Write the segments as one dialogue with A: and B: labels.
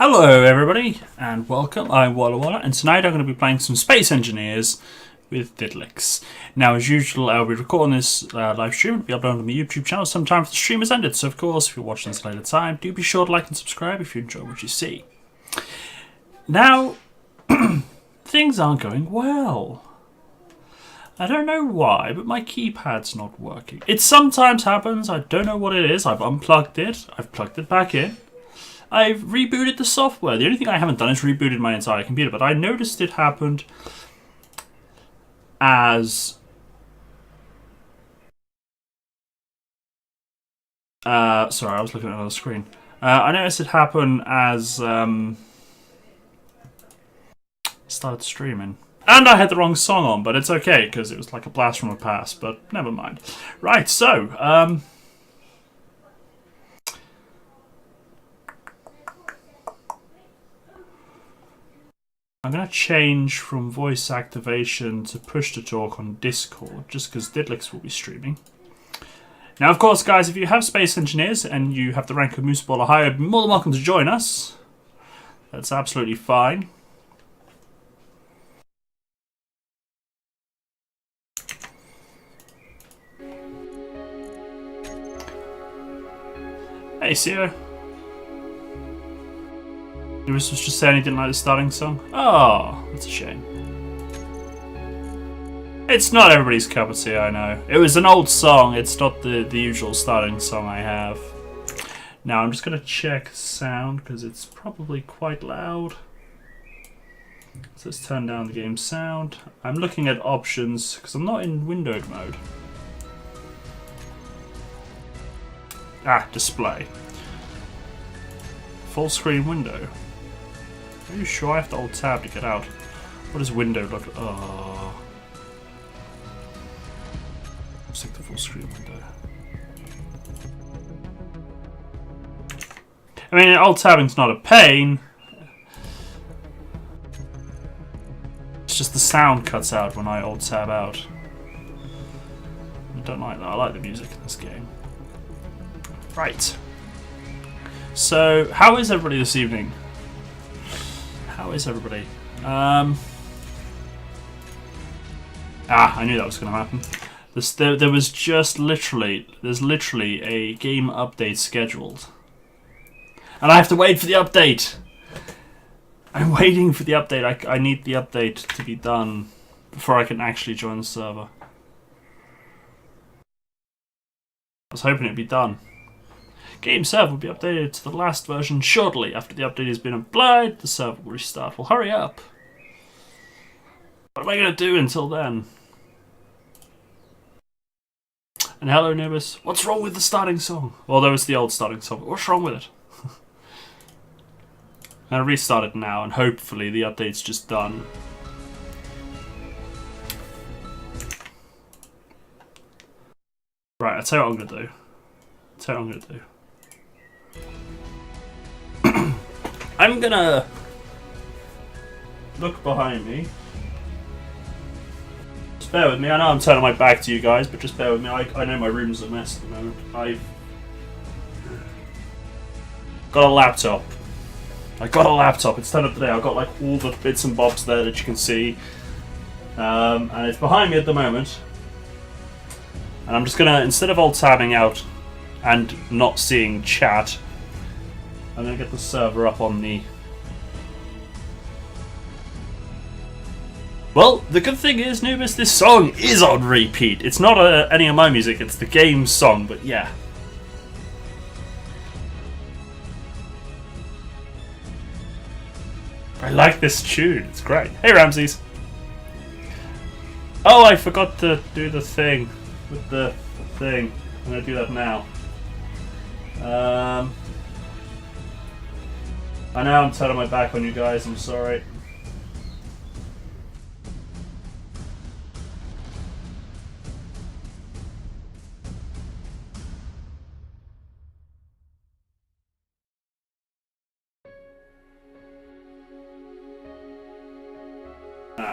A: Hello everybody and welcome, I'm Walla, and tonight I'm going to be playing some Space Engineers with Diddlix. Now as usual I'll be recording this live stream, it'll be uploaded on my YouTube channel sometime after the stream has ended, so of course if you're watching this later time, do be sure to like and subscribe if you enjoy what you see. Now, things aren't going well. I don't know why, but my keypad's not working. It sometimes happens, I don't know what it is, I've unplugged it, I've plugged it back in. I've rebooted the software. The only thing I haven't done is rebooted my entire computer, but I noticed it happened as... sorry, I was looking at another screen. I noticed it happen as... started streaming. And I had the wrong song on, but it's okay, because it was like a blast from the past, but never mind. Right, so, I'm going to change from voice activation to push to talk on Discord, just because Diddlix will be streaming. Now, of course, guys, if you have Space Engineers and you have the rank of Moose Ball or higher, you're more than welcome to join us. That's absolutely fine. Hey, Sierra. Lewis was just saying he didn't like the starting song. Oh, that's a shame. It's not everybody's cup of tea, I know. It was an old song, it's not the usual starting song I have. Now I'm just going to check sound because it's probably quite loud. So let's turn down the game sound. I'm looking at options because I'm not in windowed mode. Ah, display. Full screen window. Are you sure I have to alt tab to get out? What does window look like? Oh. Let's take the full screen window. I mean, alt tabbing's not a pain. It's just the sound cuts out when I alt tab out. I don't like that. I like the music in this game. Right. So, how is everybody this evening? How is everybody? I knew that was going to happen. There was just literally, there's literally a game update scheduled. And I have to wait for the update! I'm waiting for the update. I need the update to be done before I can actually join the server. I was hoping it'd be done. Game server will be updated to the last version shortly. After the update has been applied, the server will restart. Well, hurry up. What am I going to do until then? And hello, Nibus. What's wrong with the starting song? Well, that was the old starting song, but what's wrong with it? I'm going to restart it now, and hopefully the update's just done. Right, I'll tell you what I'm going to do. I'm gonna look behind me. Just bear with me. I know I'm turning my back to you guys, but just bear with me. I know my room's a mess at the moment. I've got a laptop. It's turned up today. I've got like all the bits and bobs there that you can see. And it's behind me at the moment. And I'm just gonna, instead of alt tabbing out and not seeing chat, I'm going to get the server up on the... Well, the good thing is, Nubis, this song is on repeat. It's not any of my music, it's the game's song, but yeah. I like this tune, it's great. Hey, Ramses. Oh, I forgot to do the thing with the thing. I'm going to do that now. I know I'm turning my back on you guys, I'm sorry.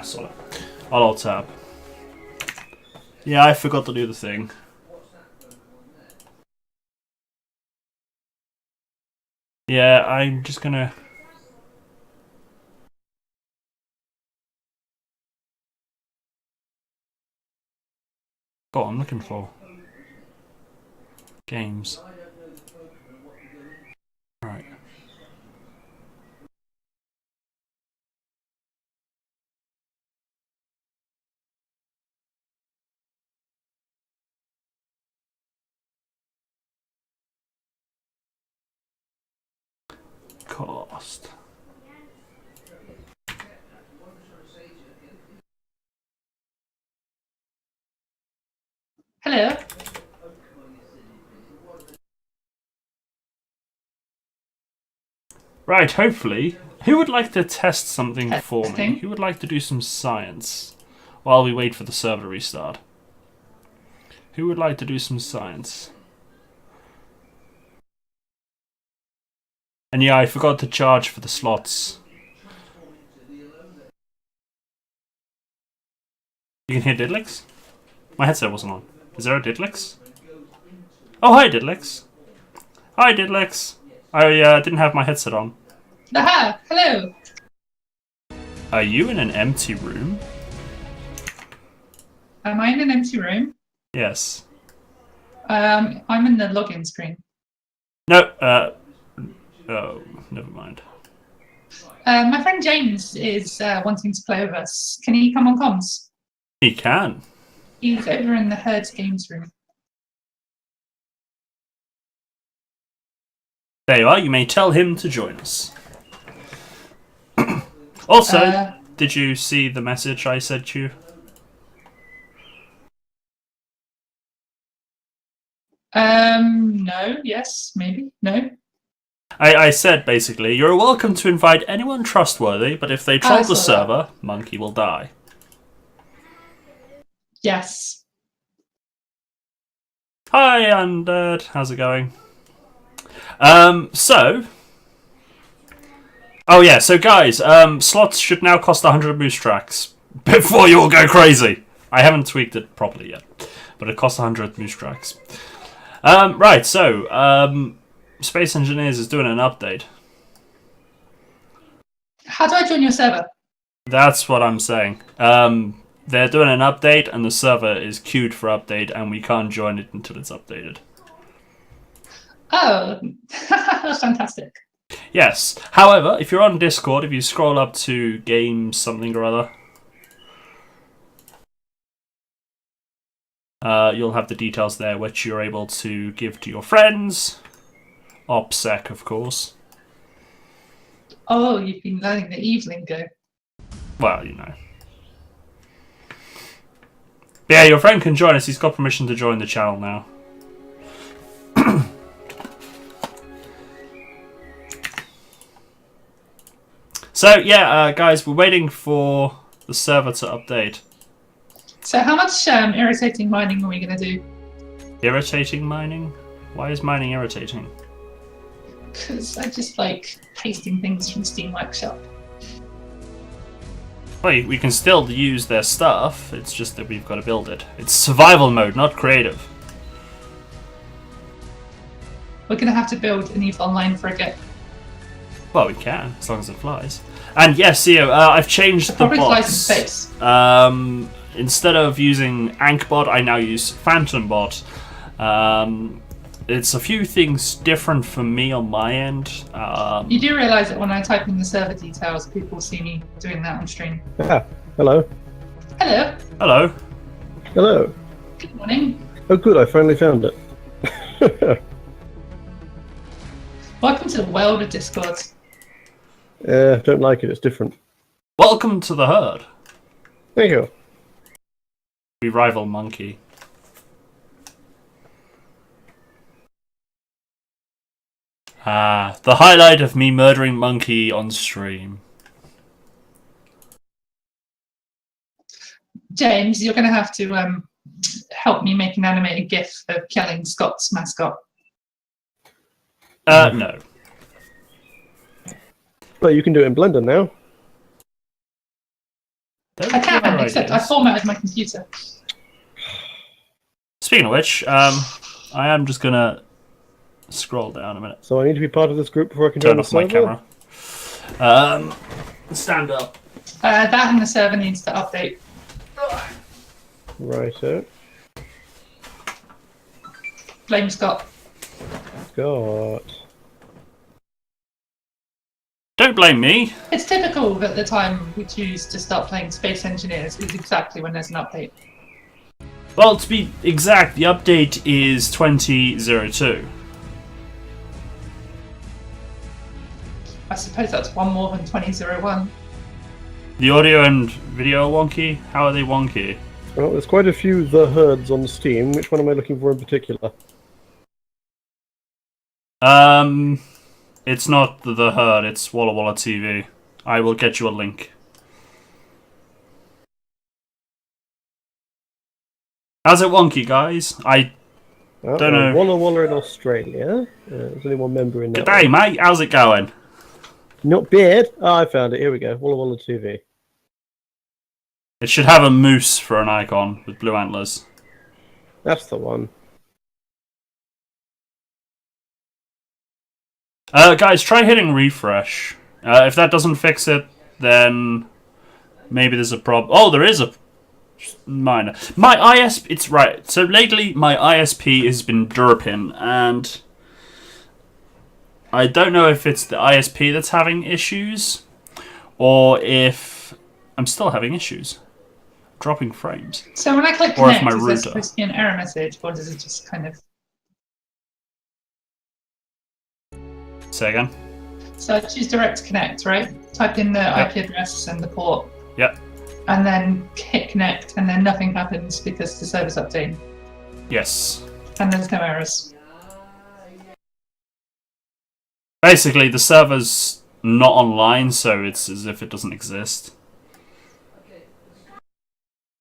A: Sorry. I'll alt tab. Yeah, I forgot to do the thing. Yeah, I'm just gonna Go on, I'm looking for games. Right. Cost.
B: Hello.
A: Right, hopefully. Who would like to test something for me?
B: Testing.
A: Who would like to do some science while we wait for the server to restart? Who would like to do some science? And yeah, I forgot to charge for the slots. You can hear Didlix? My headset wasn't on. Is there a Didlix? Oh, hi Didlix. Hi Didlix. I didn't have my headset on.
B: Aha! Hello.
A: Are you in an empty room?
B: Am I in an empty room?
A: Yes.
B: I'm in the login screen.
A: No, oh, never mind.
B: My friend James is wanting to play with us. Can he come on comms?
A: He can.
B: He's over in the Herds Games room.
A: There you are. You may tell him to join us. Also, did you see the message I sent to you?
B: No, yes, maybe, no.
A: I said basically, you're welcome to invite anyone trustworthy, but if they troll the server, Monkey will die.
B: Yes.
A: Hi, Undead. How's it going? Oh yeah, so guys, slots should now cost 100 moose tracks before you all go crazy. I haven't tweaked it properly yet, but it costs 100 moose tracks. Right, so, Space Engineers is doing an update.
B: How do I join your server?
A: That's what I'm saying. They're doing an update, and the server is queued for update, and we can't join it until it's updated.
B: Oh, that's fantastic.
A: Yes. However, if you're on Discord, if you scroll up to games something or other, you'll have the details there, which you're able to give to your friends. OPSEC, of course.
B: Oh, you've been learning the Eve lingo.
A: Well, you know. But yeah, your friend can join us. He's got permission to join the channel now. So, yeah, guys, we're waiting for the server to update.
B: So how much irritating mining are we going to do?
A: Irritating mining? Why is mining irritating?
B: Because I just like pasting things from Steam Workshop.
A: Well, we can still use their stuff, it's just that we've got to build it. It's survival mode, not creative.
B: We're going to have to build an EVE Online frigate.
A: Well, we can, as long as it flies. And yes, Theo, I've changed the
B: Probably flies in
A: bots.
B: space.
A: Instead of using Ankbot, I now use PhantomBot. It's a few things different for me on my end.
B: You do realise that when I type in the server details, people see me doing that on stream.
C: Ah, hello.
B: Hello.
A: Hello.
C: Hello.
B: Good morning.
C: Oh, good, I finally found it.
B: Welcome to the world of Discord.
C: Don't like it, it's different.
A: Welcome to the herd.
C: Thank you.
A: We rival Monkey. Ah, the highlight of me murdering Monkey on stream.
B: James, you're going to have to help me make an animated GIF of killing Scott's mascot.
A: No.
C: Well, you can do it in Blender now.
A: Don't
B: I can,
A: give our
B: except I
A: ideas.
B: formatted my computer.
A: Speaking of which, I am just gonna scroll down a minute.
C: So I need to be part of this group before I can
A: Turn
C: join the
A: off my
C: server?
A: camera. Stand up.
B: That and the server needs to update.
C: Right,
B: Blame Scott.
C: God.
A: Don't blame me.
B: It's typical that the time we choose to start playing Space Engineers is exactly when there's an update.
A: Well, to be exact, the update is 2002.
B: I suppose that's one more than 2001.
A: The audio and video are wonky? How are they wonky?
C: Well, there's quite a few The Herds on Steam. Which one am I looking for in particular?
A: It's not the Herd, it's Walla Walla TV. I will get you a link. How's it wonky, guys? I don't know.
C: Walla Walla in Australia. There's only one member in that.
A: G'day, mate. How's it going?
C: Not bad. Oh, I found it. Here we go. Walla Walla TV.
A: It should have a moose for an icon with blue antlers.
C: That's the one.
A: Guys, try hitting refresh. If that doesn't fix it, then maybe there's a problem. Oh, there is a minor. My ISP, it's right. So lately, my ISP has been derping, and I don't know if it's the ISP that's having issues, or if I'm still having issues. Dropping frames.
B: So when I click
A: Or if
B: connect,
A: my
B: is there
A: router.
B: supposed to be an error message, or does it just kind of...
A: Say again?
B: So I choose direct connect, right? Type in the
A: Yep.
B: IP address and the port.
A: Yep.
B: And then hit connect, and then nothing happens because the server's updating.
A: Yes.
B: And there's no errors.
A: Basically, the server's not online, so it's as if it doesn't exist.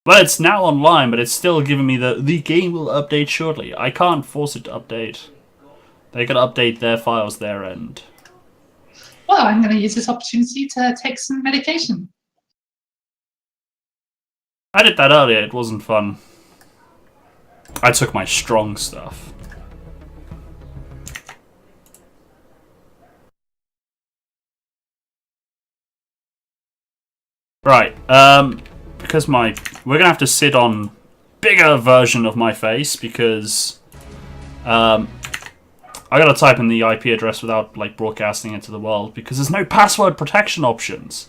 A: Well, it's now online, but it's still giving me the game will update shortly. I can't force it to update. They gotta update their files their end.
B: Well, I'm going to use this opportunity to take some medication.
A: I did that earlier, it wasn't fun. I took my strong stuff. Right, because we're gonna have to sit on bigger version of my face because I gotta type in the IP address without like broadcasting it to the world because there's no password protection options.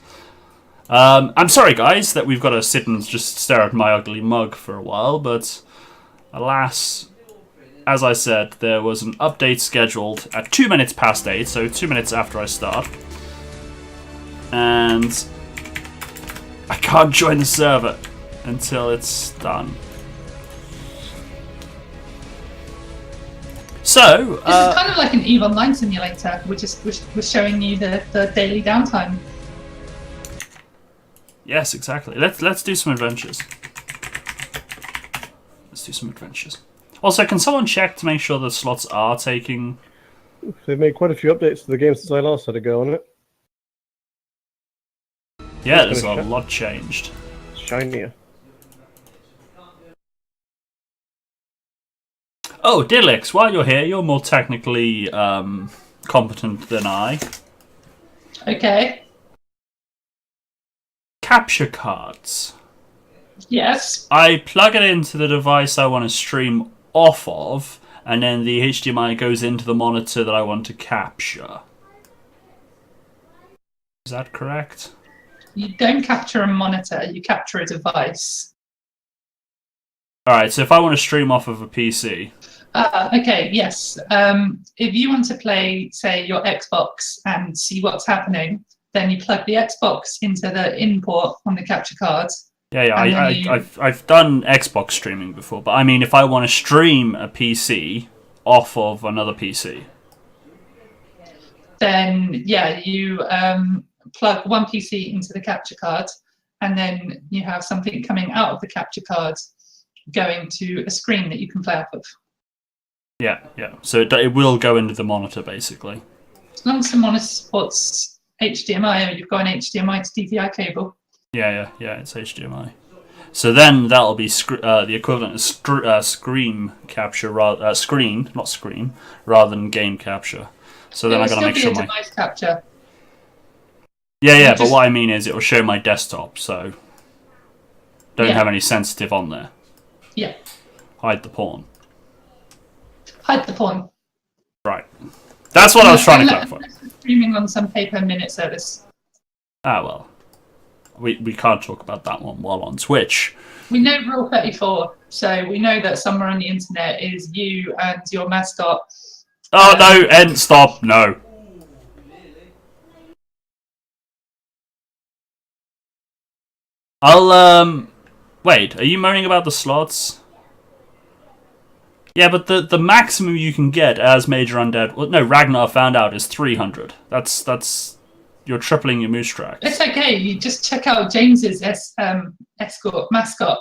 A: I'm sorry guys that we've got to sit and just stare at my ugly mug for a while, but alas, as I said, there was an update scheduled at 2 minutes past 8, so 2 minutes after I start. And I can't join the server until it's done. So,
B: This is kind of like an EVE Online simulator, which was showing you the daily downtime.
A: yes, exactly. Let's do some adventures. Let's do some adventures. Also, can someone check to make sure the slots are taking?
C: They've made quite a few updates to the game since I last had a go on it.
A: Yeah, there's a lot changed.
C: It's shinier.
A: Oh, Dilix, while you're here, you're more technically competent than I.
B: Okay.
A: Capture cards.
B: Yes.
A: I plug it into the device I want to stream off of, and then the HDMI goes into the monitor that I want to capture. Is that correct?
B: You don't capture a monitor, you capture a device.
A: Alright, so if I want to stream off of a PC...
B: Okay, yes. If you want to play, say, your Xbox and see what's happening, then you plug the Xbox into the in port on the capture card.
A: Yeah,
B: And then
A: I've done Xbox streaming before, but I mean if I want to stream a PC off of another PC.
B: Then, yeah, you plug one PC into the capture card, and then you have something coming out of the capture card going to a screen that you can play off of.
A: Yeah. So it will go into the monitor, basically.
B: As long as the monitor supports HDMI, or you've got an HDMI to DVI cable.
A: Yeah, it's HDMI. So then that'll be the equivalent of screen capture, screen, not screen, rather than game capture. So then I gotta make sure
B: my device capture.
A: Yeah, but what I mean is it will show my desktop, so don't
B: Yeah.
A: have any sensitive on there.
B: Yeah.
A: Hide the porn.
B: Hide the porn.
A: Right. That's what I was trying to clarify.
B: Unless we're streaming on some pay-per-minute service.
A: Ah, well. We can't talk about that one while on Twitch.
B: We know Rule 34, so we know that somewhere on the internet is you and your mascot.
A: Oh, no, end, stop, no. Wait, are you moaning about the slots? Yeah, but the maximum you can get as Major Undead... Well, no, Ragnar found out is 300. That's... You're tripling your moose tracks.
B: It's okay, you just check out James's mascot.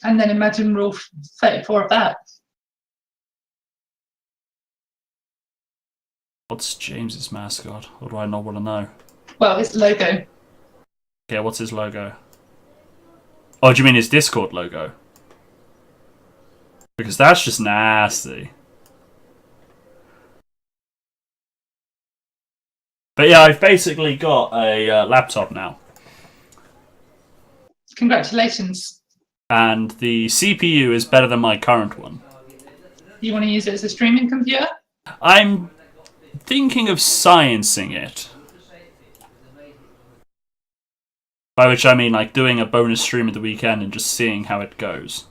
B: And then imagine Rule 34 of that.
A: What's James's mascot? Or do I not want to know?
B: Well, his logo.
A: Okay, what's his logo? Oh, do you mean his Discord logo? Because that's just nasty. But yeah, I've basically got a laptop now.
B: Congratulations.
A: And the CPU is better than my current one.
B: You want to use it as a streaming computer?
A: I'm thinking of sciencing it. By which I mean like doing a bonus stream at the weekend and just seeing how it goes.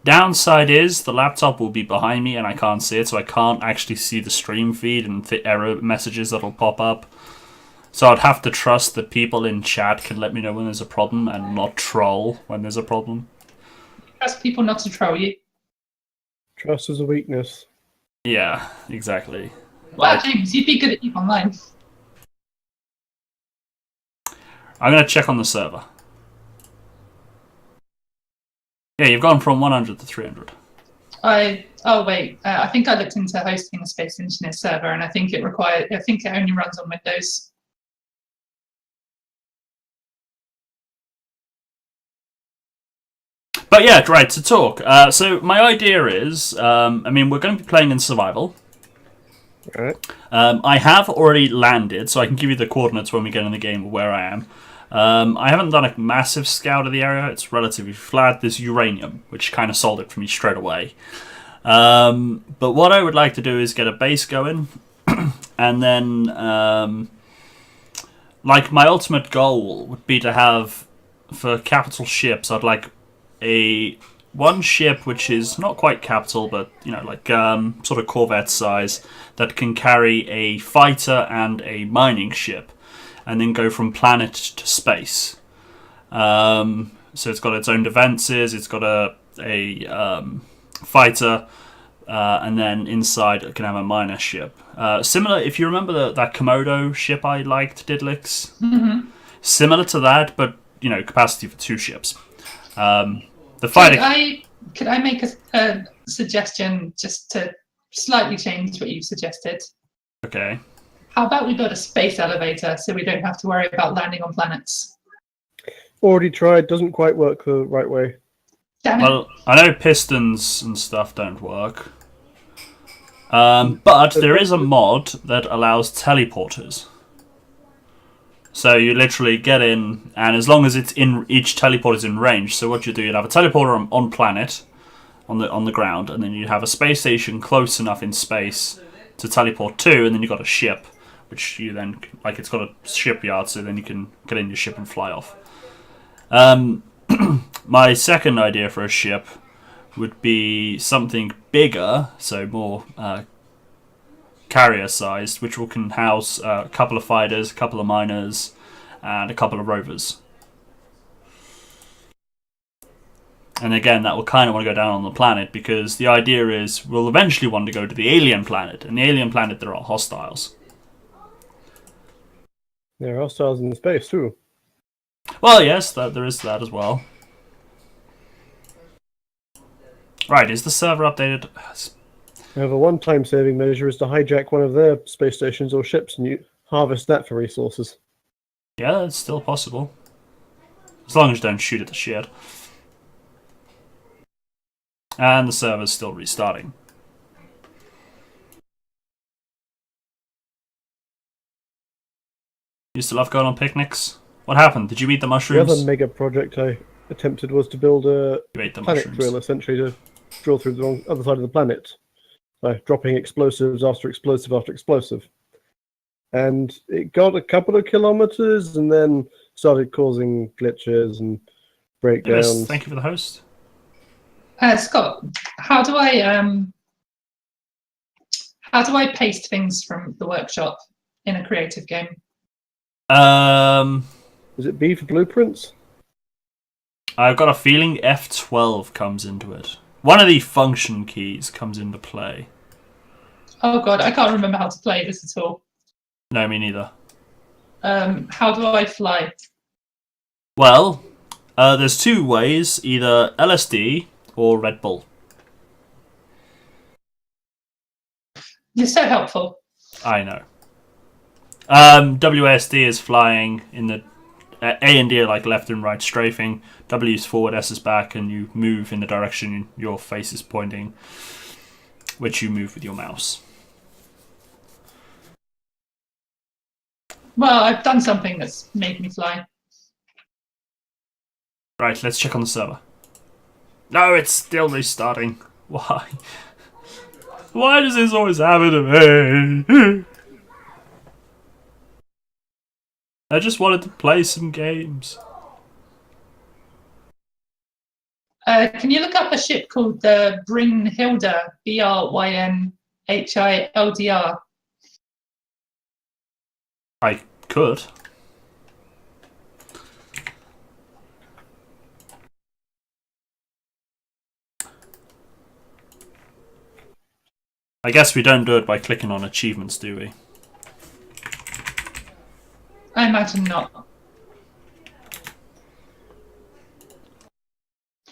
A: Downside is the laptop will be behind me and I can't see it, so I can't actually see the stream feed and the error messages that'll pop up. So I'd have to trust that people in chat can let me know when there's a problem and not troll when there's a problem.
B: Trust people not to troll you.
C: Trust is a weakness.
A: Yeah, exactly.
B: Wow, James, you'd be good at EVE Online.
A: I'm going to check on the server. Yeah, you've gone from 100 to 300.
B: Oh wait, I think I looked into hosting a Space Engineer server, and I think it only runs on Windows.
A: But yeah, right, to talk. So my idea is, I mean, we're going to be playing in survival.
C: Right.
A: I have already landed, so I can give you the coordinates when we get in the game of where I am. I haven't done a massive scout of the area. It's relatively flat. There's uranium, which kind of sold it for me straight away. But what I would like to do is get a base going, and then, like, my ultimate goal would be to have, for capital ships, I'd like one ship which is not quite capital, but, you know, like, sort of corvette size, that can carry a fighter and a mining ship, and then go from planet to space. So it's got its own defenses, it's got a fighter, and then inside it can have a miner ship. Similar, if you remember that Komodo ship I liked, Didlix?
B: Mm-hmm.
A: Similar to that, but, you know, capacity for 2 ships. The fighter...
B: Could I make a suggestion just to slightly change what you've suggested?
A: Okay.
B: How about we build a space elevator so we don't have to worry about landing on planets?
C: Already tried, doesn't quite work the right way.
B: Damn it.
A: Well, I know pistons and stuff don't work. But there is a mod that allows teleporters. So you literally get in, and as long as it's in, each teleport is in range. So what you do, you'd have a teleporter on planet, on the ground, and then you have a space station close enough in space to teleport to, and then you've got a ship, which you then, like, it's got a shipyard, so then you can get in your ship and fly off. My second idea for a ship would be something bigger, so more carrier-sized, which can house a couple of fighters, a couple of miners, and a couple of rovers. And again, that will kind of want to go down on the planet, because the idea is we'll eventually want to go to the alien planet. And the alien planet, there are hostiles.
C: There are hostiles in space too.
A: Well, yes, there is that as well. Right, is the server updated?
C: However, one time-saving measure is to hijack one of their space stations or ships and you harvest that for resources.
A: Yeah, it's still possible. As long as you don't shoot at the shit. And the server's still restarting. You still love going on picnics? What happened? Did you eat the
C: The
A: mushrooms?
C: other mega project I attempted was to build a
A: You ate the
C: planet
A: mushrooms.
C: drill, essentially, to drill through the other side of the planet by dropping explosives after explosive after explosive. And it got a couple of kilometers and then started causing glitches and breakdowns.
A: Thank you for the host.
B: Scott, how do I paste things from the workshop in a creative game?
C: Is it B for blueprints?
A: I've got a feeling F12 comes into it. One of the function keys comes into play.
B: Oh god, I can't remember how to play this at all.
A: No, me neither.
B: How do I fly?
A: Well, there's two ways, either LSD or Red Bull.
B: You're so helpful.
A: I know. WASD is flying in the... A and D are like left and right strafing. W is forward, S is back, and you move in the direction your face is pointing, which you move with your mouse.
B: Well, I've done something that's made me fly.
A: Right, let's check on the server. No, it's still restarting. Why? Why does this always happen to me? I just wanted to play some games.
B: Can you look up a ship called the Brynhildr? Brynhildr.
A: I could. I guess we don't do it by clicking on achievements, do we?
B: I imagine not.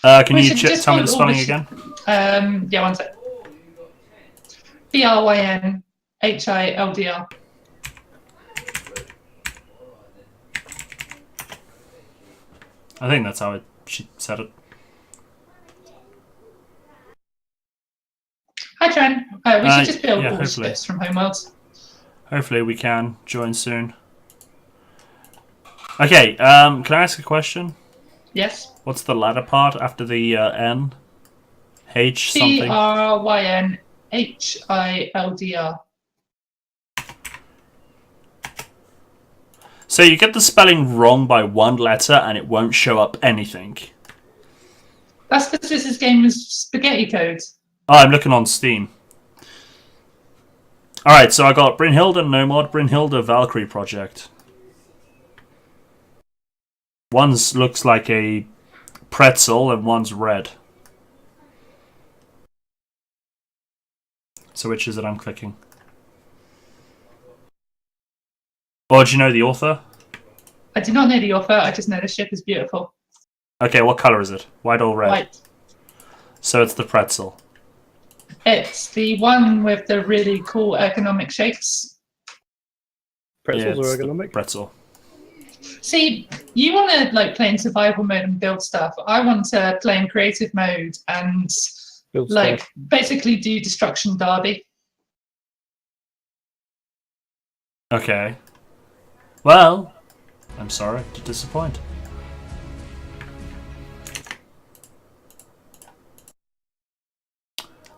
A: Can
B: We
A: you
B: should just
A: tell me the
B: want all
A: spelling
B: the
A: again?
B: Yeah, one sec. Brynhildr.
A: I think that's how she said it.
B: Hi, Tren. We should just build
A: yeah,
B: all the
A: hopefully.
B: ships from Homeworlds.
A: Hopefully we can join soon. Okay, can I ask a question?
B: Yes.
A: What's the latter part after the N? H something?
B: Brynhildr.
A: So you get the spelling wrong by one letter and it won't show up anything.
B: That's because this game is spaghetti code.
A: Oh, I'm looking on Steam. Alright, so I got Brynhildr Nomad, Brynhildr Valkyrie Project. One's looks like a pretzel and one's red. So which is it I'm clicking? Or do you know the author?
B: I do not know the author, I just know the ship is beautiful.
A: Okay, what colour is it? White or red?
B: White.
A: So it's the pretzel.
B: It's the one with the really cool ergonomic shapes.
C: Pretzels
A: it's
C: are
A: the
C: ergonomic.
A: pretzel.
B: See, you want to like play in survival mode and build stuff. I want to play in creative mode and
C: Build
B: like
C: stuff.
B: basically do destruction derby.
A: Okay. Well, I'm sorry to disappoint.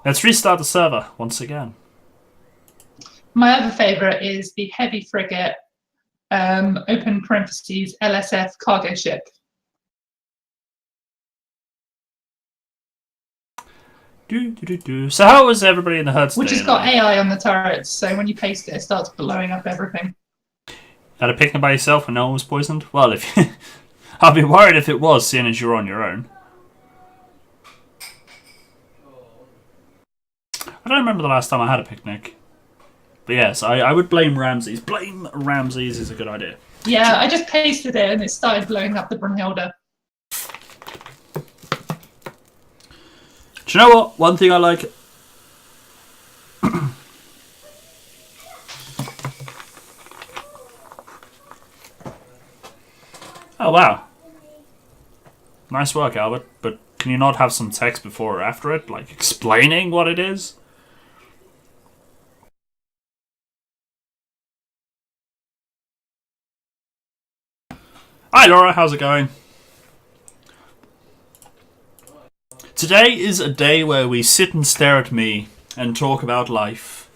A: Let's restart the server once again.
B: My other favourite is the heavy frigate, open parentheses, LSF cargo ship.
A: So how was everybody in the herd
B: Which has
A: today,
B: got
A: anyway?
B: AI on the turrets, so when you paste it, it starts blowing up everything.
A: Had a picnic by yourself and no one was poisoned? Well, if I'd be worried if it was, seeing as you're on your own. I don't remember the last time I had a picnic. But yes, I would blame Ramses. Blame Ramses is a good idea.
B: Yeah, I just pasted it and it started blowing up the Brunhilde.
A: Do you know what? One thing I like... Oh, wow. Nice work, Albert. But can you not have some text before or after it? Like, explaining what it is? Hi, Laura. How's it going? Today is a day where we sit and stare at me and talk about life.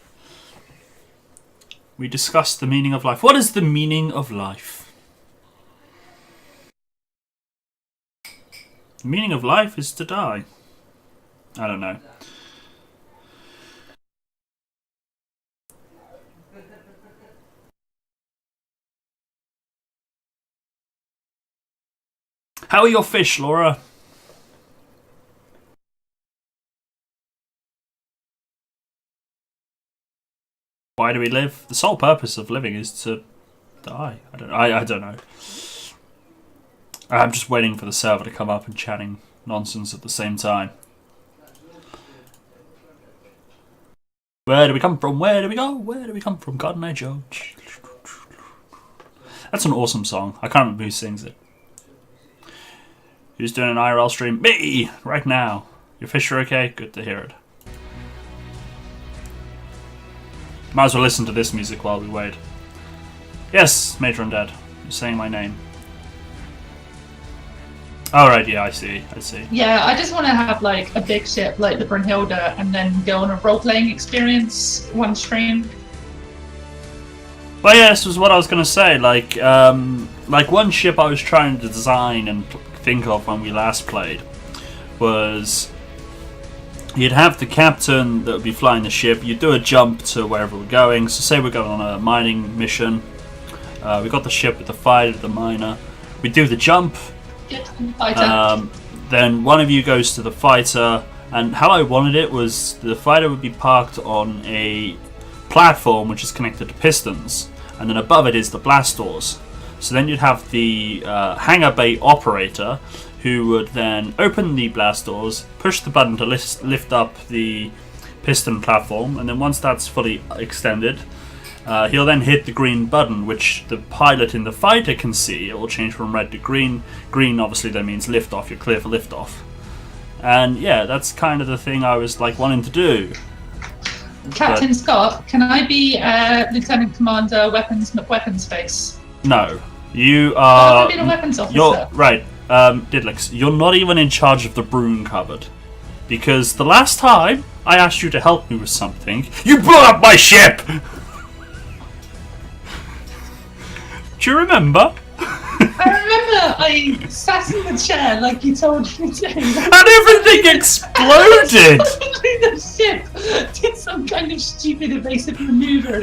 A: We discuss the meaning of life. What is the meaning of life? The meaning of life is to die. I don't know. How are your fish, Laura? Why do we live? The sole purpose of living is to die. I don't know. I'm just waiting for the server to come up and chatting nonsense at the same time. Where do we come from? Where do we go? Where do we come from? God and I judge. That's an awesome song. I can't remember who sings it. Who's doing an IRL stream? Me! Right now. Your fish are okay? Good to hear it. Might as well listen to this music while we wait. Yes, Major Undead. You're saying my name. Alright, yeah, I see.
B: Yeah, I just want to have like a big ship like the Brunhilde and then go on a role-playing experience one stream.
A: Well, yeah, this was what I was going to say. Like one ship I was trying to design and think of when we last played was you'd have the captain that would be flying the ship. You'd do a jump to wherever we're going. So say we're going on a mining mission. We got the ship with the fighter, the miner. We do the jump.
B: Get to the fighter.
A: Then one of you goes to the fighter. And how I wanted it was the fighter would be parked on a platform which is connected to pistons. And then above it is the blast doors. So then you'd have the hangar bay operator who would then open the blast doors, push the button to lift up the piston platform, and then once that's fully extended, he'll then hit the green button, which the pilot in the fighter can see. It will change from red to green. Green obviously then means liftoff, you're clear for liftoff. And yeah, that's kind of the thing I was like wanting to do.
B: Captain Scott, can I be Lieutenant Commander Weapons Face?
A: No. You are...
B: I've been a weapons officer.
A: You're, right, Didlix, you're not even in charge of the broom cupboard. Because the last time I asked you to help me with something, you blew up my ship! Do you remember?
B: I remember I sat in the chair like you told me to.
A: And everything exploded!
B: The ship did some kind of stupid evasive maneuver.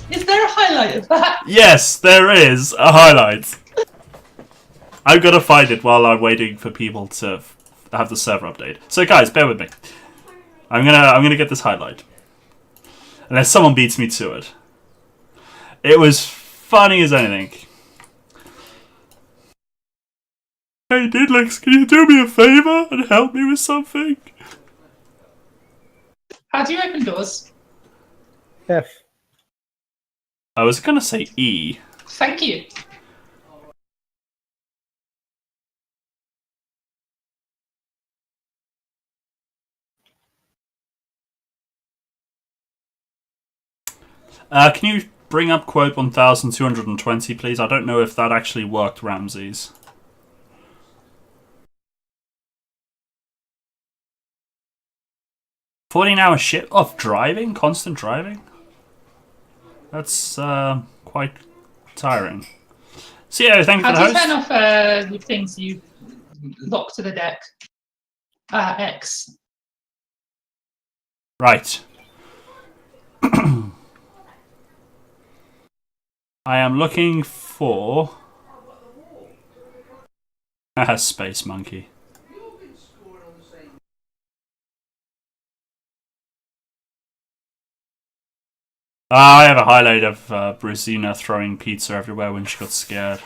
B: Is there a highlight of that?
A: Yes, there is a highlight. I'm gonna find it while I'm waiting for people to have the server update. So guys, bear with me. I'm gonna get this highlight. Unless someone beats me to it. It was funny as anything. Hey Didlix, can you do me a favour and help me with something?
B: How do you open doors?
C: F.
A: I was gonna say E.
B: Thank you.
A: Can you bring up quote 1220, please? I don't know if that actually worked, Ramses. $14-hour shift of driving? Constant driving? That's quite tiring. So yeah, thank you for the host.
B: How do you turn off the things you lock to the deck? X.
A: Right. I am looking for a space monkey. I have a highlight of Brusina throwing pizza everywhere when she got scared.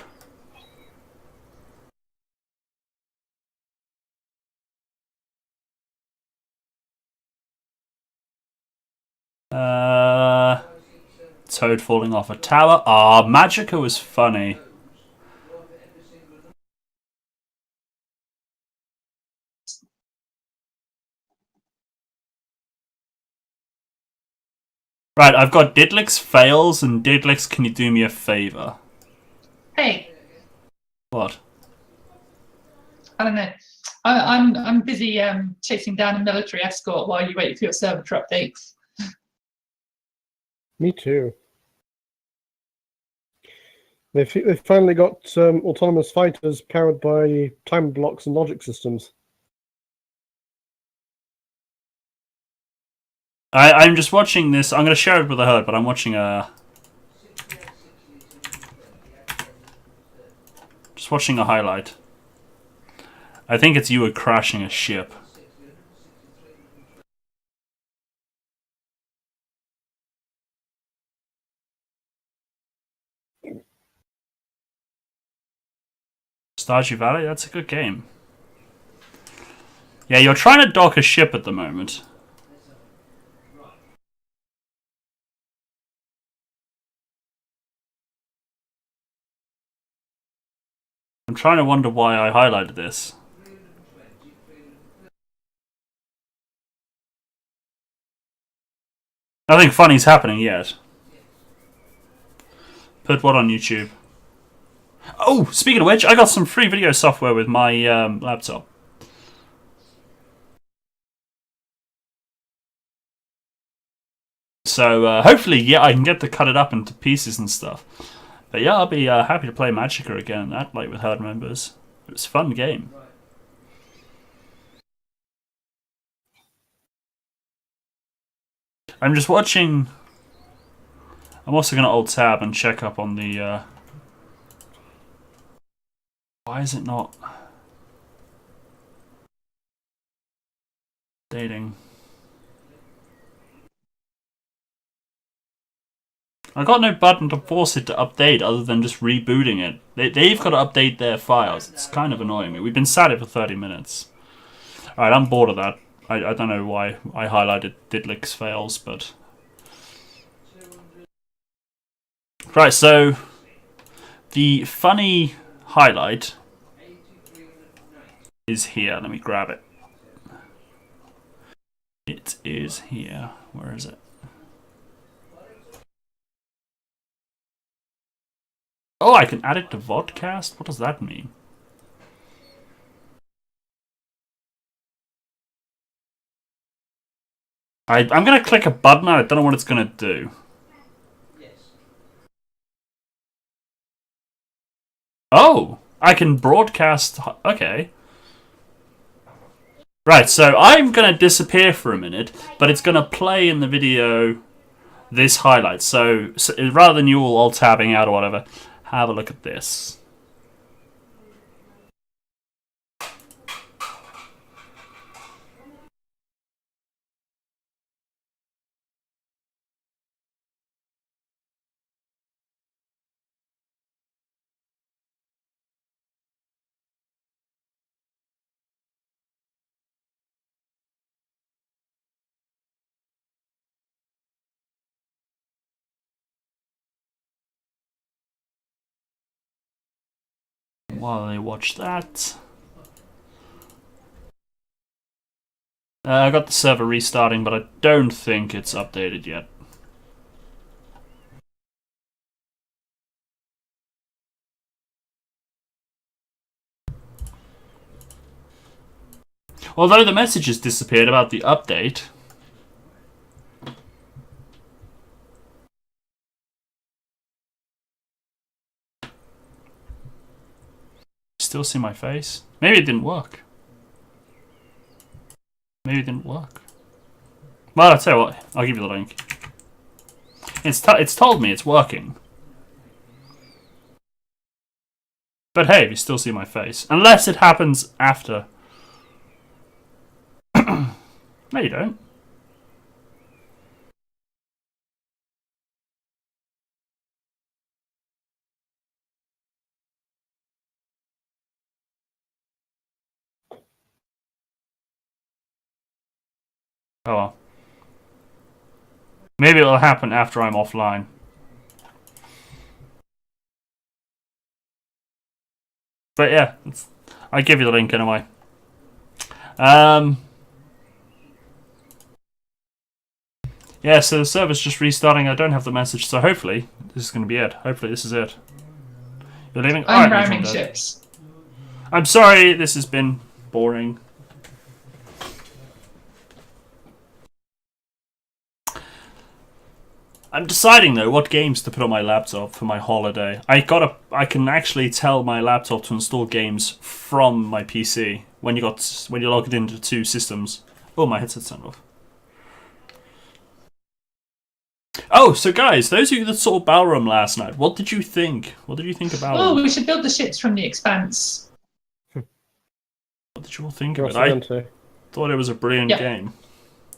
A: Toad falling off a tower. Ah, Magica was funny. Right, I've got Didlix fails and Didlix, can you do me a favour?
B: Hey.
A: What?
B: I don't know. I'm busy chasing down a military escort while you wait for your server to update.
C: Me too. They finally got autonomous fighters powered by time blocks and logic systems.
A: I'm just watching this. I'm going to share it with the herd, but I'm watching just watching a highlight. I think it's you crashing a ship. Stardew Valley, that's a good game. Yeah, you're trying to dock a ship at the moment. I'm trying to wonder why I highlighted this. Nothing funny's happening yet. Put what on YouTube? Oh, speaking of which, I got some free video software with my laptop. So hopefully, yeah, I can get to cut it up into pieces and stuff. But yeah, I'll be happy to play Magicka again. That like with herd members. It was a fun game. I'm just watching. I'm also going to alt tab and check up on the. Why is it not dating? I got no button to force it to update other than just rebooting it. They've got to update their files. It's kind of annoying me. We've been sat here for 30 minutes. Alright, I'm bored of that. I don't know why I highlighted Didlik's fails, but... Right, so... The funny highlight is here. Let me grab it. It is here. Where is it? Oh, I can add it to Vodcast? What does that mean? I'm going to click a button. I don't know what it's going to do. Oh, I can broadcast. Okay. Right, so I'm going to disappear for a minute, but it's going to play in the video this highlight. So rather than you all tabbing out or whatever, have a look at this. While I watch that, I got the server restarting, but I don't think it's updated yet. Although the message has disappeared about the update. Still see my face? Maybe it didn't work. Maybe it didn't work. Well, I'll tell you what. I'll give you the link. It's told me it's working. But hey, you still see my face. Unless it happens after. No, you don't. Oh well. Maybe it'll happen after I'm offline. But yeah, I give you the link anyway. Yeah, so the server's just restarting. I don't have the message, so hopefully this is going to be it. Hopefully this is it. You're leaving?
B: I'm ramming ships.
A: I'm sorry, this has been boring. I'm deciding though what games to put on my laptop for my holiday. I can actually tell my laptop to install games from my PC when you log it into two systems. Oh, my headset's turned off. Oh, so guys, those of you that saw Balram last night, what did you think? What did you think about
B: Oh,
A: it?
B: we should build the ships from the Expanse.
A: What did you all think of it? I
C: Grosso
A: thought it was a brilliant game.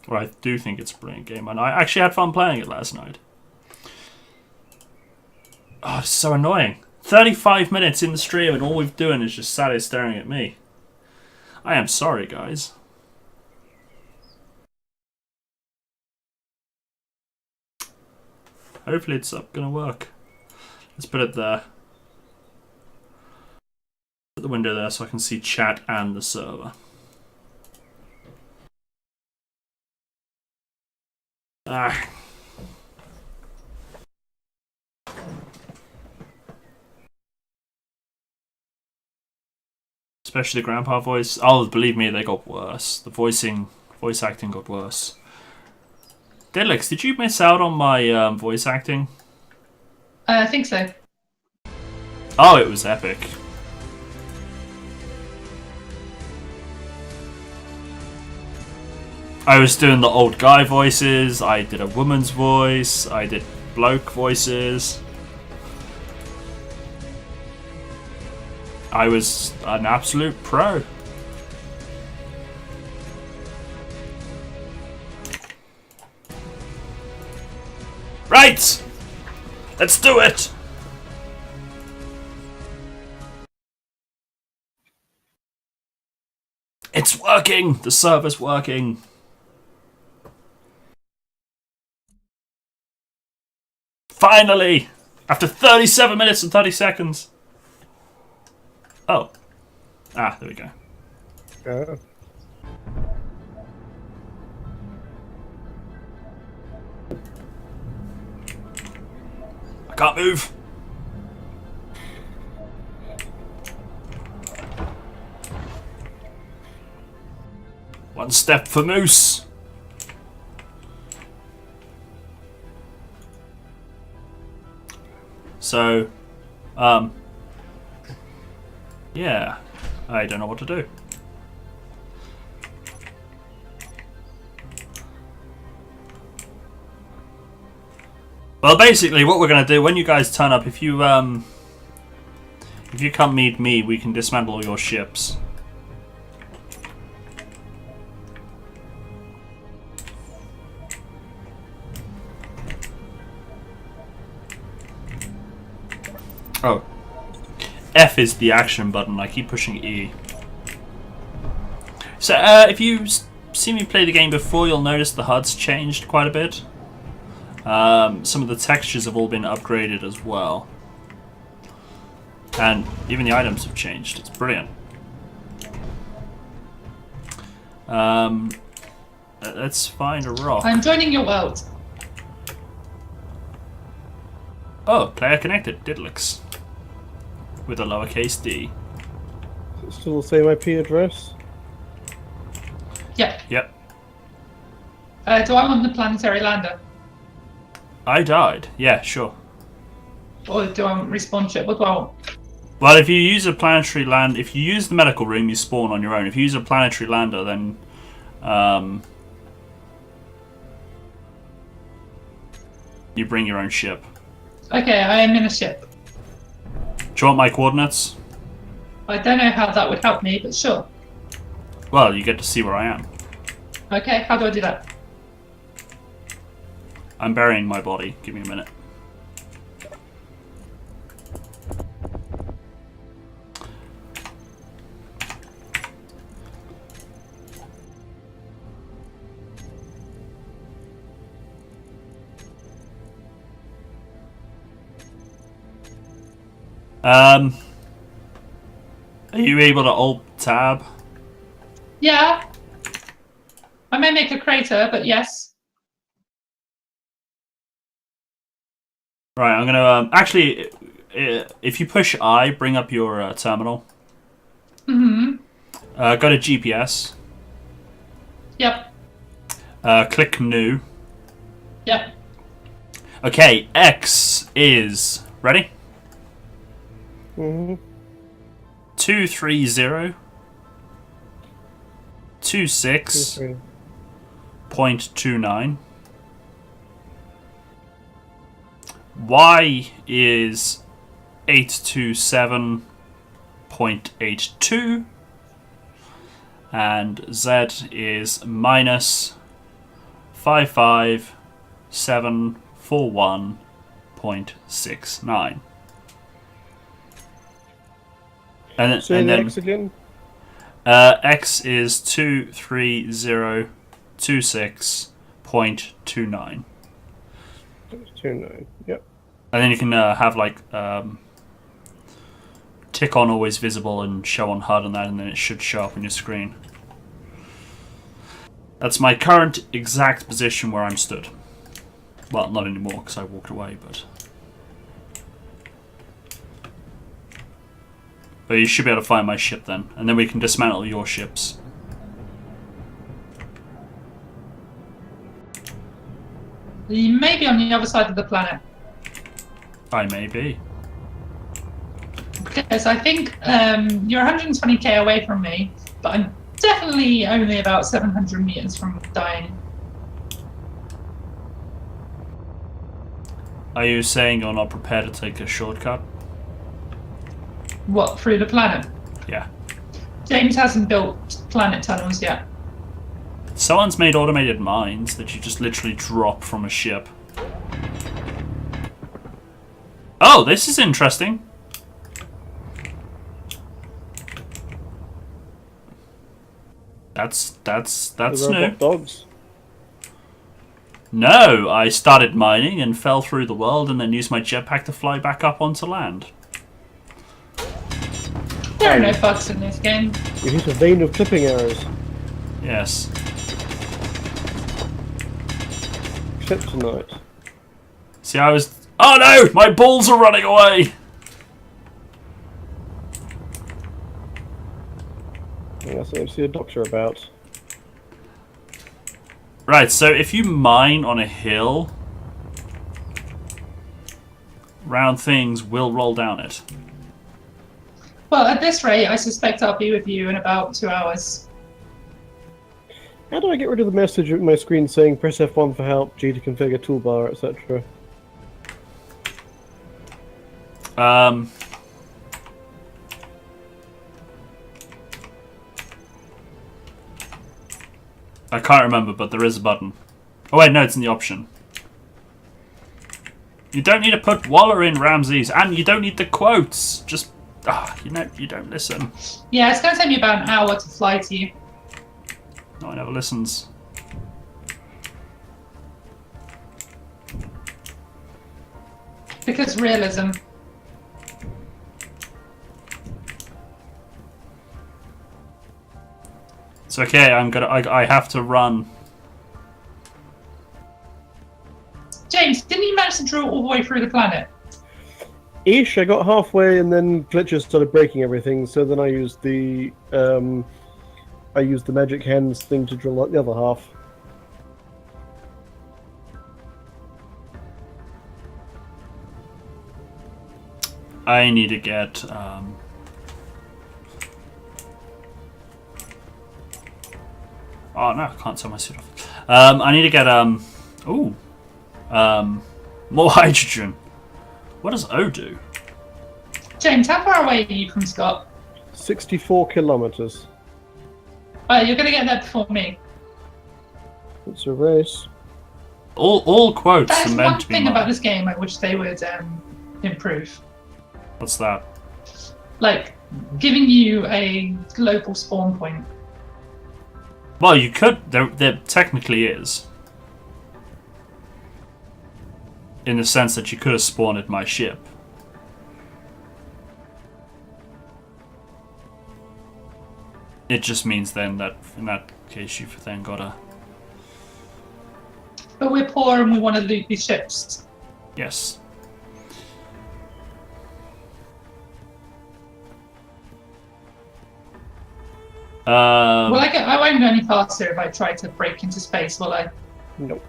A: Well, I do think it's a brilliant game, and I actually had fun playing it last night. Oh, it's so annoying. 35 minutes in the stream and all we've doing is just sat here staring at me. I am sorry, guys. Hopefully it's gonna work. Let's put it there. Put the window there so I can see chat and the server. Ah. Especially the grandpa voice. Oh, believe me, they got worse. The voice acting got worse. Deadlix, did you miss out on my voice acting?
B: I think so.
A: Oh, it was epic. I was doing the old guy voices, I did a woman's voice, I did bloke voices. I was an absolute pro. Right! Let's do it! It's working! The server's working. Finally! After 37 minutes and 30 seconds. Oh. Ah, there we go. I can't move. One step for Moose. So, yeah, I don't know what to do. Well, basically, what we're gonna do when you guys turn up, if you come meet me, we can dismantle all your ships. Oh. F is the action button, I keep pushing E. So, if you see me play the game before, you'll notice the HUD's changed quite a bit. Some of the textures have all been upgraded as well. And even the items have changed, it's brilliant. Let's find a rock.
B: I'm joining your world.
A: Oh, player connected, Diddlix. With a lowercase d.
C: Is it still the same IP address?
B: Yeah.
A: Yep.
B: Do I want the planetary lander?
A: I died. Yeah, sure.
B: Or do I want respawn ship? What do I want?
A: Well, if you use a planetary land, if you use the medical room, you spawn on your own. If you use a planetary lander, then you bring your own ship.
B: Okay, I am in a ship.
A: Do you want my coordinates?
B: I don't know how that would help me, but sure.
A: Well, you get to see where I am.
B: Okay, how do I do that?
A: I'm burying my body. Give me a minute. Are you able to Alt-Tab?
B: Yeah. I may make a crater, but yes.
A: Right, I'm gonna actually, if you push I, bring up your terminal.
B: Mm-hmm.
A: Go to GPS.
B: Yep.
A: Click new.
B: Yep.
A: Okay, X is ready. 230 26.29. Y is 827.82. And Z is minus 55741.69. And
C: Say the
A: then
C: X again.
A: X is 23026.29.
C: 29. Yep.
A: And then you can have like tick on always visible and show on HUD and that, and then it should show up on your screen. That's my current exact position where I'm stood. Well, not anymore because I walked away, but you should be able to find my ship then, and then we can dismantle your ships.
B: You may be on the other side of the planet.
A: I may be.
B: Because I think you're 120k away from me, but I'm definitely only about 700 meters from dying.
A: Are you saying you're not prepared to take a shortcut?
B: What, through the planet?
A: Yeah.
B: James hasn't built planet tunnels yet.
A: Someone's made automated mines that you just literally drop from a ship. Oh, this is interesting. That's
C: The
A: new.
C: robot dogs.
A: No, I started mining and fell through the world and then used my jetpack to fly back up onto land.
B: There are no bugs in this game.
C: You hit a vein of clipping arrows.
A: Yes.
C: Kryptonite.
A: See, I was... Oh no! My balls are running away!
C: I think that's what I see a doctor about.
A: Right, so if you mine on a hill, round things will roll down it.
B: Well, at this rate, I suspect I'll be with you in about 2 hours.
C: How do I get rid of the message on my screen saying press F1 for help, G to configure toolbar, etc.?
A: I can't remember, but there is a button. Oh wait, no, it's in the option. You don't need to put Walla in, Ramses, and you don't need the quotes. Just, you don't listen.
B: Yeah, it's going to take me about an hour to fly to you.
A: No one ever listens.
B: Because realism.
A: It's okay. I have to run.
B: James, didn't you manage to drill all the way through the planet?
C: Ish, I got halfway and then glitches started breaking everything, so then I used the magic hands thing to drill out the other half.
A: I need to get oh no, I can't turn my suit off. I need to get more hydrogen. What does O do?
B: James, how far away are you from Scott?
C: 64 kilometers.
B: You're going to get there before me.
C: It's a race.
A: All quotes
B: That is
A: are
B: one
A: meant to be
B: thing
A: mine.
B: about this game I wish they would improve.
A: What's that?
B: Like, giving you a global spawn point.
A: Well, you could. There technically is. In the sense that you could have spawned at my ship. It just means then that in that case you've then got to...
B: But we're poor and we want to loot these ships.
A: Yes.
B: Will I get? I won't go any faster if I try to break into space, will I?
C: Nope.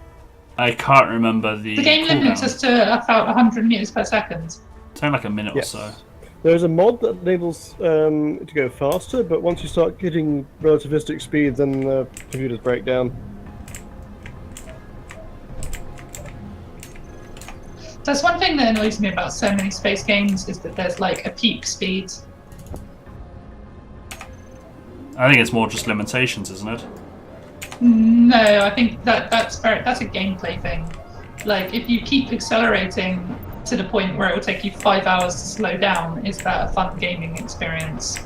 A: I can't remember the.
B: The game limits us to about 100 meters per second.
A: It's only like a minute
C: Yes.
A: or so.
C: There's a mod that enables it to go faster, but once you start hitting relativistic speeds, then the computers break down.
B: That's one thing that annoys me about so many space games is that there's like a peak speed.
A: I think it's more just limitations, isn't it?
B: No, I think that's a gameplay thing. Like if you keep accelerating to the point where it will take you 5 hours to slow down, is that a fun gaming experience?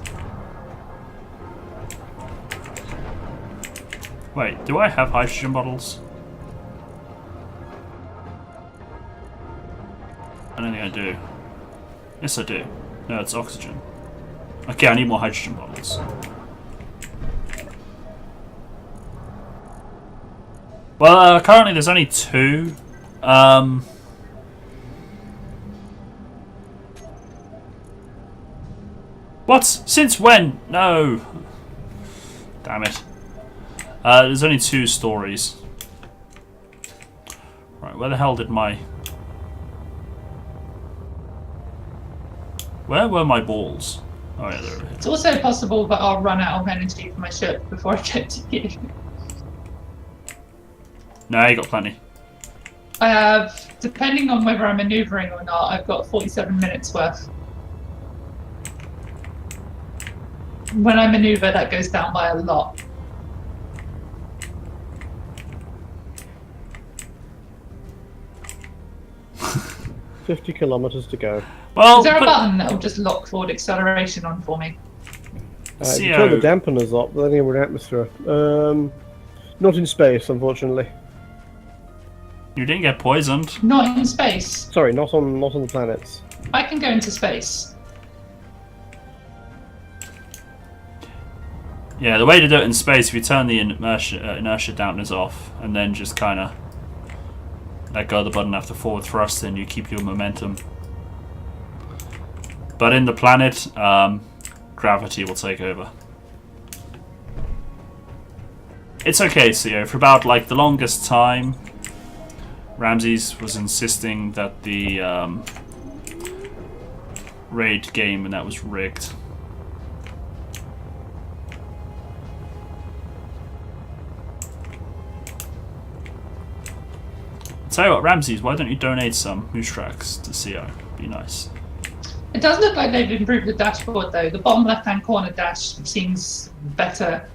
A: Wait, do I have hydrogen bottles? I don't think I do. Yes, I do. No, it's oxygen. Okay, I need more hydrogen bottles. Well, currently there's only 2. What? Since when? No. Damn it. There's only 2 stories. Right, where the hell did my... Where were my balls? Oh yeah, they're over here.
B: It's also possible that I'll run out of energy for my ship before I get to you.
A: No, you got plenty.
B: I have, depending on whether I'm maneuvering or not, I've got 47 minutes worth. When I maneuver, that goes down by a lot.
C: $50 kilometers to go.
A: Well,
B: Is there a button that will just lock forward acceleration on for me?
C: You turn the dampeners up, but then we're in atmosphere. Not in space, unfortunately.
A: You didn't get poisoned.
B: Not in space.
C: Sorry, not on the planets.
B: I can go into space.
A: Yeah, the way to do it in space, if you turn the inertia dampeners off, and then just kind of let go of the button after forward thrust, then you keep your momentum. But in the planet, gravity will take over. It's okay, CO. For about like the longest time, Ramses was insisting that the raid game and that was rigged. Tell you what, Ramses, why don't you donate some moose tracks to CO? Be nice.
B: It does look like they've improved the dashboard though. The bottom left-hand corner dash seems better.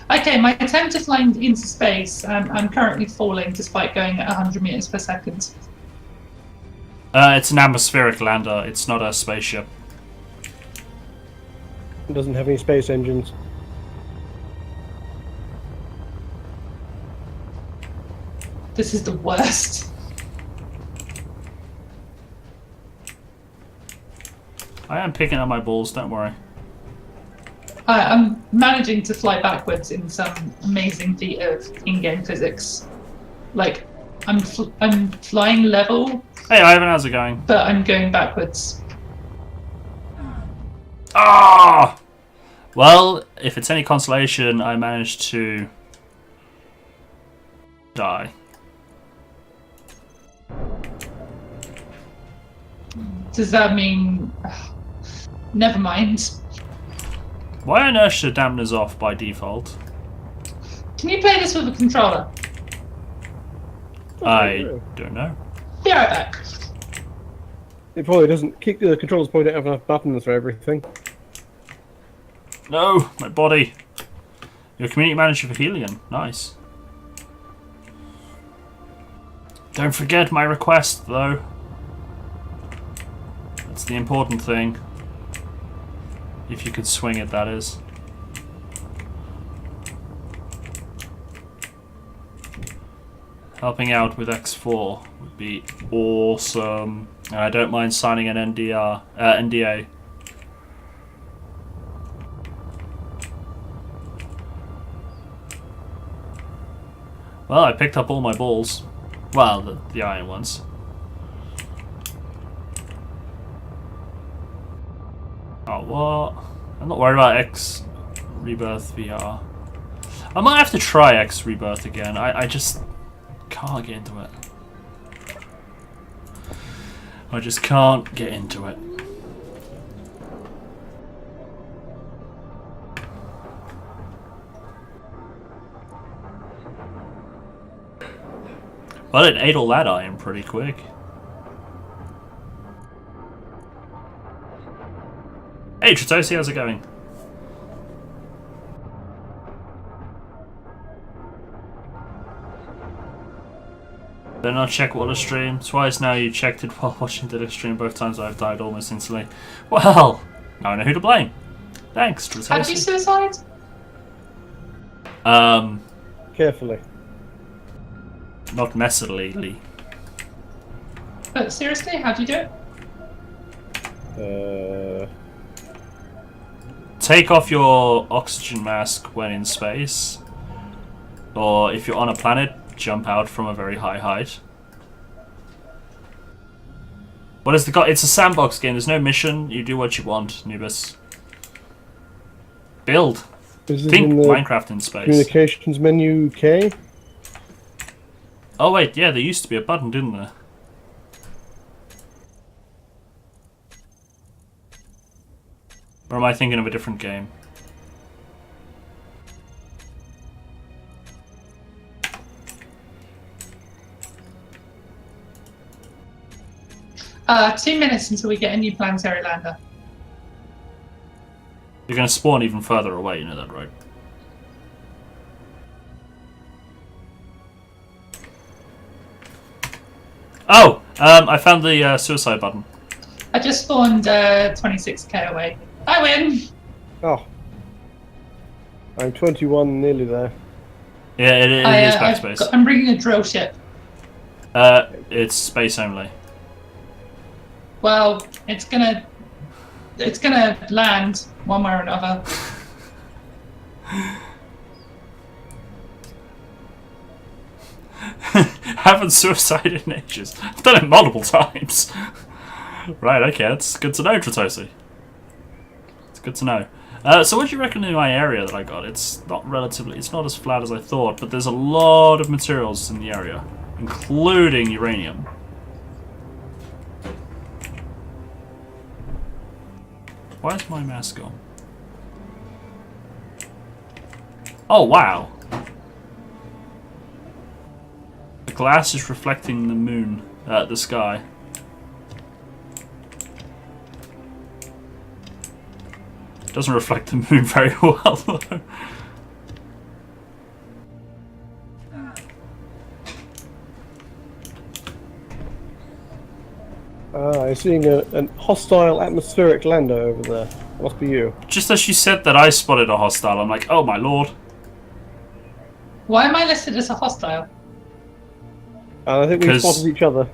B: Okay, my attempt to fly into space, I'm currently falling despite going at 100 meters per second.
A: It's an atmospheric lander, it's not a spaceship.
C: It doesn't have any space engines.
B: This is the worst.
A: I am picking up my balls, don't worry.
B: I'm managing to fly backwards in some amazing feat of in-game physics. Like, I'm flying level,
A: Hey Ivan, how's it going?
B: but I'm going backwards.
A: Ah! Well, if it's any consolation, I managed to die.
B: Does that mean... Never mind.
A: Why are inertia dampeners off by default?
B: Can you play this with a controller?
A: I don't know.
B: Be right back.
C: It probably doesn't. Kick the controllers probably don't have enough buttons for everything.
A: No, my body. You're a community manager for Helion. Nice. Don't forget my request, though. That's the important thing. If you could swing it, that is. Helping out with X4 would be awesome. And I don't mind signing an NDA. Well, Well, I picked up all my balls. Well, the iron ones. Oh, what? I'm not worried about X Rebirth VR. I might have to try X Rebirth again. I just can't get into it. I just can't get into it. Well, it ate all that iron pretty quick. Hey Tritosi, how's it going? Better not check Walla stream. Twice now you checked it while watching the stream. Both times I've died almost instantly. Well, now I know who to blame. Thanks, Tritosi.
B: How'd you suicide?
C: Carefully.
A: Not messily.
B: But seriously, how'd you do it?
A: Take off your oxygen mask when in space. Or if you're on a planet, jump out from a very high height. What is the It's a sandbox game. There's no mission. You do what you want, Nubis. Build. Think Minecraft in space.
C: Communications menu K?
A: Oh wait, yeah, there used to be a button, didn't there? Or am I thinking of a different game?
B: 2 minutes until we get a new planetary lander.
A: You're going to spawn even further away, you know that, right? Oh! I found the suicide button.
B: I just spawned 26k away. I win!
C: Oh. I'm 21, nearly there.
A: Yeah, it is backspace.
B: I'm bringing a drill ship.
A: It's space only.
B: Well, it's gonna land one way or another.
A: Haven't suicided in ages. I've done it multiple times. Right, okay, that's good to know, Tritosi. It's good to know. So what do you reckon in my area that I got? It's not as flat as I thought, but there's a lot of materials in the area, including uranium. Why is my mask gone? Oh, wow. The glass is reflecting the moon, the sky. Doesn't reflect the moon very well, though.
C: I'm seeing a hostile atmospheric lander over there. Must be you.
A: Just as you said that I spotted a hostile, I'm like, oh my lord.
B: Why am I listed as a hostile?
C: I think we spotted each other.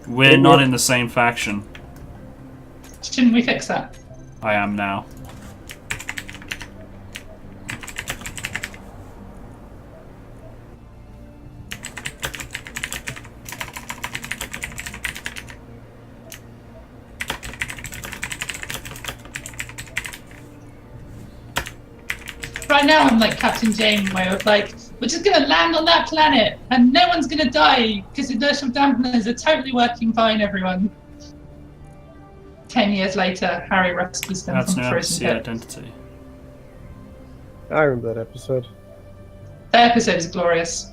A: We're not in the same faction.
B: Shouldn't we fix that?
A: I am now.
B: Right now I'm like Captain Janeway of like, we're just gonna land on that planet and no one's gonna die because inertial dampeners are totally working fine, everyone. 10 years later, Harry rescues them
A: That's
B: from
A: no
B: frozen
A: MC
B: pit.
A: identity.
C: I remember that episode.
B: That episode is glorious.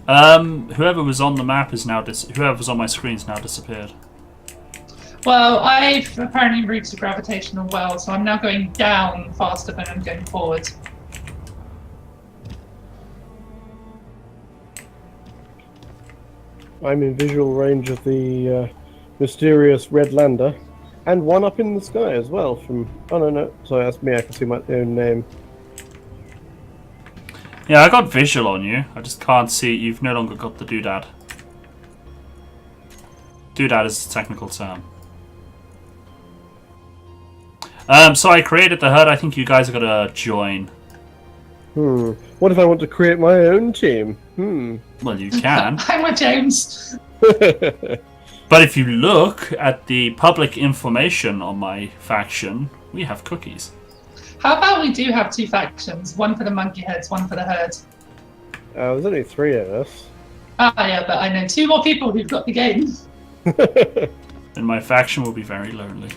A: Whoever was on the map is now whoever was on my screen is now disappeared.
B: Well, I've apparently reached a gravitational well, so I'm now going down faster than I'm going forward.
C: I'm in visual range of the mysterious red lander, and one up in the sky as well. From no, sorry, that's me. I can see my own name.
A: Yeah, I got visual on you. I just can't see. You've no longer got the doodad. Doodad is the technical term. So I created the HUD. I think you guys are gonna join.
C: What if I want to create my own team?
A: Well, you can.
B: I'm with James.
A: But if you look at the public information on my faction, we have cookies.
B: How about we do have 2 factions? One for the monkey heads, one for the herd.
C: There's only 3 of us.
B: Ah, yeah, but I know 2 more people who've got the game.
A: And my faction will be very lonely.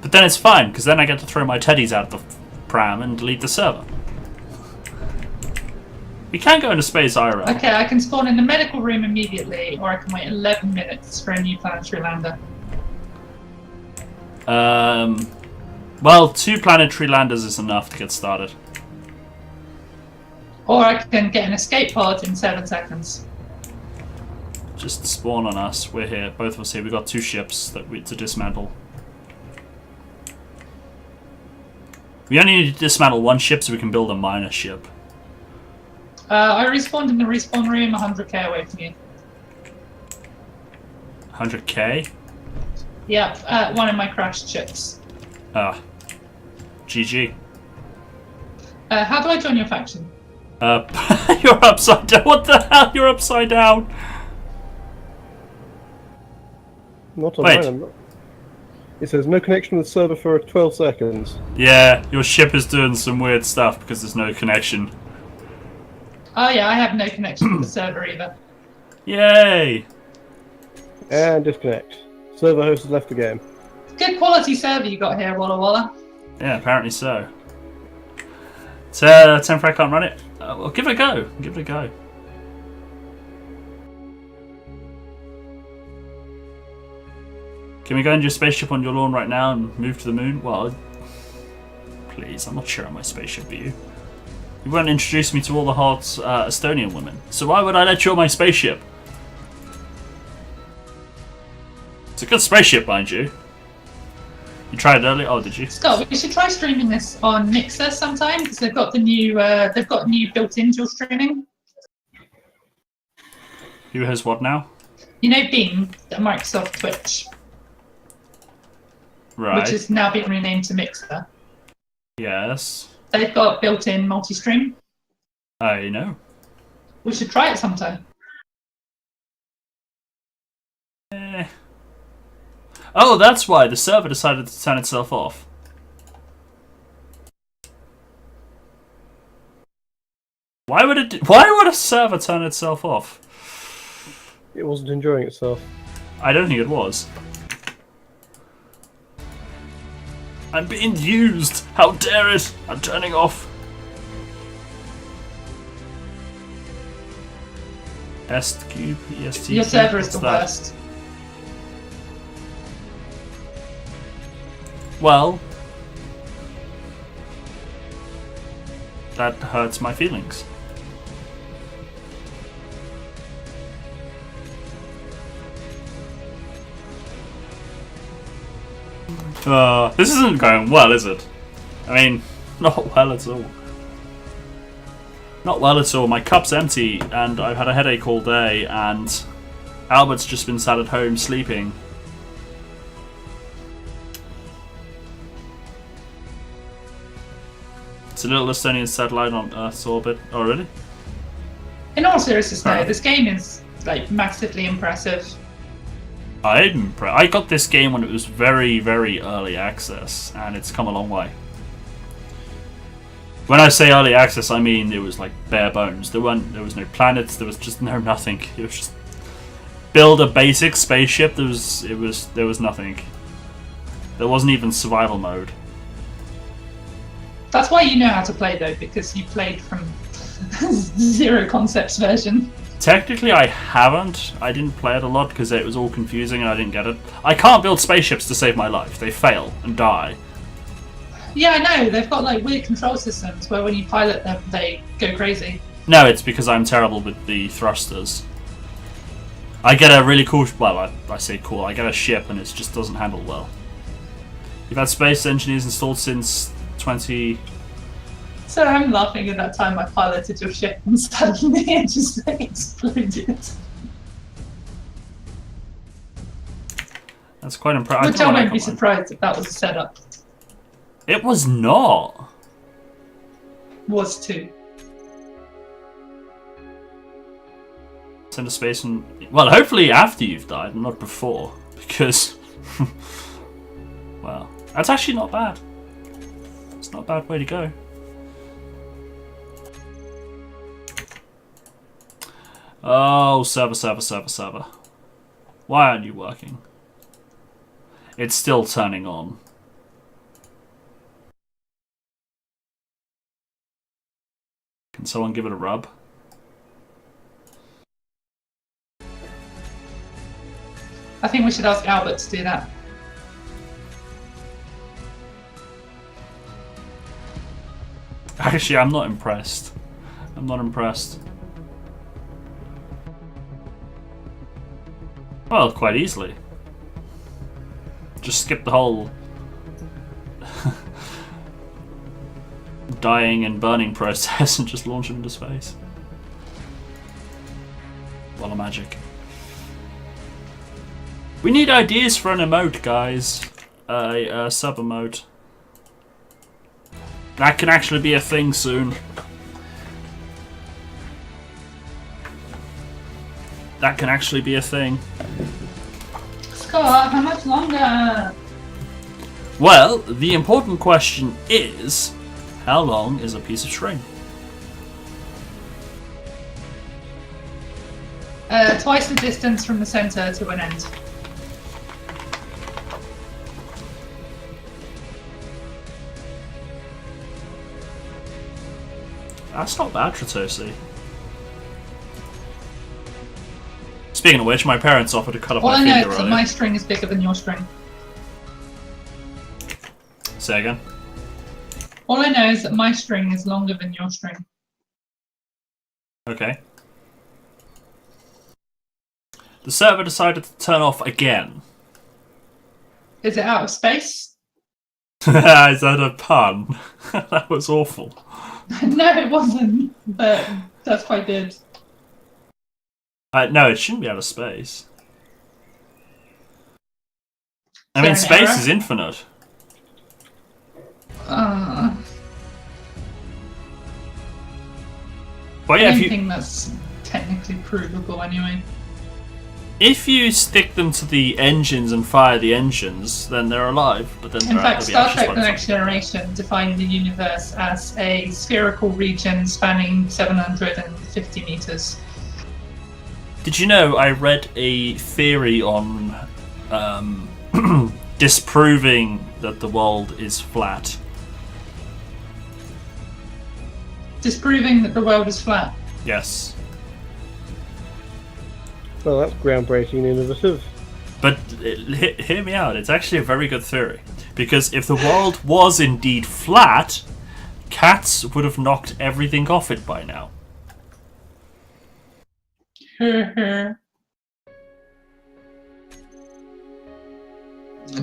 A: But then it's fine, because then I get to throw my teddies out the pram and delete the server. We can go into space IRL.
B: Okay, I can spawn in the medical room immediately, or I can wait 11 minutes for a new planetary lander.
A: Well, 2 planetary landers is enough to get started.
B: Or I can get an escape pod in 7 seconds.
A: Just spawn on us. We're here. Both of us here. We've got 2 ships that to dismantle. We only need to dismantle 1 ship so we can build a minor ship.
B: I respawned in the respawn room 100k away from you.
A: 100k?
B: Yep, one of my crashed ships.
A: Ah. GG.
B: How do I join your faction?
A: You're upside down. What the hell? You're upside down.
C: Not on
A: Wait.
C: mine. It says no connection with the server for 12 seconds.
A: Yeah, your ship is doing some weird stuff because there's no connection.
B: Oh yeah, I have no connection to the server either.
A: Yay!
C: And disconnect. Server host has left the game.
B: Good quality server you got here, Walla Walla.
A: Yeah, apparently so. So, Temporary can't run it. Well, give it a go. Give it a go. Can we go into your spaceship on your lawn right now and move to the moon? Well, please, I'm not sharing my spaceship with you. You won't introduce me to all the hot Estonian women, so why would I let you on my spaceship? It's a good spaceship, mind you. You tried it earlier? Oh, did you?
B: Scott, we should try streaming this on Mixer sometime because they've got the new built-in dual streaming.
A: Who has what now?
B: You know Beam, the Microsoft Twitch,
A: Right.
B: which is now being renamed to Mixer.
A: Yes.
B: They've got built-in multi-stream.
A: I know.
B: We should try it sometime.
A: Oh, that's why the server decided to turn itself off. Why would it? Why would a server turn itself off?
C: It wasn't enjoying itself.
A: I don't think it was. I'm being used. How dare it? I'm turning off. Est cube est.
B: Your server is the worst.
A: Well, that hurts my feelings. This isn't going well, is it? I mean, not well at all. Not well at all. My cup's empty, and I've had a headache all day, and Albert's just been sat at home sleeping. It's a little Estonian satellite on Earth's orbit. Oh, really?
B: In all seriousness, though, this game is like massively impressive.
A: I got this game when it was very, very early access, and it's come a long way. When I say early access, I mean it was like bare bones. There was no planets. There was just nothing. It was just build a basic spaceship. There was nothing. There wasn't even survival mode.
B: That's why you know how to play, though, because you played from Zero Concepts version.
A: Technically, I haven't. I didn't play it a lot because it was all confusing and I didn't get it. I can't build spaceships to save my life. They fail and die.
B: Yeah, I know. They've got like weird control systems where when you pilot them, they go crazy.
A: No, it's because I'm terrible with the thrusters. I get a really cool... Well, I say cool. I get a ship and it just doesn't handle well. You've had space engineers installed since 20...
B: So I'm laughing at that time I piloted your ship and suddenly it just like exploded.
A: That's quite impressive.
B: Which I won't be surprised if that was a setup.
A: It was not.
B: Was to.
A: Send a space and... Well, hopefully after you've died, not before. Because... well, that's actually not bad. It's not a bad way to go. Oh, server. Why aren't you working? It's still turning on. Can someone give it a rub?
B: I think we should ask Albert to do that.
A: Actually, I'm not impressed. I'm not impressed. Well, quite easily. Just skip the whole dying and burning process and just launch him into space. Walla magic. We need ideas for an emote, guys. A sub emote. That can actually be a thing soon. That can actually be a thing.
B: Scott, how much longer?
A: Well, the important question is, how long is a piece of string?
B: Twice the distance from the center to an end.
A: That's not bad, Tritosi. Speaking of which, my parents offered to cut off
B: All
A: my
B: I know
A: finger
B: is that
A: earlier.
B: my string is bigger than your string.
A: Say again?
B: All I know is that my string is longer than your string.
A: Okay. The server decided to turn off again.
B: Is it out of space?
A: Is that a pun? That was awful.
B: No, it wasn't. But that's quite good.
A: No, it shouldn't be out of space. I
B: Is
A: mean,
B: there an
A: space
B: error?
A: is infinite. But
B: I
A: yeah,
B: don't
A: if you
B: think that's technically provable anyway.
A: if you stick them to the engines and fire the engines, then they're alive. But then
B: In
A: they're
B: fact,
A: out of the
B: Star
A: ashes
B: Trek
A: by
B: The
A: the
B: Next Generation defined the universe as a spherical region spanning 750 meters.
A: Did you know I read a theory on disproving that the world is flat?
B: Disproving that the world is flat.
A: Yes.
C: Well, that's groundbreaking and innovative.
A: But hear me out, it's actually a very good theory. Because if the world was indeed flat, cats would have knocked everything off it by now.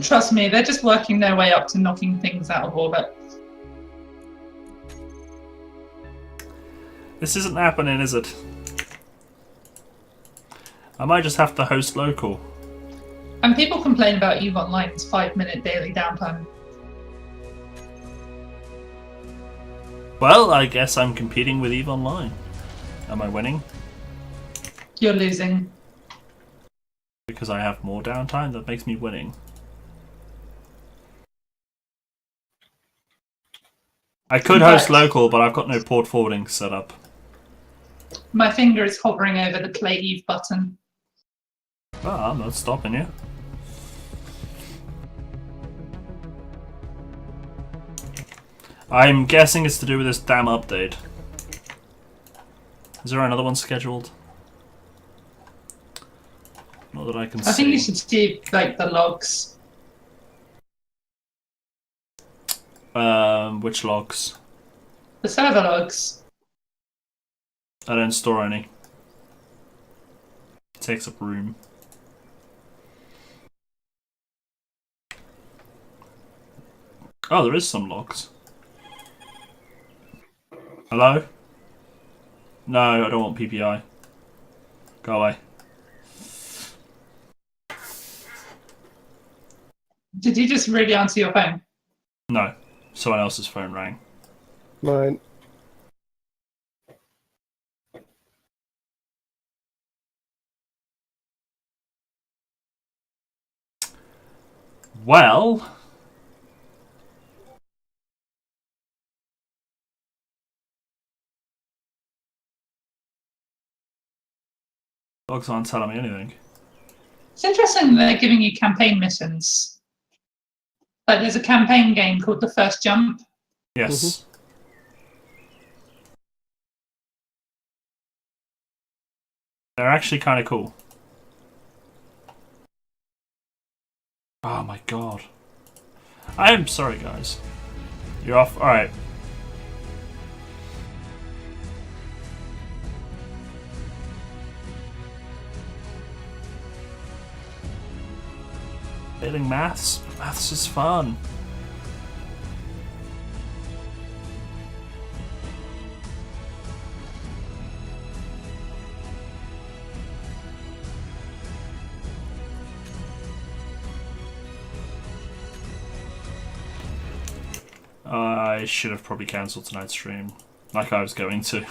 B: Trust me, they're just working their way up to knocking things out of orbit.
A: This isn't happening, is it? I might just have to host local.
B: And people complain about EVE Online's 5-minute daily downtime.
A: Well, I guess I'm competing with EVE Online. Am I winning?
B: You're losing.
A: Because I have more downtime, that makes me winning. I could host
B: But-
A: local, but I've got no port forwarding set up.
B: My finger is hovering over the play EVE button.
A: Well, I'm not stopping you. I'm guessing it's to do with this damn update. Is there another one scheduled? Not that I can see.
B: I think you should see like the logs.
A: Which logs?
B: The server logs.
A: I don't store any. It takes up room. Oh, there is some logs. Hello? No, I don't want PPI. Go away.
B: Did you just really answer your phone?
A: No. Someone else's phone rang.
C: Mine.
A: Well, dogs aren't telling me anything.
B: It's interesting that they're giving you campaign missions. Like there's a campaign game called The First Jump.
A: Yes. They're actually kind of cool. Oh my god. I am sorry, guys. You're off. Alright. Failing maths? Maths is fun. I should have probably cancelled tonight's stream, like I was going to.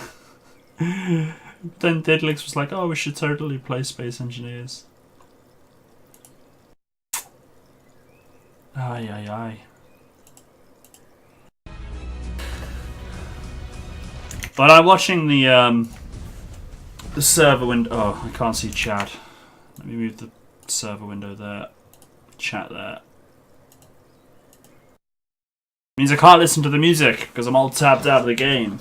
A: Then Deadlix was like, oh, we should totally play Space Engineers. Aye, aye, aye. But I'm watching the server window. Oh, I can't see chat. Let me move the server window there. Chat there. Means I can't listen to the music because I'm all tapped out of the game.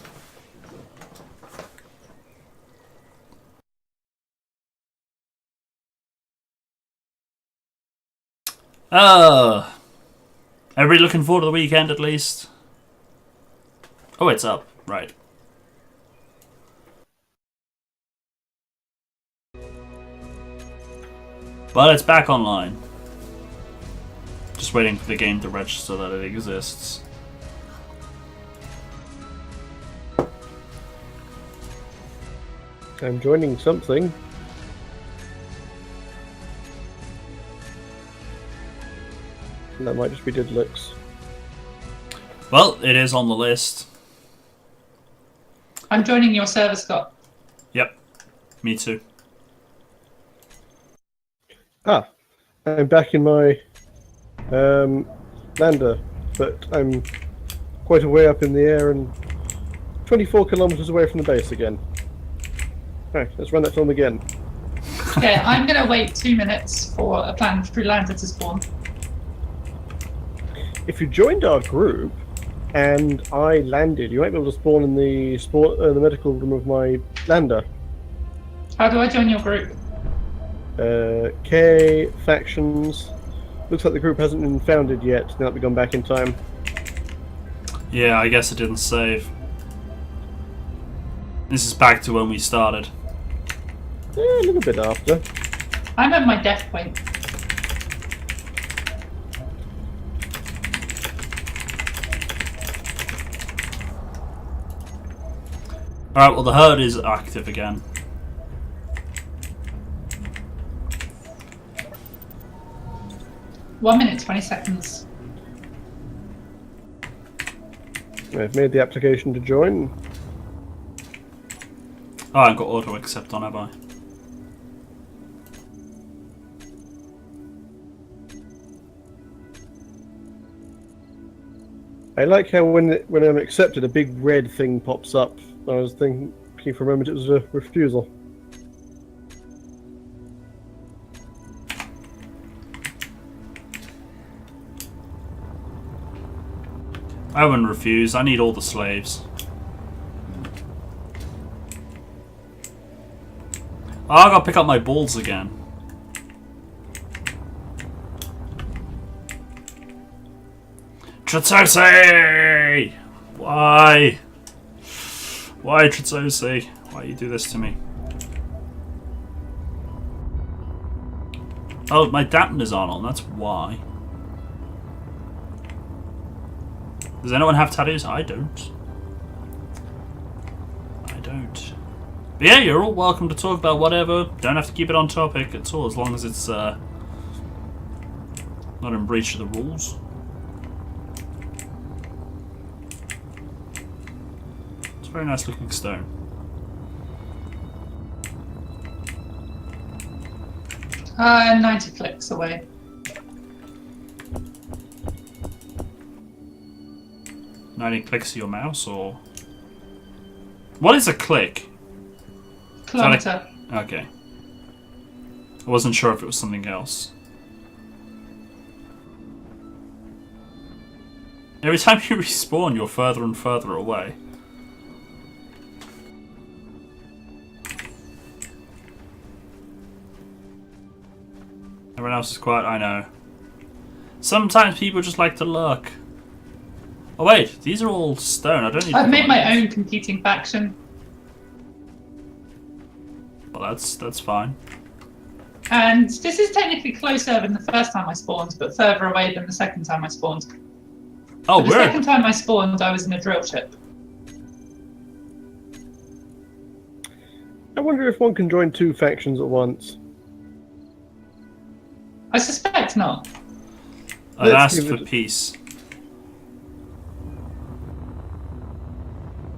A: Everybody looking forward to the weekend at least? Oh, it's up. Right. But it's back online. Just waiting for the game to register that it exists.
C: I'm joining something. And that might just be Didlix.
A: Well, it is on the list.
B: I'm joining your server, Scott.
A: Yep. Me too.
C: Ah, I'm back in my lander, but I'm quite a way up in the air and 24 kilometers away from the base again. Right, let's run that film again.
B: Okay, I'm going to wait 2 minutes for a planetary lander to spawn.
C: If you joined our group and I landed, you might be able to spawn in the medical room of my lander.
B: How do I join your group?
C: K factions. Looks like the group hasn't been founded yet. Now that we've gone back in time.
A: Yeah, I guess it didn't save. This is back to when we started.
C: A little bit after.
B: I'm at my death point.
A: Alright, well the herd is active again.
B: One minute, 20 seconds.
C: I've made the application to join.
A: Oh, I haven't got auto accept on, have I?
C: I like how when I'm accepted, a big red thing pops up. I was thinking for a moment it was a refusal.
A: I wouldn't refuse. I need all the slaves. Oh, I gotta pick up my balls again. Tritose! Why? Why, Tritose? Why you do this to me? Oh, my dampeners aren't on, that's why. Does anyone have tattoos? I don't. I don't. But yeah, you're all welcome to talk about whatever. Don't have to keep it on topic at all, as long as it's not in breach of the rules. Very nice looking stone.
B: Uh, 90 clicks away.
A: Any clicks to your mouse, or what is a click?
B: Kilometer.
A: Okay. I wasn't sure if it was something else. Every time you respawn, you're further and further away. Everyone else is quiet, I know. Sometimes people just like to lurk. Oh wait, these are all stone. I don't need.
B: I've made my own competing faction.
A: Well, that's fine.
B: And this is technically closer than the first time I spawned, but further away than the second time I spawned.
A: Oh,
B: The second time I spawned, I was in a drill ship.
C: I wonder if one can join 2 factions at once.
B: I suspect not.
A: I've
C: Let's
A: asked
C: give
A: for
C: it-
A: peace.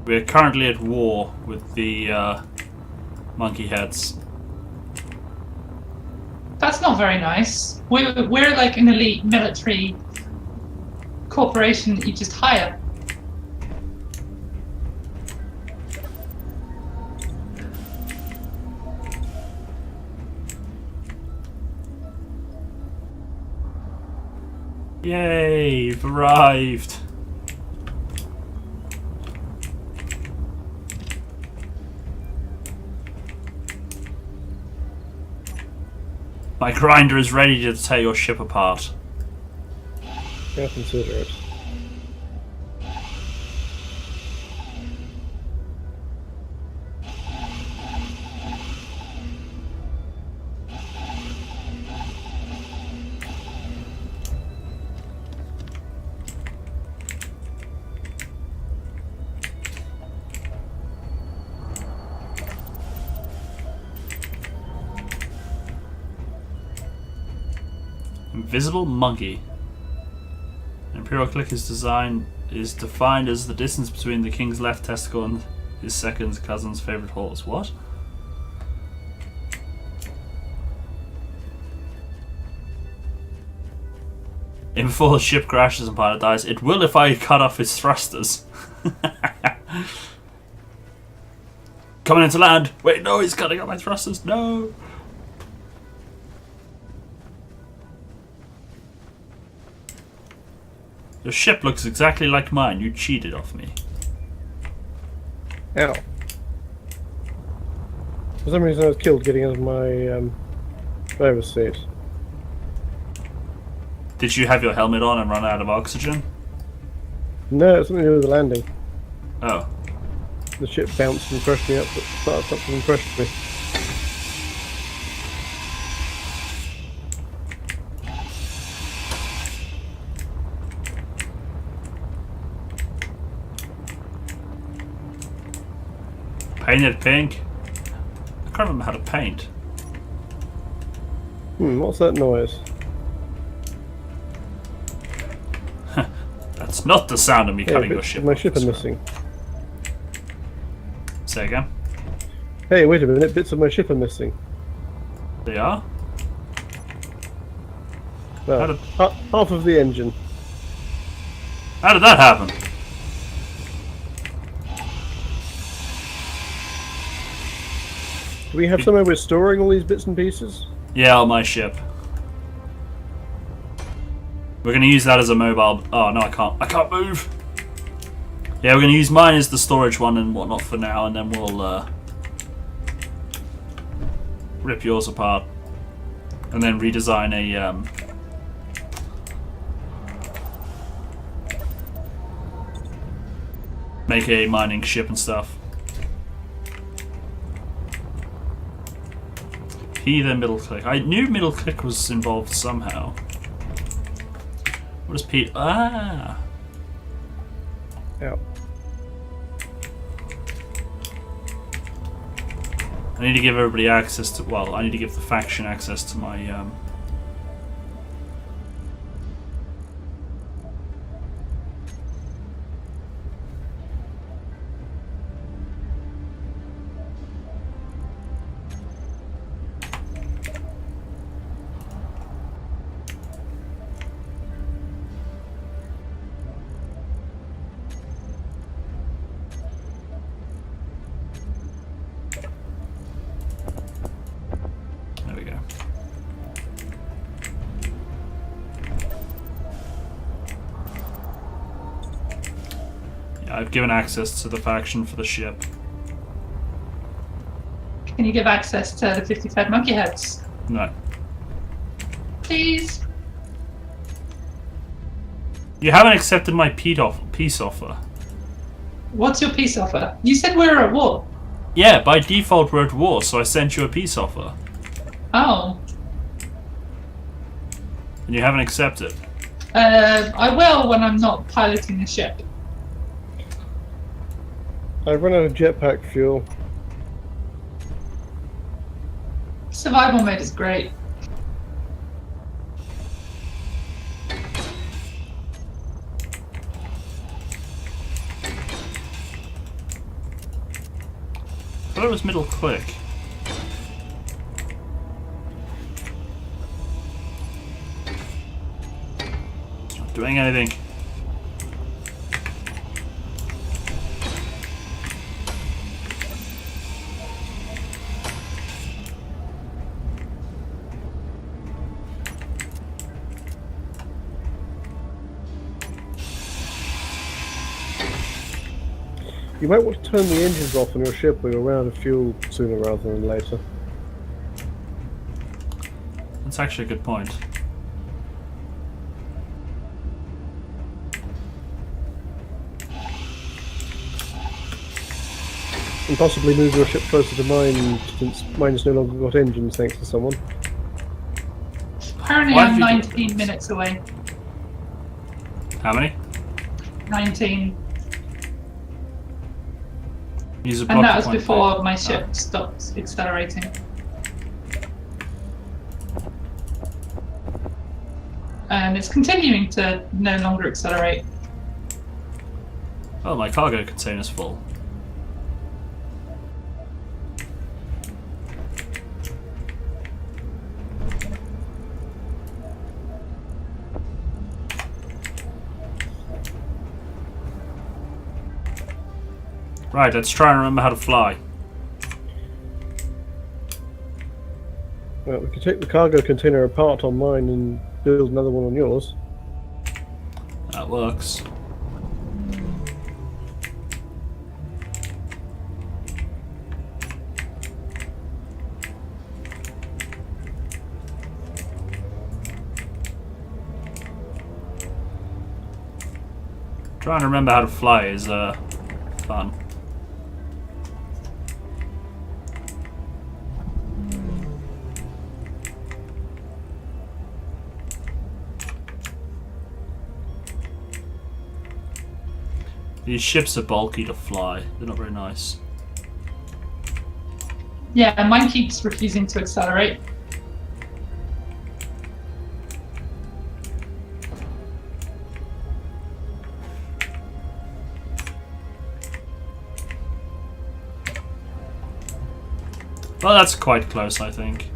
A: We're currently at war with the monkey heads.
B: That's not very nice. We're like an elite military corporation that you just hire.
A: Yay, you've arrived. My grinder is ready to tear your ship apart.
C: I'll consider it.
A: Invisible monkey. Imperial click is defined as the distance between the king's left testicle and his second cousin's favorite horse. What? And before the ship crashes and pilot dies, it will if I cut off its thrusters. Coming into land. Wait, no, he's cutting off my thrusters. No. Your ship looks exactly like mine. You cheated off me.
C: Ow. For some reason I was killed getting out of my driver's seat.
A: Did you have your helmet on and run out of oxygen?
C: No, it's something to do with the landing.
A: Oh.
C: The ship bounced and crushed me up, but started up and crushed me.
A: Painted pink? I can't remember how to paint.
C: What's that noise?
A: That's not the sound of me
C: Hey,
A: cutting your
C: bits
A: ship
C: of my
A: off
C: ship are
A: as well.
C: missing.
A: Say again?
C: Hey, wait a minute, bits of my ship are missing.
A: They are?
C: Well,
A: How did-
C: half of the engine.
A: How did that happen?
C: Do we have somewhere we're storing all these bits and pieces?
A: Yeah, on my ship. We're gonna use that as a mobile. Oh no, I can't. I can't move. Yeah, we're gonna use mine as the storage one and whatnot for now, and then we'll rip yours apart, and then redesign a make a mining ship and stuff. P then middle click. I knew middle click was involved somehow. What is P? Ah!
C: Ow.
A: I need to give everybody access to. Well, I need to give the faction access to my. I've given access to the faction for the ship.
B: Can you give access to the 50 fed monkey heads?
A: No.
B: Please?
A: You haven't accepted my peace offer.
B: What's your peace offer? You said we were at war.
A: Yeah, by default we're at war, so I sent you a peace offer.
B: Oh.
A: And you haven't accepted.
B: I will when I'm not piloting the ship.
C: I've run out of jetpack fuel.
B: Survival mode is great.
A: I thought it was middle click. It's not doing anything.
C: You might want to turn the engines off on your ship or you'll run out of fuel sooner rather than later.
A: That's actually a good point.
C: And possibly move your ship closer to mine since mine has no longer got engines thanks to someone.
B: Apparently
A: Why
B: I'm
A: did you do
B: 19 minutes away.
A: How many?
B: 19.
A: Use a
B: And that
A: block
B: was
A: point
B: before
A: thing.
B: my ship stopped accelerating. And it's continuing to no longer accelerate.
A: Oh, my cargo container's full. Right, let's try and remember how to fly.
C: Well, we could take the cargo container apart on mine and build another one on yours.
A: That works. Trying to remember how to fly is fun. These ships are bulky to fly. They're not very nice.
B: Yeah, mine keeps refusing to accelerate.
A: Well, that's quite close, I think.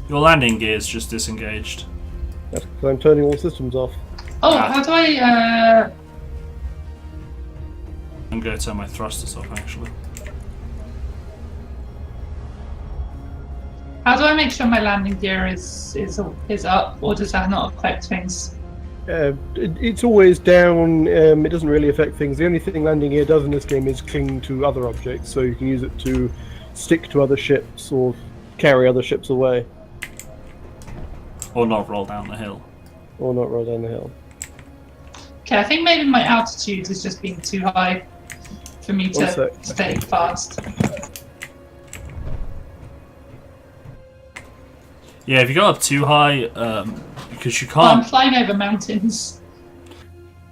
A: Your landing gear is just disengaged.
C: That's because I'm turning all systems off.
B: Oh,
A: Ah.
B: how do I,
A: I'm going to turn my thrusters off, actually.
B: how do I make sure my landing gear is up, or does that not affect things?
C: It's always down. It doesn't really affect things. The only thing landing gear does in this game is cling to other objects, so you can use it to stick to other ships or carry other ships away.
A: Or not roll down the hill.
C: Or not roll down the hill.
B: Okay, I think maybe my altitude has just been too high for me
C: One
B: to
C: sec.
B: stay fast.
A: Yeah, if you go up too high, because you
B: Oh, I'm
A: can't.
B: flying over mountains.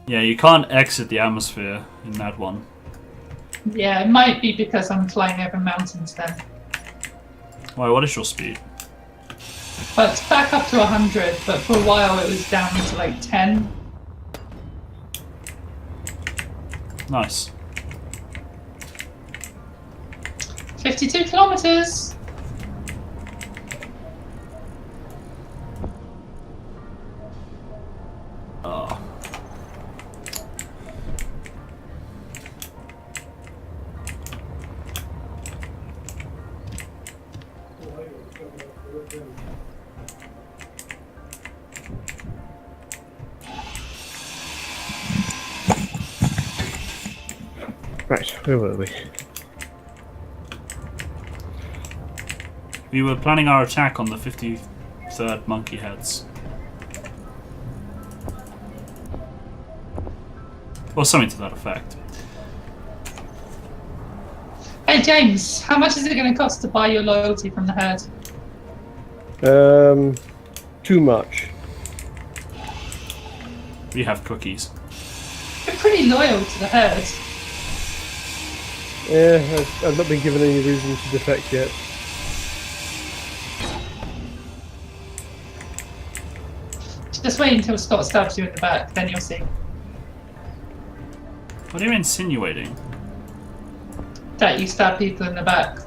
A: Yeah, you can't exit the atmosphere in that one.
B: Yeah, it might be because I'm flying over mountains then.
A: Why? What is your speed?
B: But it's back up to 100, but for a while it was down to like 10.
A: Nice.
B: 52 kilometers!
A: Oh.
C: Right, where were we?
A: We were planning our attack on the 53rd monkey heads. Or something to that effect.
B: Hey James, how much is it going to cost to buy your loyalty from the herd?
C: Too much.
A: We have cookies.
B: You're pretty loyal to the herd.
C: Yeah, I've not been given any reason to defect yet.
B: Just wait until Scott stabs you in the back, then you'll see.
A: What are you insinuating?
B: That you stab people in the back.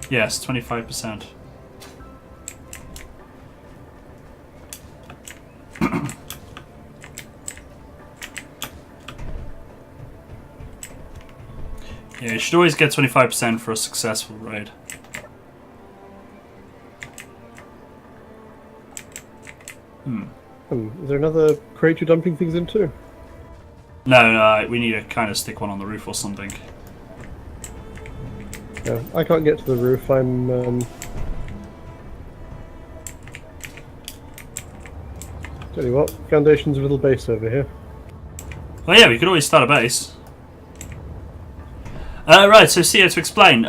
A: Yes, 25%. Yeah, you should always get 25% for a successful raid.
C: Is there another crate you're dumping things into?
A: No, we need to kind of stick one on the roof or something.
C: No, I can't get to the roof. I'm. Tell you what, foundation's a little base over here.
A: Well, yeah, we could always start a base. Right, so see, to explain,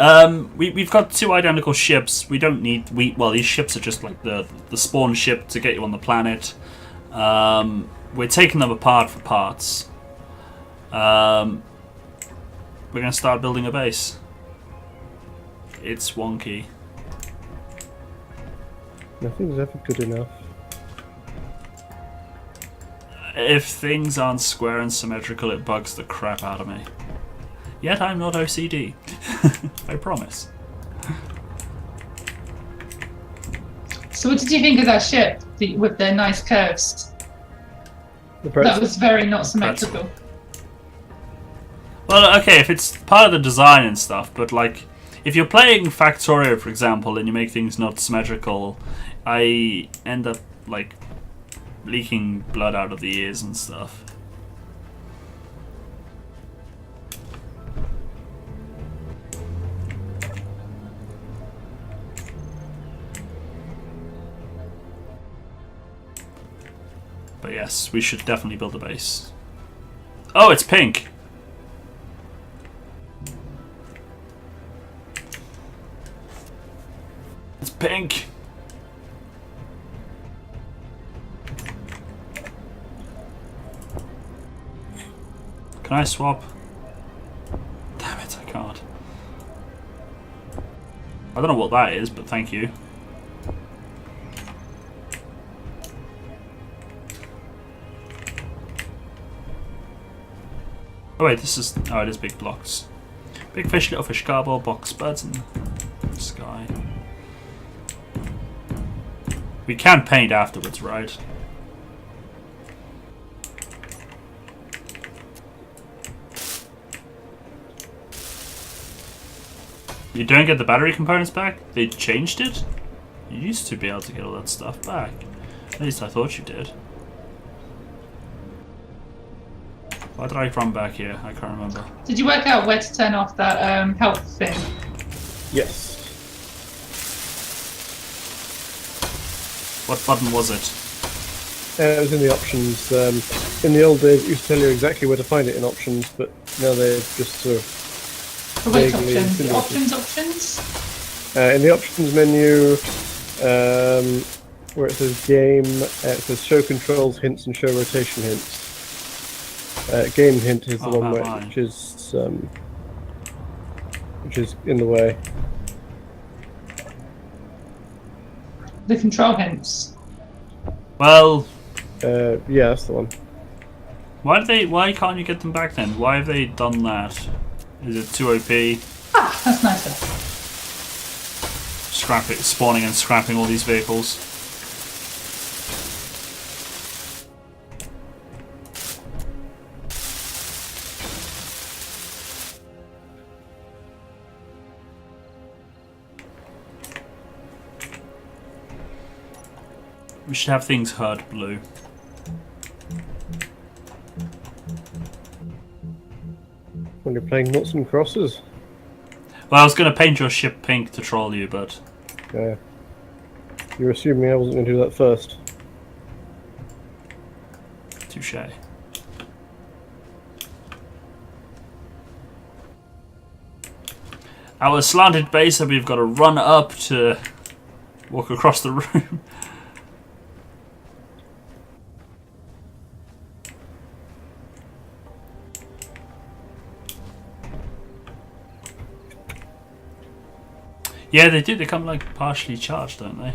A: we've got 2 identical ships. We don't need... Well, these ships are just like the spawn ship to get you on the planet. We're taking them apart for parts. We're going to start building a base. It's wonky.
C: Nothing's ever good enough.
A: If things aren't square and symmetrical, it bugs the crap out of me. Yet I'm not OCD. I promise.
B: So what did you think of that ship with their nice curves? That was very not symmetrical.
A: Well, okay, if it's part of the design and stuff, but like, if you're playing Factorio, for example, and you make things not symmetrical, I end up, like, leaking blood out of the ears and stuff. But yes, we should definitely build a base. Oh, it's pink! It's pink! Can I swap? Damn it, I can't. I don't know what that is, but thank you. Oh wait, this is... Oh, it is big blocks. Big fish, little fish, cardboard, box, birds in the sky. We can paint afterwards, right? You don't get the battery components back? They changed it? You used to be able to get all that stuff back. At least I thought you did. Why did I run back here? I can't remember.
B: Did you work out where to turn off that health thing?
C: Yes.
A: What button was it?
C: It was in the options. In the old days, it used to tell you exactly where to find it in options, but now they're just sort of
B: Which
C: vaguely
B: options? The
C: insinuated.
B: options?
C: In the options menu, where it says game, it says show controls, hints, and show rotation hints. Game hint is the one which is in the way.
B: The control hints.
A: Well,
C: Yeah, that's the one.
A: why can't you get them back then? Why have they done that? Is it too OP?
B: Ah, that's nicer.
A: Spawning and scrapping all these vehicles. We should have things herd blue.
C: When you're playing noughts and crosses.
A: Well, I was going to paint your ship pink to troll you, but...
C: Yeah. You're assuming I wasn't going to do that first.
A: Touche. Our slanted base that we've got to run up to walk across the room. Yeah, they do. They come like partially charged, don't they?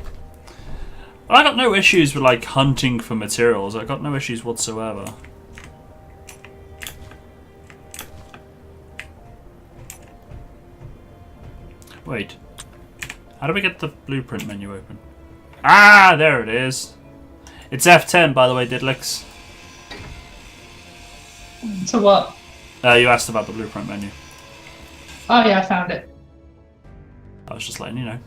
A: I got no issues with like hunting for materials. I got no issues whatsoever. Wait. How do we get the blueprint menu open? Ah, there it is. It's F10, by the way, Didlix.
B: To what?
A: You asked about the blueprint menu.
B: Oh yeah, I found it.
A: I was just letting you know.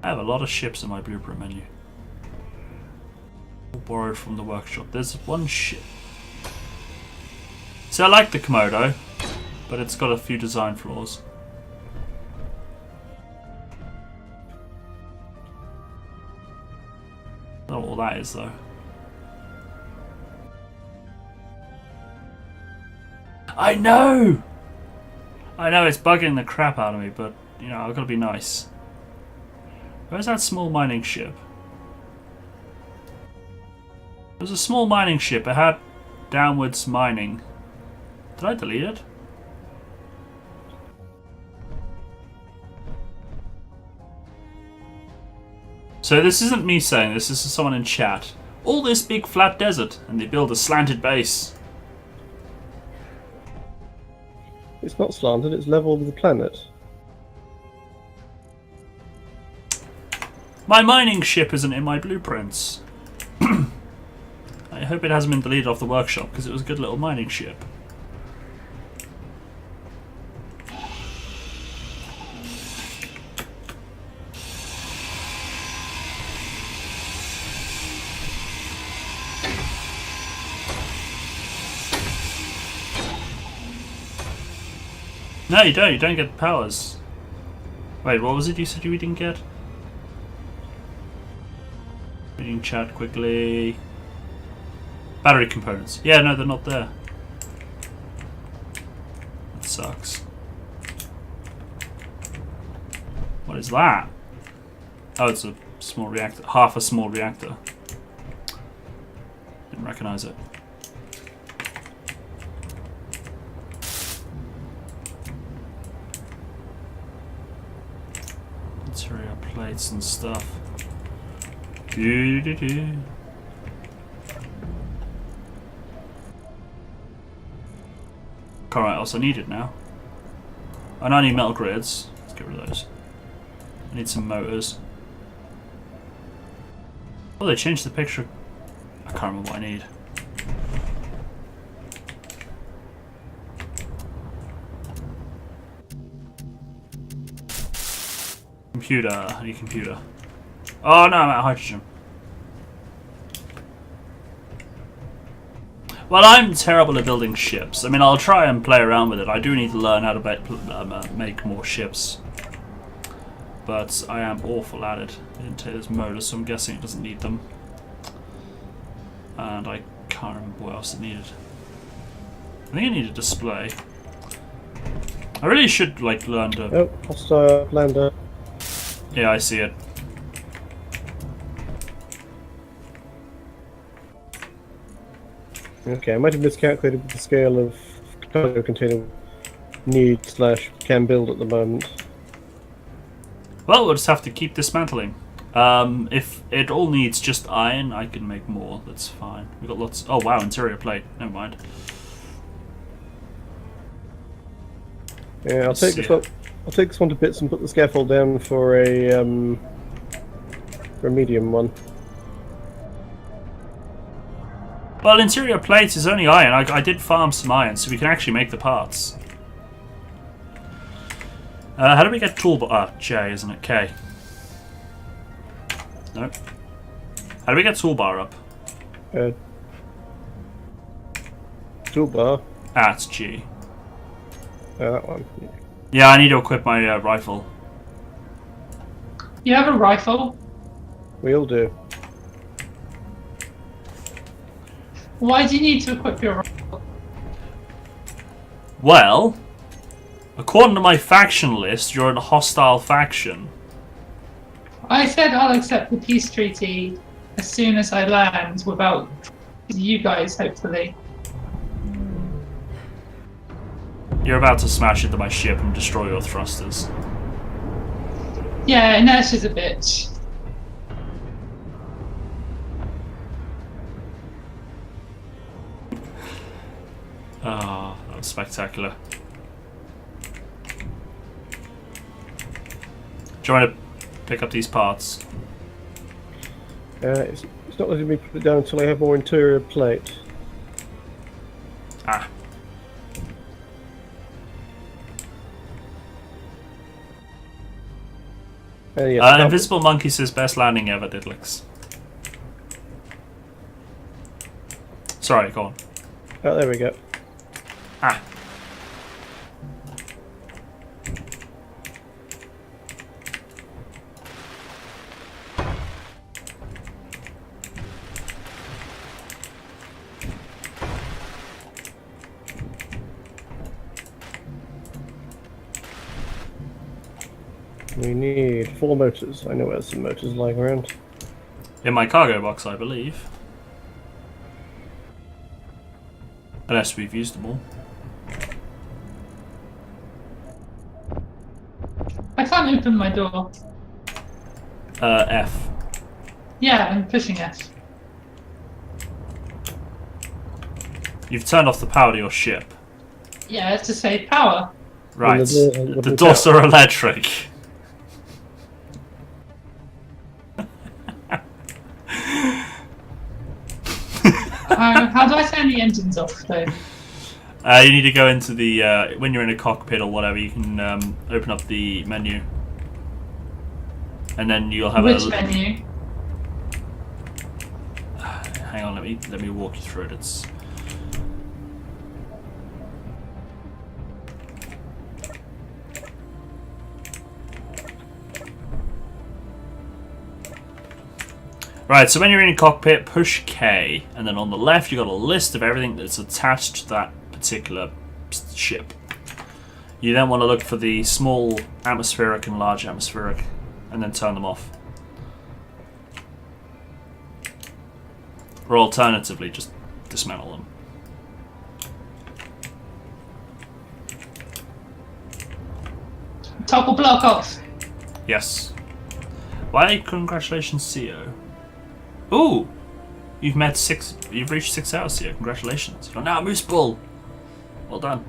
A: I have a lot of ships in my blueprint menu. Borrowed from the workshop. There's one ship. See, I like the Komodo, but it's got a few design flaws. Not all that is, though. I know! I know, it's bugging the crap out of me, but, you know, I've got to be nice. Where's that small mining ship? There's a small mining ship. It had downwards mining. Did I delete it? So this isn't me saying this is someone in chat. All this big flat desert, and they build a slanted base.
C: It's not slanted, it's level with the planet.
A: My mining ship isn't in my blueprints. I hope it hasn't been deleted off the workshop, because it was a good little mining ship. No, you don't. You don't get powers. Wait, what was it you said you didn't get? Reading chat quickly. Battery components. Yeah, no, they're not there. That sucks. What is that? Oh, it's a small reactor. Half a small reactor. Didn't recognize it. Interior plates and stuff. Can't write else I need it now. And I need metal grids. Let's get rid of those. I need some motors. Oh, they changed the picture. I can't remember what I need. Computer. I need computer. Oh no, I'm out of hydrogen. Well, I'm terrible at building ships. I mean, I'll try and play around with it. I do need to learn how to make more ships. But I am awful at it. I didn't take those motors, so I'm guessing it doesn't need them. And I can't remember what else it needed. I think it needed a display. I really should, like, learn to...
C: Oh, hostile lander.
A: Yeah, I see it.
C: Okay, I might have miscalculated the scale of cargo container need/can build at the moment.
A: Well, we'll just have to keep dismantling. If it all needs just iron, I can make more. That's fine. We've got lots... Oh, wow, interior plate. Never mind.
C: Yeah, I'll take this one. I'll take this one to bits and put the scaffold down for a medium one.
A: Well, interior plates is only iron. I did farm some iron, so we can actually make the parts. How do we get toolbar? J, isn't it? K. Nope. How do we get toolbar up?
C: Toolbar.
A: Ah, it's G.
C: That one.
A: Yeah, I need to equip my rifle.
B: You have a rifle?
C: We all do.
B: Why do you need to equip your rifle?
A: Well, according to my faction list, you're in a hostile faction.
B: I said I'll accept the peace treaty as soon as I land without you guys, hopefully.
A: You're about to smash into my ship and destroy your thrusters.
B: Yeah, inertia's a bitch.
A: Oh, that was spectacular. Do you want to pick up these parts?
C: It's not letting me put it down until I have more interior plate.
A: Ah.
C: Yes,
A: Invisible Monkey says best landing ever, Diddlix. Sorry, go on.
C: Oh, there we go.
A: Ah.
C: We need 4 motors. I know there's some motors lying around.
A: In my cargo box, I believe. Unless we've used them all.
B: I can't open my door.
A: F.
B: Yeah, I'm pushing F.
A: You've turned off the power to your ship.
B: Yeah, it's to save power.
A: Right.
C: the
A: The doors are electric.
B: How do I turn the engines off, though?
A: You need to go into the when you're in a cockpit or whatever. You can open up the menu, and then you'll have
B: Which menu?
A: Hang on, let me walk you through it. It's right. So when you're in a cockpit, push K, and then on the left you got a list of everything that's attached to that particular ship. You then want to look for the small atmospheric and large atmospheric, and then turn them off. Or alternatively, just dismantle them.
B: Toggle block off.
A: Yes. Why? Congratulations, CO. Ooh, you've reached 6 hours, CO. Congratulations. You're now a moose bull. Well done.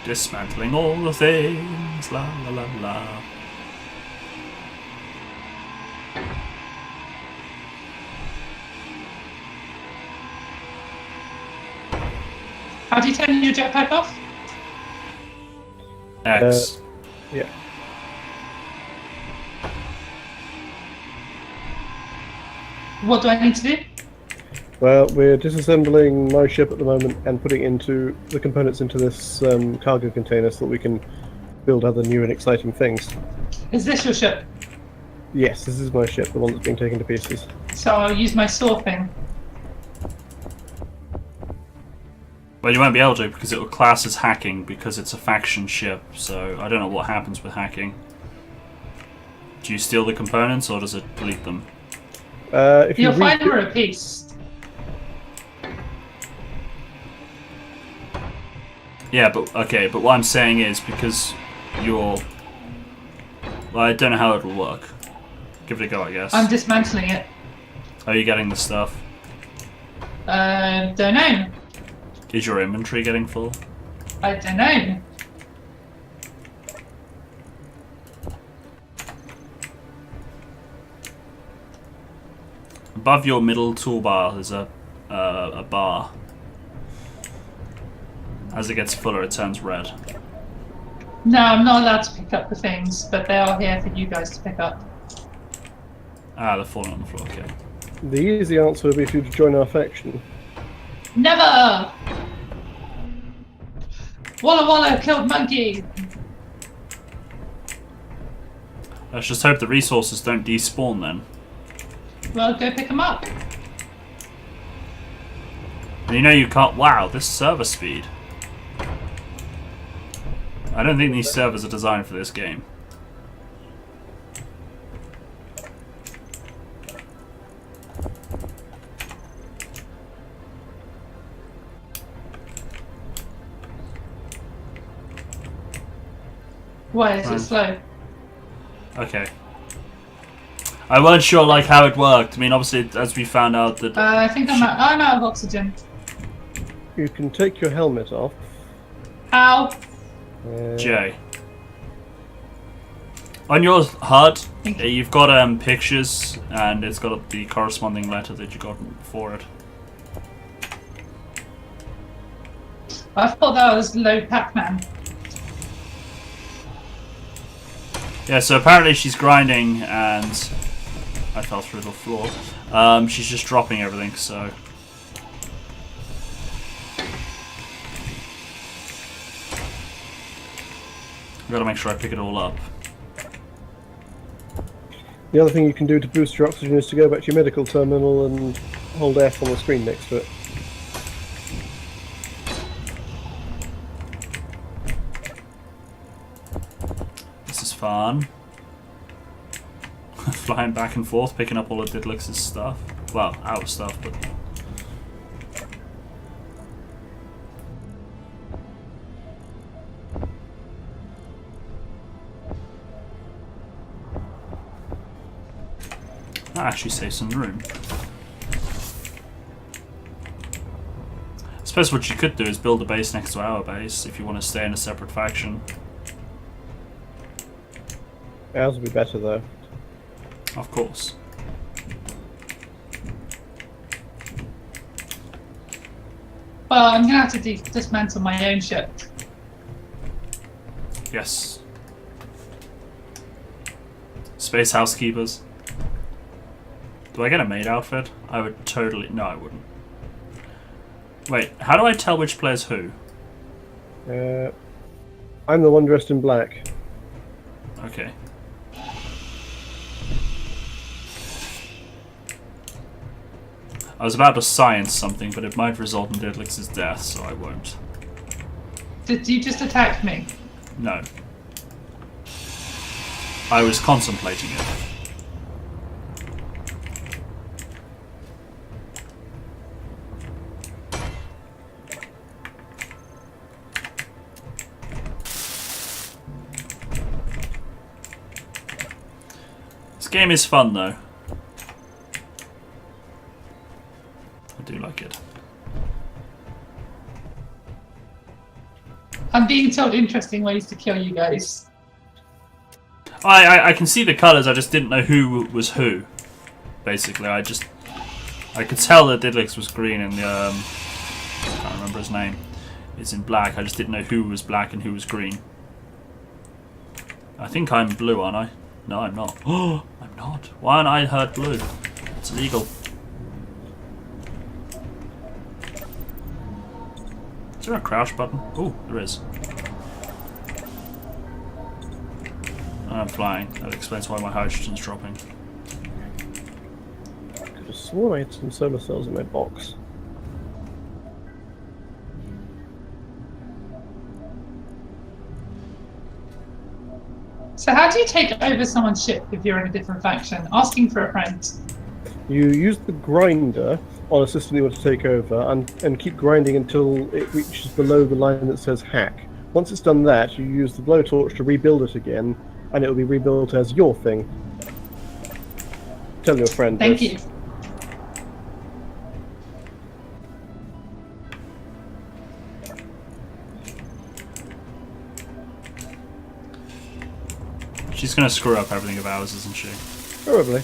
A: Dismantling all the things, la la la la.
B: How do you turn your jetpack off?
A: X.
C: Yeah.
B: What do I need to do?
C: Well, we're disassembling my ship at the moment and putting into the components into this cargo container so that we can build other new and exciting things.
B: Is this your ship?
C: Yes, this is my ship, the one that's being taken to pieces.
B: So I'll use my saw thing.
A: Well, you won't be able to because it will class as hacking because it's a faction ship, so I don't know what happens with hacking. Do you steal the components or does it delete them?
C: If
B: You'll find we're a piece.
A: Yeah, but okay, but what I'm saying is because you're... Well, I don't know how it will work. Give it a go, I guess.
B: I'm dismantling it.
A: Are you getting the stuff?
B: Don't know.
A: Is your inventory getting full?
B: I don't know.
A: Above your middle toolbar, there's a bar. As it gets fuller, it turns red.
B: No, I'm not allowed to pick up the things, but they are here for you guys to pick up.
A: Ah, they're falling on the floor. Okay.
C: The easy answer would be for you to join our faction.
B: Never! Walla Walla killed monkey!
A: Let's just hope the resources don't despawn then.
B: Well, go pick them up.
A: And you know you can't... Wow, this server speed. I don't think these servers are designed for this game.
B: Why is it slow?
A: Okay. I weren't sure like how it worked. I mean, obviously, as we found out that...
B: I think I'm out of oxygen.
C: You can take your helmet off.
B: How?
A: J. On your HUD, you've got pictures, and it's got the corresponding letter that you got for it.
B: I thought that was low Pac-Man.
A: Yeah, so apparently she's grinding, and I fell through the floor. She's just dropping everything, so... I've got to make sure I pick it all up.
C: The other thing you can do to boost your oxygen is to go back to your medical terminal and hold F on the screen next to it.
A: This is fun. Flying back and forth, picking up all of Didlix's stuff. Well, our stuff, but... That actually saves some room. I suppose what you could do is build a base next to our base if you want to stay in a separate faction.
C: Ours would be better though.
A: Of course.
B: Well, I'm gonna have to dismantle my own ship.
A: Yes. Space housekeepers. Do I get a maid outfit? I would totally... No, I wouldn't. Wait, how do I tell which player's who?
C: I'm the one dressed in black.
A: Okay. I was about to science something, but it might result in Didlix's death, so I won't.
B: Did you just attack me?
A: No. I was contemplating it. This game is fun, though. I do like it.
B: I'm being told interesting ways to kill you guys.
A: I can see the colours, I just didn't know who was who. Basically, I could tell that Didlix was green and the I can't remember his name. It's in black. I just didn't know who was black and who was green. I think I'm blue, aren't I? No, I'm not. Oh, I'm not. Why aren't I heard blue? It's illegal. Is there a crouch button? Oh, there is. I'm flying. That explains why my hydrogen's dropping.
C: I could have sworn I had some solar cells in my box.
B: So how do you take over someone's ship if you're in a different faction? Asking for a friend.
C: You use the grinder on a system you want to take over and keep grinding until it reaches below the line that says hack. Once it's done that, you use the blowtorch to rebuild it again, and it will be rebuilt as your thing. Tell your friend
B: Thank
C: this.
B: you.
A: She's gonna screw up everything of ours, isn't she?
C: Probably.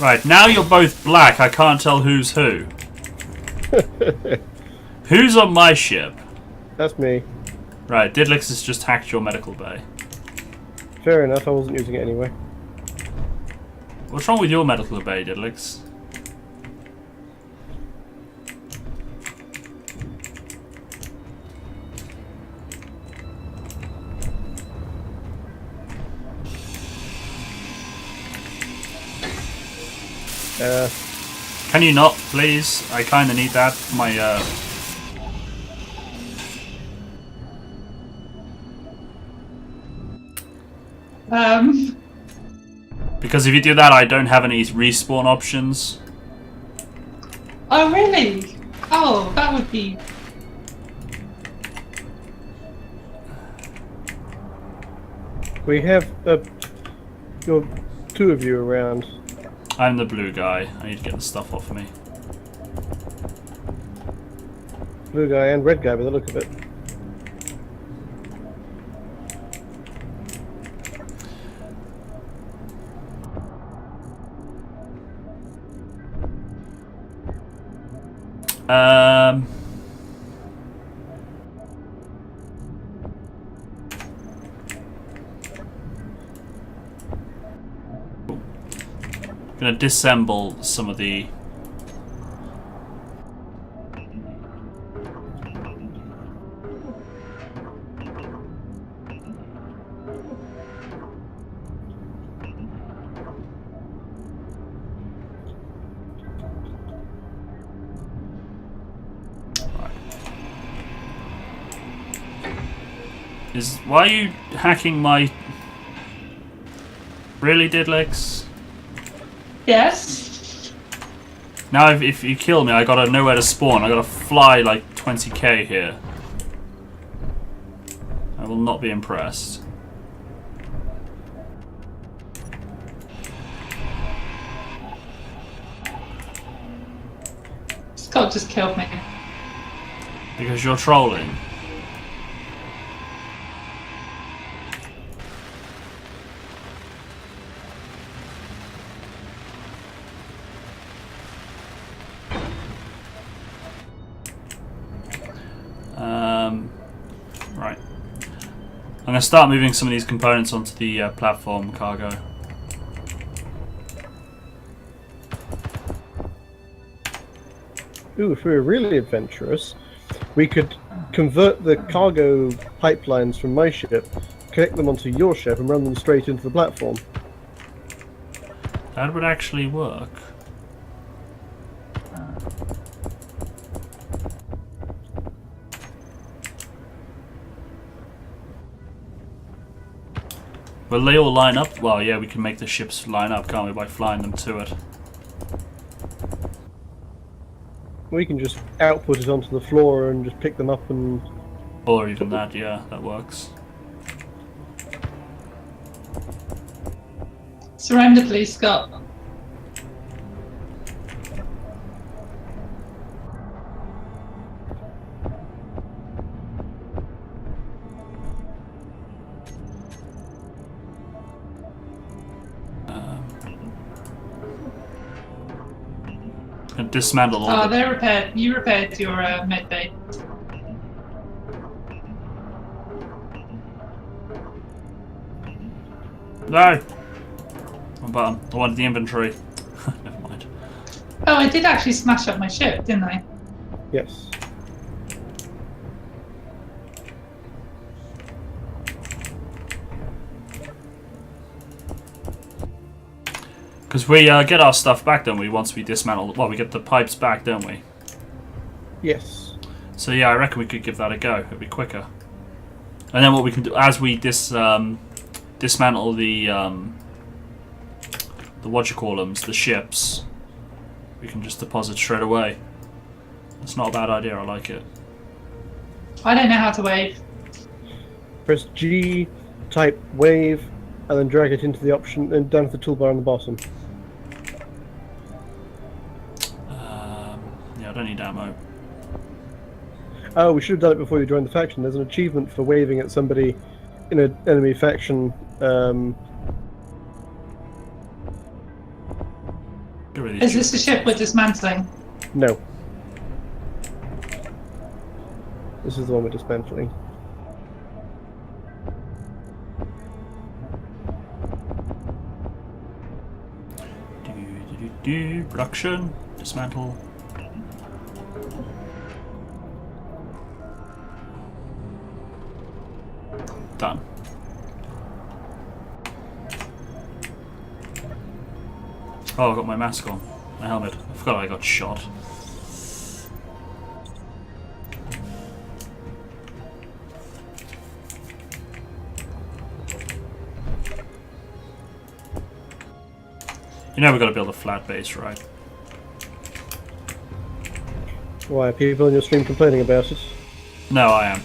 A: Right, now you're both black. I can't tell who's who. Who's on my ship?
C: That's me.
A: Right, Didlix has just hacked your medical bay.
C: Fair enough, I wasn't using it anyway.
A: What's wrong with your medical bay, Didlix? Can you not, please? I kind of need that for my, Because if you do that, I don't have any respawn options.
B: Oh, really? Oh, that would be...
C: We have your two of you around.
A: I'm the blue guy. I need to get the stuff off me.
C: Blue guy and red guy by the look of it.
A: I'm gonna disassemble some of the. Why are you hacking my... Really, Didlix?
B: Yes?
A: Now if you kill me, I gotta know where to spawn. I gotta fly like 20k here. I will not be impressed.
B: Scott just killed me.
A: Because you're trolling. Right. I'm going to start moving some of these components onto the platform cargo.
C: Ooh, if we were really adventurous, we could convert the cargo pipelines from my ship, connect them onto your ship, and run them straight into the platform.
A: That would actually work. Will they all line up? Well, yeah, we can make the ships line up, can't we, by flying them to it.
C: We can just output it onto the floor and just pick them up and...
A: Or even that, yeah, that works.
B: Surrender, please, Scott.
A: And dismantle all
B: Oh,
A: the...
B: they're repaired. You repaired your med bay.
A: No! One button. I wanted the inventory. Never mind.
B: Oh, I did actually smash up my ship, didn't I?
C: Yes.
A: Because we get our stuff back, don't we, once we dismantle... Well, we get the pipes back, don't we?
C: Yes.
A: So yeah, I reckon we could give that a go. It'd be quicker. And then what we can do, as we dismantle the whatchamacallums, the ships, we can just deposit straight away. It's not a bad idea, I like it.
B: I don't know how to wave.
C: Press G, type wave, and then drag it into the option and down to the toolbar on the bottom.
A: Yeah, I don't need ammo.
C: Oh, we should have done it before you joined the faction. There's an achievement for waving at somebody in an enemy faction.
A: Get rid of
B: Is
A: these
B: this the ship we're dismantling?
C: No. This is the one we're dismantling.
A: Production, dismantle. Done. Oh, I got my mask on. My helmet. I forgot I got shot. You know we've got to build a flat base, right?
C: Why are people on your stream complaining about it?
A: No, I am.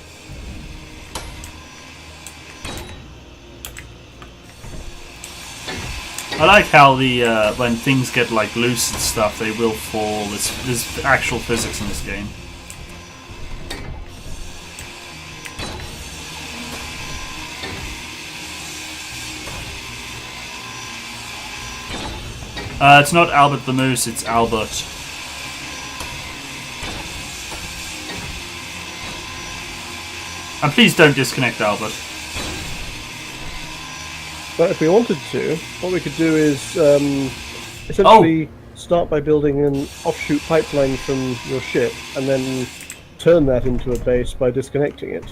A: I like how the when things get like loose and stuff, they will fall. There's actual physics in this game. It's not Albert the Moose, it's Albert. And please don't disconnect Albert.
C: But if we wanted to, what we could do is essentially start by building an offshoot pipeline from your ship and then turn that into a base by disconnecting it.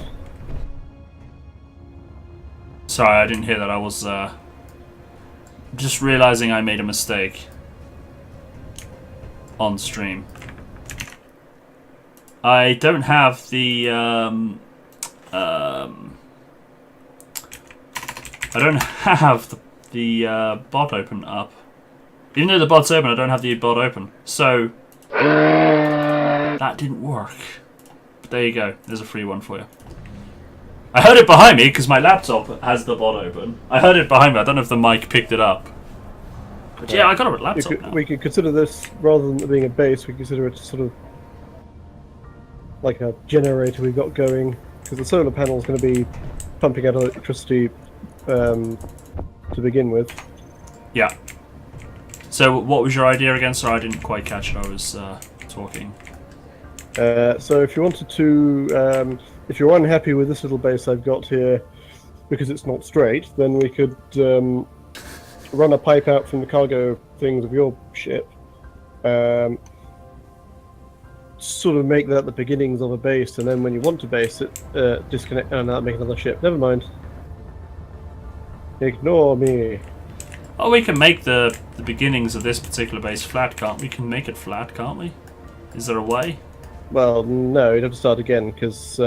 A: Sorry, I didn't hear that. I was just realizing I made a mistake on stream. I don't have the I don't have the bot open up. Even though the bot's open, I don't have the bot open. So that didn't work. But there you go. There's a free one for you. I heard it behind me because my laptop has the bot open. I heard it behind me. I don't know if the mic picked it up. But yeah, I got a laptop now.
C: We could consider this, rather than it being a base, we consider it sort of like a generator we've got going, because the solar panel is going to be pumping out electricity to begin with.
A: Yeah. So what was your idea again? Sorry, I didn't quite catch it. I was talking.
C: So if you wanted to, if you're unhappy with this little base I've got here because it's not straight, then we could run a pipe out from the cargo things of your ship, sort of make that the beginnings of a base, and then when you want to base it, disconnect and make another ship. Never mind. Ignore me.
A: Oh, we can make the beginnings of this particular base flat, can't we? We can make it flat, can't we? Is there a way?
C: Well, no, you'd have to start again, because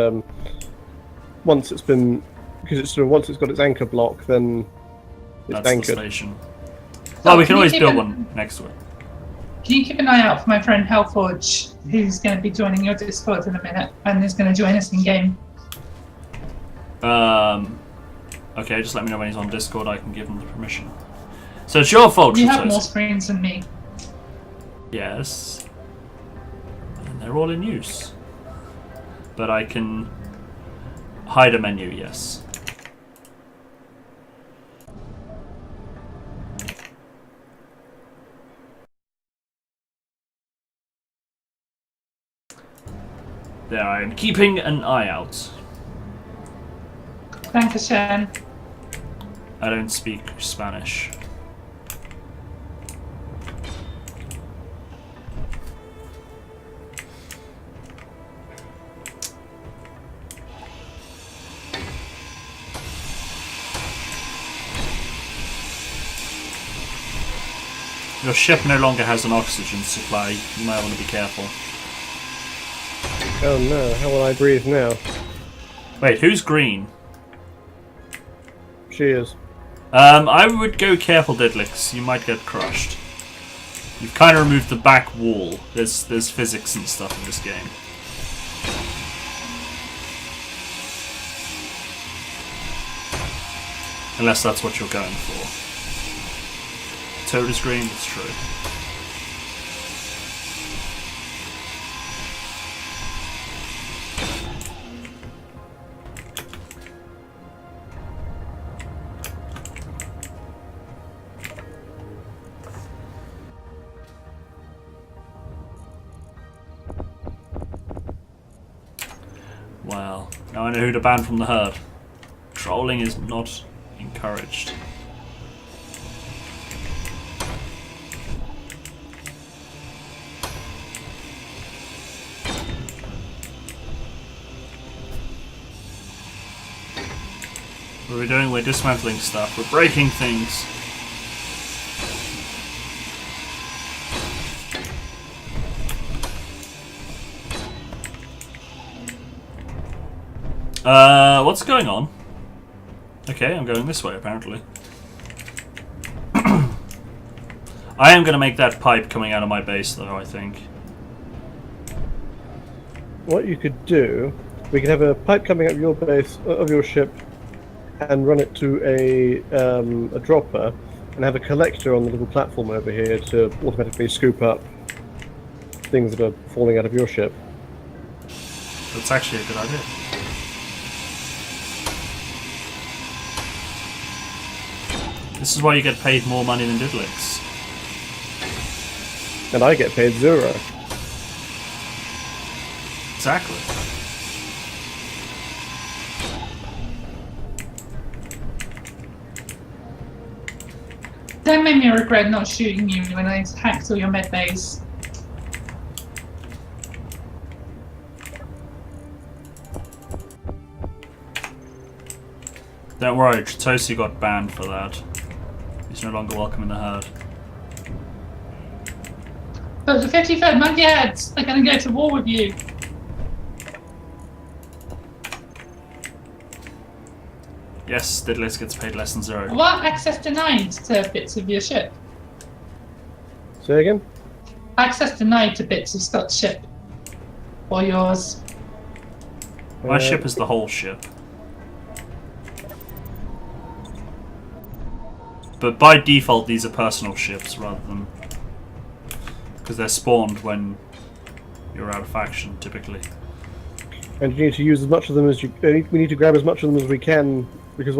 C: once it's been, once it's got its anchor block, then it's
A: That's
C: anchored.
A: the station. Well, we can always build one next to it.
B: Can you keep an eye out for my friend Hellforge, who's going to be joining your Discord in a minute and is going to join us in game?
A: Okay, just let me know when he's on Discord. I can give him the permission. So it's your fault.
B: You have more screens than me.
A: Yes. And they're all in use. But I can hide a menu, yes. There, I am keeping an eye out.
B: Dankeschön.
A: I don't speak Spanish. Your ship no longer has an oxygen supply. You might want to be careful.
C: Oh no, how will I breathe now?
A: Wait, who's green?
C: She is.
A: I would go careful, Didlix. You might get crushed. You've kind of removed the back wall. There's physics and stuff in this game. Unless that's what you're going for. Toad is green, it's true. Well, now I know who to ban from the herd. Trolling is not encouraged. What are we doing? We're dismantling stuff. We're breaking things. What's going on? Okay, I'm going this way apparently. I am going to make that pipe coming out of my base though, I think.
C: What you could do, we could have a pipe coming out of your base, of your ship, and run it to a dropper, and have a collector on the little platform over here to automatically scoop up things that are falling out of your ship.
A: That's actually a good idea. This is why you get paid more money than Diddlix.
C: And I get paid 0.
A: Exactly.
B: Don't make me regret not shooting you when I hacked all your med bays.
A: Don't worry, Tosi got banned for that. He's no longer welcome in the herd.
B: But the 53rd Monkey Heads, they're going to go to war with you.
A: Yes, Diddlix gets paid less than 0.
B: What? Access denied to bits of your ship.
C: Say again?
B: Access denied to bits of Scott's ship. Or yours.
A: My ship is the whole ship. But by default, these are personal ships rather than... because they're spawned when you're out of faction, typically.
C: And you need to use as much of them as you... we need to grab as much of them as we can, because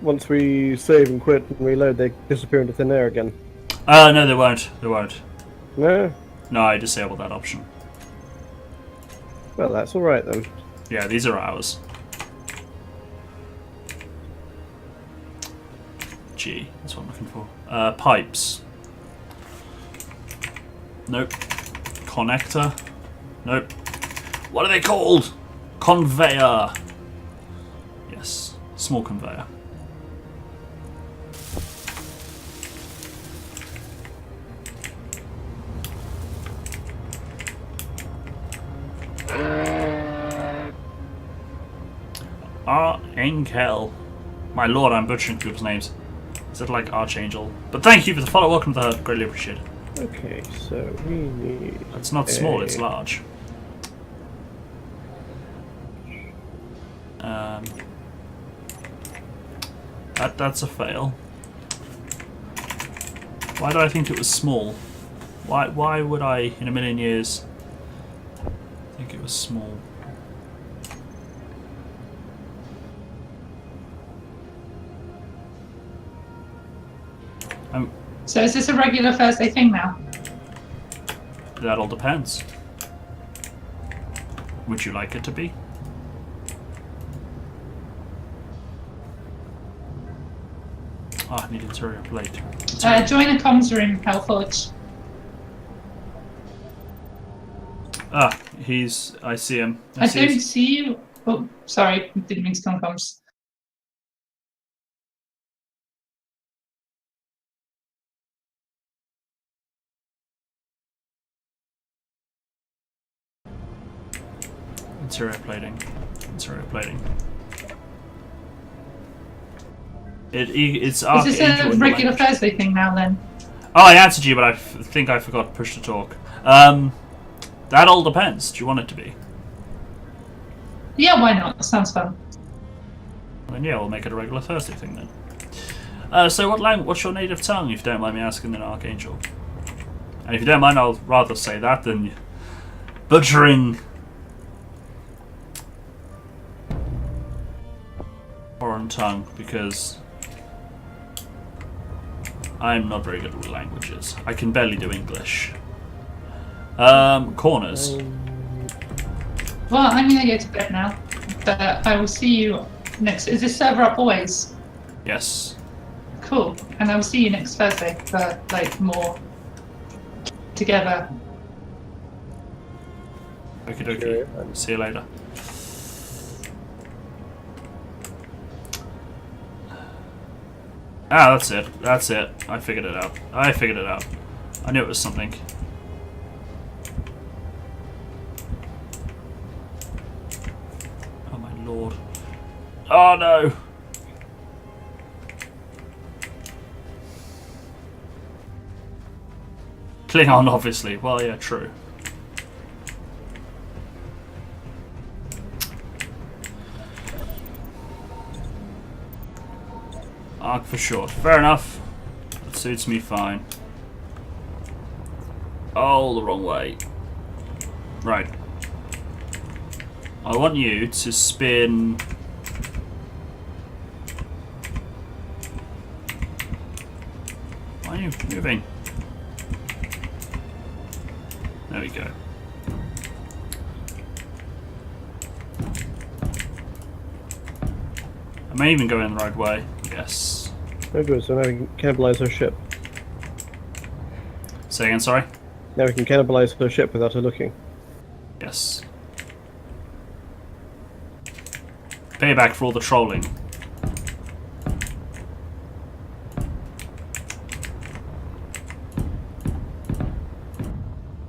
C: once we save and quit and reload, they disappear into thin air again.
A: No, they won't. They won't.
C: No?
A: No, I disabled that option.
C: Well, that's alright then.
A: Yeah, these are ours. G, that's what I'm looking for. Pipes. Nope. Connector. Nope. What are they called? Conveyor. Yes, small conveyor. Enkel. My lord, I'm butchering people's names. Is it like Archangel? But thank you for the follow. Welcome to the herd. Greatly appreciated.
C: Okay, so we need...
A: It's not small, it's large. That's a fail. Why do I think it was small? Why would I, in a million years, think it was small?
B: So is this a regular Thursday thing now?
A: That all depends. Would you like it to be? Ah, I need interior plate.
B: Join the comms room, Hellforge.
A: Ah, I see him.
B: I don't see you. Oh, sorry, didn't mean to come comms.
A: Interior plating. Interior plating. It's
B: Is this a regular Thursday thing now then?
A: Oh, I answered you, but I think I forgot to push to talk. That all depends. Do you want it to be?
B: Yeah, why not? Sounds fun.
A: Then yeah, we'll make it a regular Thursday thing then. So what's your native tongue, if you don't mind me asking, then Archangel? And if you don't mind, I'll rather say that than butchering foreign tongue, because I'm not very good with languages. I can barely do English. Corners.
B: Well, I'm gonna go to bed now, but I will see you next. Is this server up always?
A: Yes.
B: Cool. And I will see you next Thursday for like more together.
A: Okie dokie.
C: Sure.
A: See you later. Ah, that's it. That's it. I figured it out. I figured it out. I knew it was something. Oh my lord. Oh no! Klingon, obviously. Well, yeah, true. Arc for short. Fair enough. That suits me fine. Oh, the wrong way. Right. I want you to spin... Why are you moving? There we go. Am I even going the right way? Yes.
C: Oh, good. So now we can cannibalize her ship.
A: Say again, sorry?
C: Now we can cannibalize her ship without her looking.
A: Yes. Payback for all the trolling.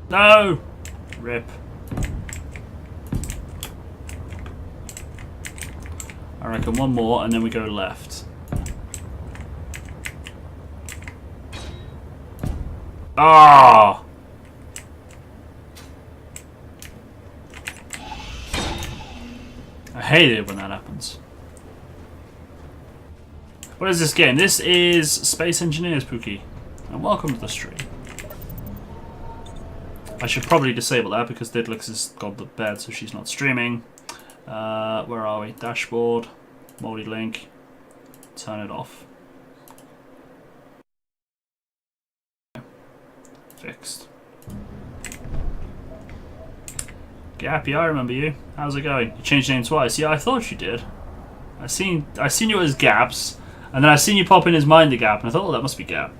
A: No! Rip. I reckon one more and then we go left. Ah! I hate it when that happens. What is this game? This is Space Engineers, Pookie. And welcome to the stream. I should probably disable that because Didlix has got the bed, so she's not streaming. Where are we? Dashboard, multi-link. Turn it off. Fixed. Gappy, I remember you. How's it going? You changed your name twice. Yeah, I thought you did. I seen you as Gaps, and then I seen you pop in as Mind the Gap, and I thought, oh, that must be Gap.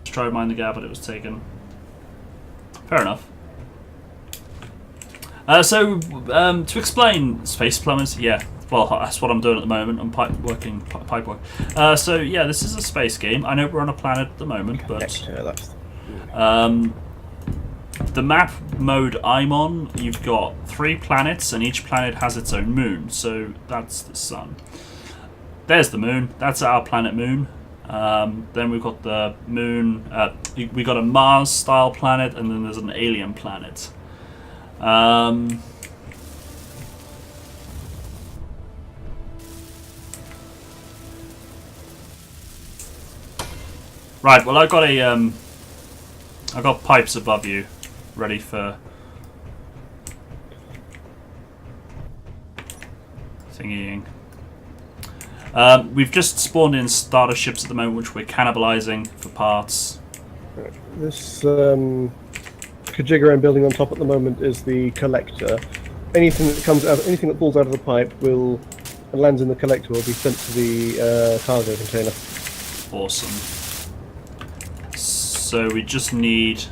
A: Just tried Mind the Gap, but it was taken. Fair enough. To explain Space Plumbers, yeah, well, that's what I'm doing at the moment. I'm pipe work. So yeah, this is a space game. I know we're on a planet at the moment, but the map mode I'm on, you've got 3 planets, and each planet has its own moon. So that's the sun. There's the moon. That's our planet Moon. Then we've got the moon. We got a Mars-style planet, and then there's an alien planet. Right. Well, I've got pipes above you, ready for thingying. We've just spawned in starter ships at the moment, which we're cannibalizing for parts.
C: This Kajigger I'm building on top at the moment is the collector. Anything that comes out, anything that falls out of the pipe and lands in the collector will be sent to the cargo container.
A: Awesome. So we just need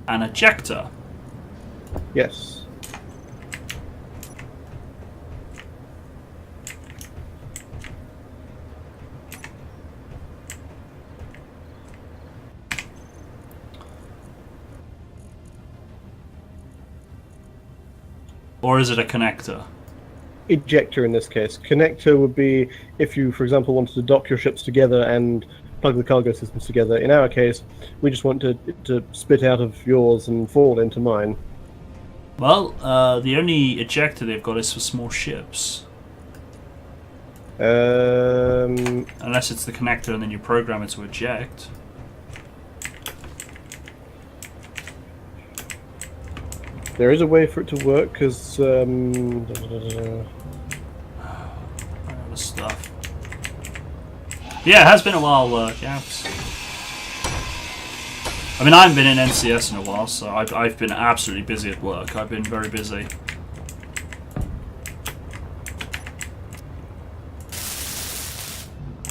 A: an ejector.
C: Yes.
A: Or is it a connector?
C: Ejector in this case. Connector would be if you, for example, wanted to dock your ships together and plug the cargo systems together. In our case, we just want to spit out of yours and fall into mine.
A: Well, the only ejector they've got is for small ships. Unless it's the connector and then you program it to eject.
C: There is a way for it to work, because...
A: I know the stuff. Yeah, it has been a while, Gaps. I mean, I haven't been in NCS in a while, so I've been absolutely busy at work. I've been very busy.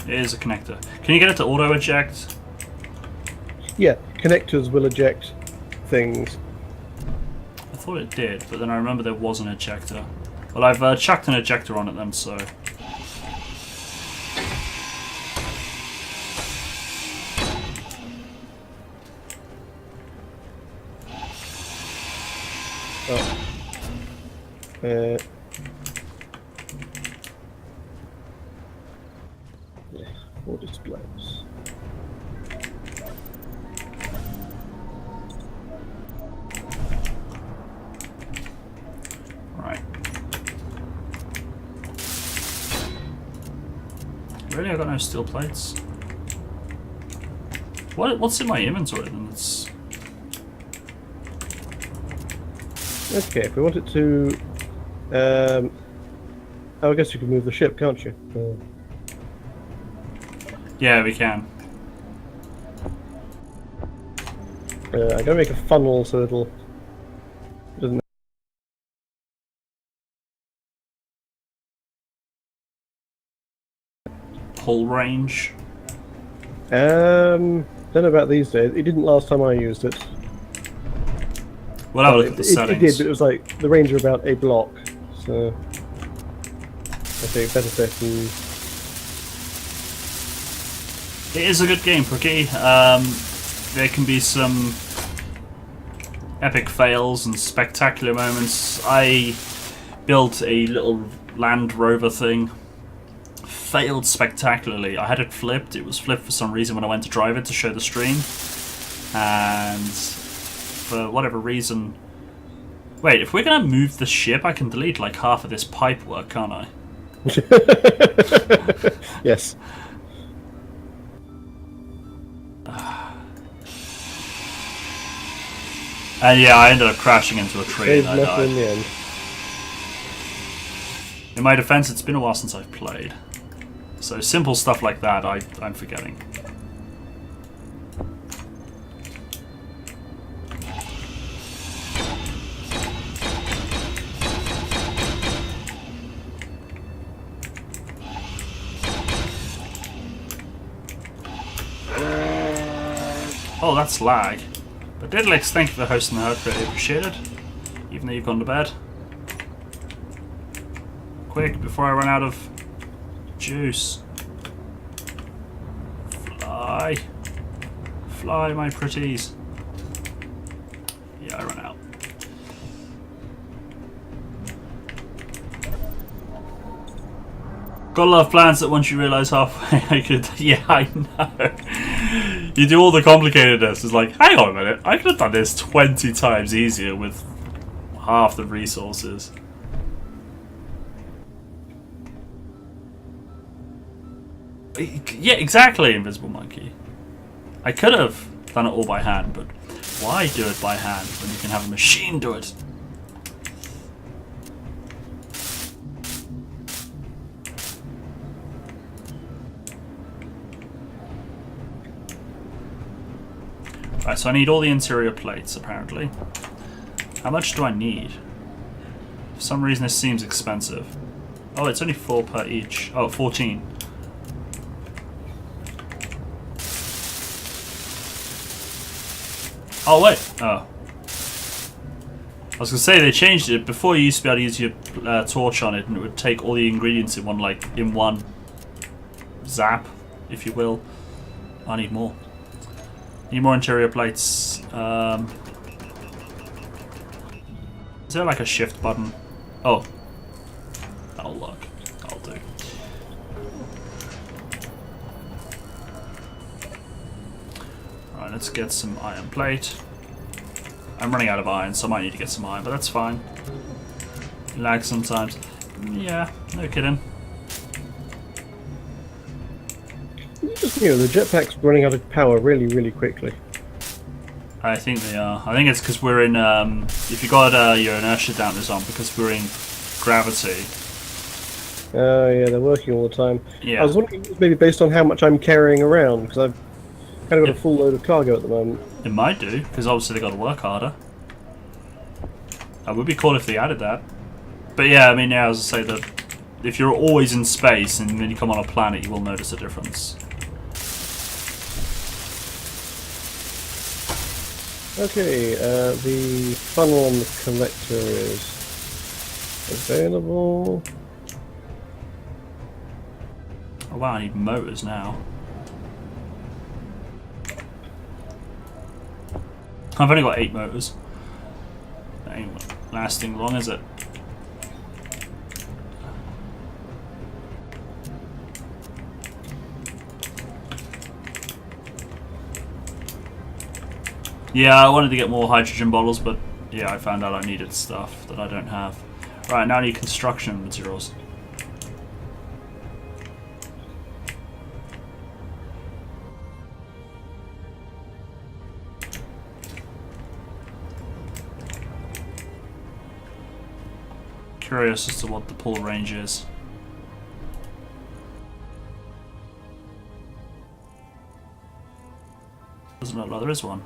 A: It is a connector. Can you get it to auto-eject?
C: Yeah, connectors will eject things.
A: I thought it did, but then I remember there was an ejector. Well, I've chucked an ejector on it then, so...
C: Oh. Yeah, 4 displays.
A: Right. Really? I got no steel plates? What's in my inventory then? It's...
C: Okay, if we want it to... oh, I guess you can move the ship, can't you?
A: Yeah, we can.
C: I'm going to make a funnel so it'll... doesn't...
A: Pull range.
C: Don't know about these days. It didn't last time I used it.
A: We'll have a look at the
C: It
A: settings.
C: did, but it was like the range of about a block. So I think better set than...
A: It is a good game, Rookie. There can be some epic fails and spectacular moments. I built a little Land Rover thing. Failed spectacularly. I had it flipped. It was flipped for some reason when I went to drive it to show the stream. And for whatever reason... Wait, if we're going to move the ship, I can delete like half of this pipe work, can't I?
C: Yes.
A: And yeah, I ended up crashing into a tree and I
C: Saved nothing in
A: died.
C: the end.
A: In my defense, it's been a while since I've played. So simple stuff like that, I'm forgetting. Oh, that's lag. But Diddlix, thank you for hosting the herd, really appreciate it. Even though you've gone to bed. Quick, before I run out of juice. Fly. Fly, my pretties. Yeah, I run out. Gotta love plans that once you realise halfway I could... Yeah, I know. You do all the complicatedness. It's like, hang on a minute, I could have done this 20 times easier with half the resources. Yeah, exactly, Invisible Monkey. I could have done it all by hand, but why do it by hand when you can have a machine do it? Right, so I need all the interior plates, apparently. How much do I need? For some reason this seems expensive. Oh, it's only 4 per each. Oh, 14. Oh, wait. Oh. I was going to say, they changed it. Before you used to be able to use your torch on it, and it would take all the ingredients in one zap, if you will. I need more. Need more interior plates. Is there like a shift button? Oh. That'll look. That'll do. Alright, let's get some iron plate. I'm running out of iron, so I might need to get some iron, but that's fine. It lags sometimes. Yeah, no kidding.
C: Just the jetpack's running out of power really, really quickly.
A: I think they are. I think it's because we're in, if you got your inertia dampeners on, because we're in gravity,
C: Oh yeah, they're working all the time.
A: Yeah.
C: I was wondering if it was maybe based on how much I'm carrying around, because I've kind of got
A: Yep.
C: a full load of cargo at the moment.
A: It might do, because obviously they got to work harder. That would be cool if they added that. But yeah, I mean, yeah, as I say, that if you're always in space and then you come on a planet, you will notice a difference.
C: Okay, the funnel on the collector is available.
A: Oh wow, I need motors now. I've only got 8 motors. That ain't lasting long, is it? Yeah, I wanted to get more hydrogen bottles, but yeah, I found out I needed stuff that I don't have. Right, now I need construction materials. Curious as to what the pull range is. Doesn't look like there is one.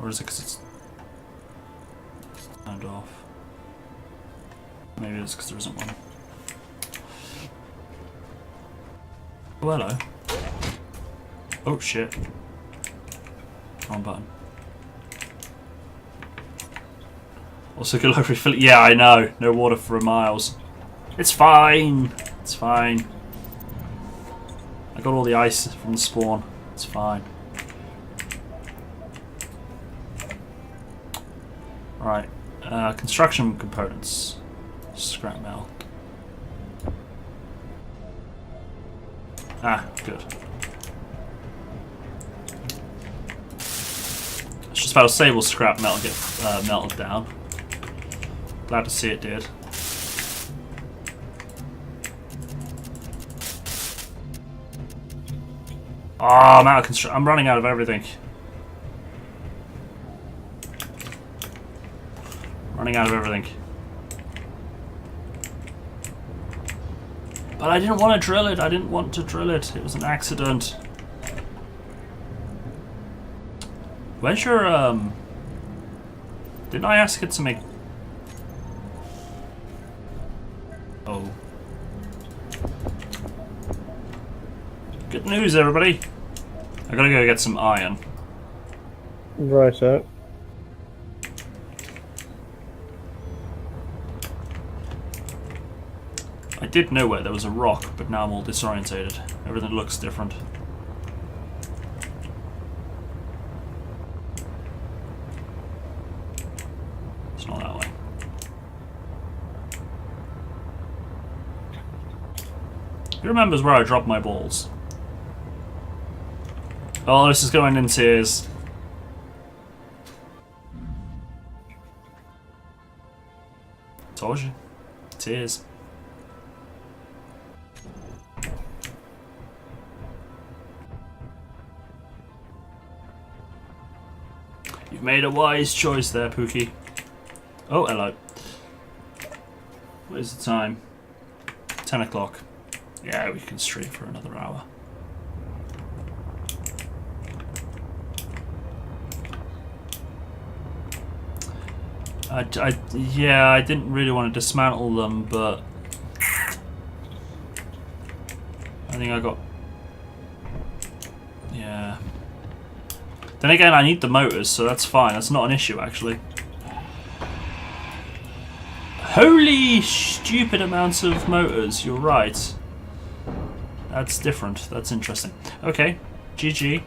A: Or is it because it's turned off? Maybe it's because there isn't one. Oh, hello. Oh, shit. Wrong button. Also, good luck refilling. Yeah, I know. No water for miles. It's fine. It's fine. I got all the ice from the spawn. It's fine. Right. Construction components. Scrap metal. Ah, good. I was just about to say, will scrap metal get melted down? Glad to see it did. Oh, I'm out of I'm running out of everything. Running out of everything. But I didn't want to drill it. I didn't want to drill it. It was an accident. Where's your Didn't I ask it to make? Oh. Good news, everybody. I gotta go get some iron.
C: Right out.
A: I did know where there was a rock, but now I'm all disorientated. Everything looks different. It's not that way. Who remembers where I dropped my balls? Oh, this is going in tears. Told you. Tears. You've made a wise choice there, Pookie. Oh, hello. What is the time? 10 o'clock. Yeah, we can stream for another hour. Yeah, I didn't really want to dismantle them, but I think I got... Yeah. Then again, I need the motors, so that's fine. That's not an issue, actually. Holy stupid amounts of motors, you're right. That's different. That's interesting. Okay, GG.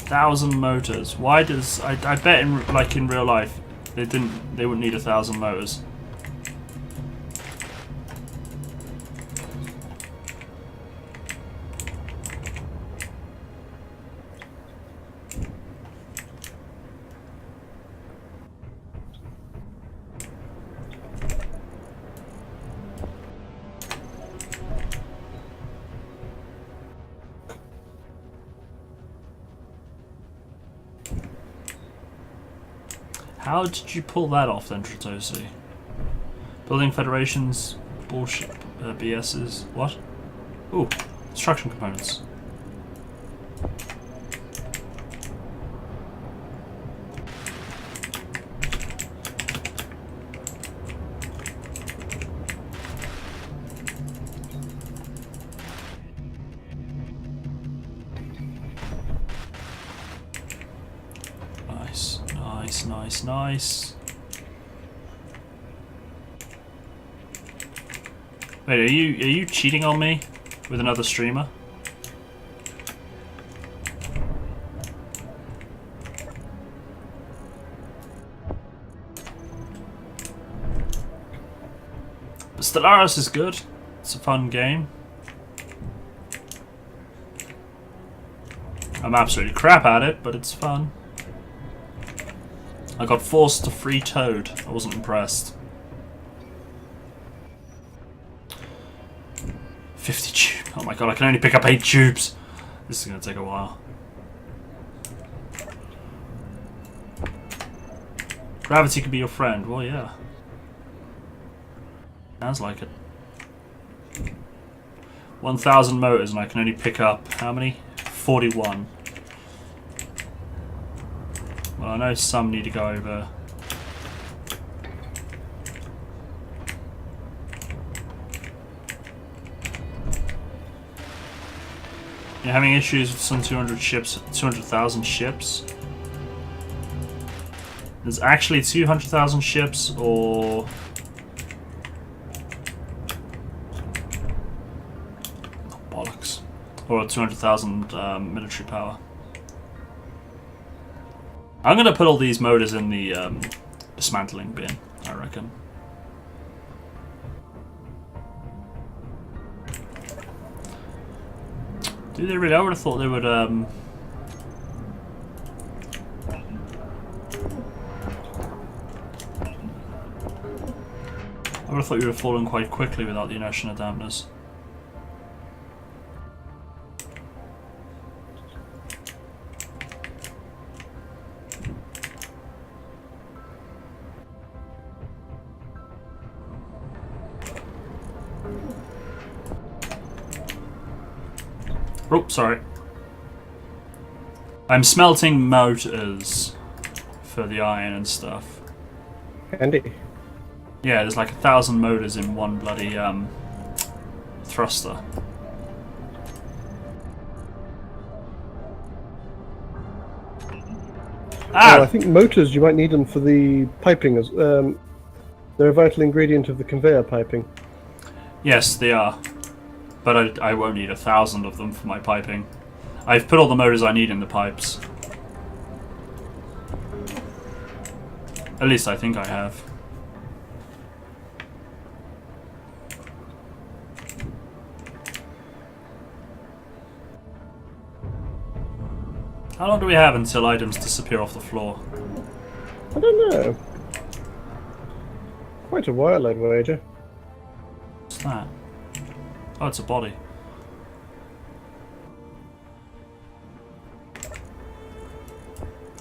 A: Thousand motors. Why does I bet in like in real life they wouldn't need 1,000 motors. How did you pull that off then, Tritosi? Building Federation's bullshit BS's. What? Ooh, construction components. Nice, nice, nice, nice. Wait, are you cheating on me with another streamer? But Stellaris is good. It's a fun game. I'm absolutely crap at it, but it's fun. I got forced to free Toad. I wasn't impressed. 50 tubes. Oh my god, I can only pick up 8 tubes. This is going to take a while. Gravity could be your friend. Well, yeah. Sounds like it. 1,000 motors and I can only pick up how many? 41. Well, I know some need to go over. You're having issues with some 200 ships, 200,000 ships. There's actually 200,000 ships, or oh, bollocks, or 200,000 military power. I'm gonna put all these motors in the dismantling bin, I reckon. Do they really? I would have thought they would. I would have thought you would have fallen quite quickly without the inertia dampeners. Oh, sorry. I'm smelting motors for the iron and stuff.
C: Handy.
A: Yeah, there's like 1,000 motors in one bloody thruster. Ah!
C: Oh, I think motors, you might need them for the piping. As they're a vital ingredient of the conveyor piping.
A: Yes, they are. But I won't need 1,000 of them for my piping. I've put all the motors I need in the pipes. At least I think I have. How long do we have until items disappear off the floor?
C: I don't know. Quite a while, I'd wager.
A: What's that? Oh, it's a body.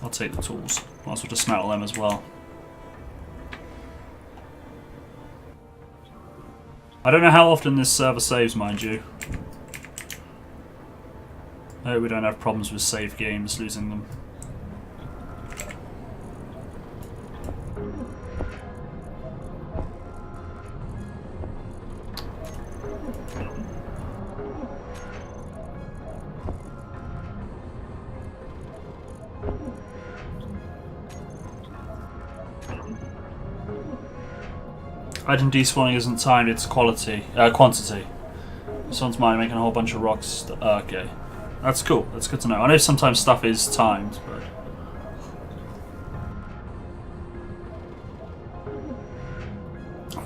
A: I'll take the tools. Might as well dismantle them as well. I don't know how often this server saves, mind you. I hope we don't have problems with save games losing them. Item despawning isn't timed, it's quantity. Someone's mine making a whole bunch of rocks. Okay. That's cool, that's good to know. I know sometimes stuff is timed, but...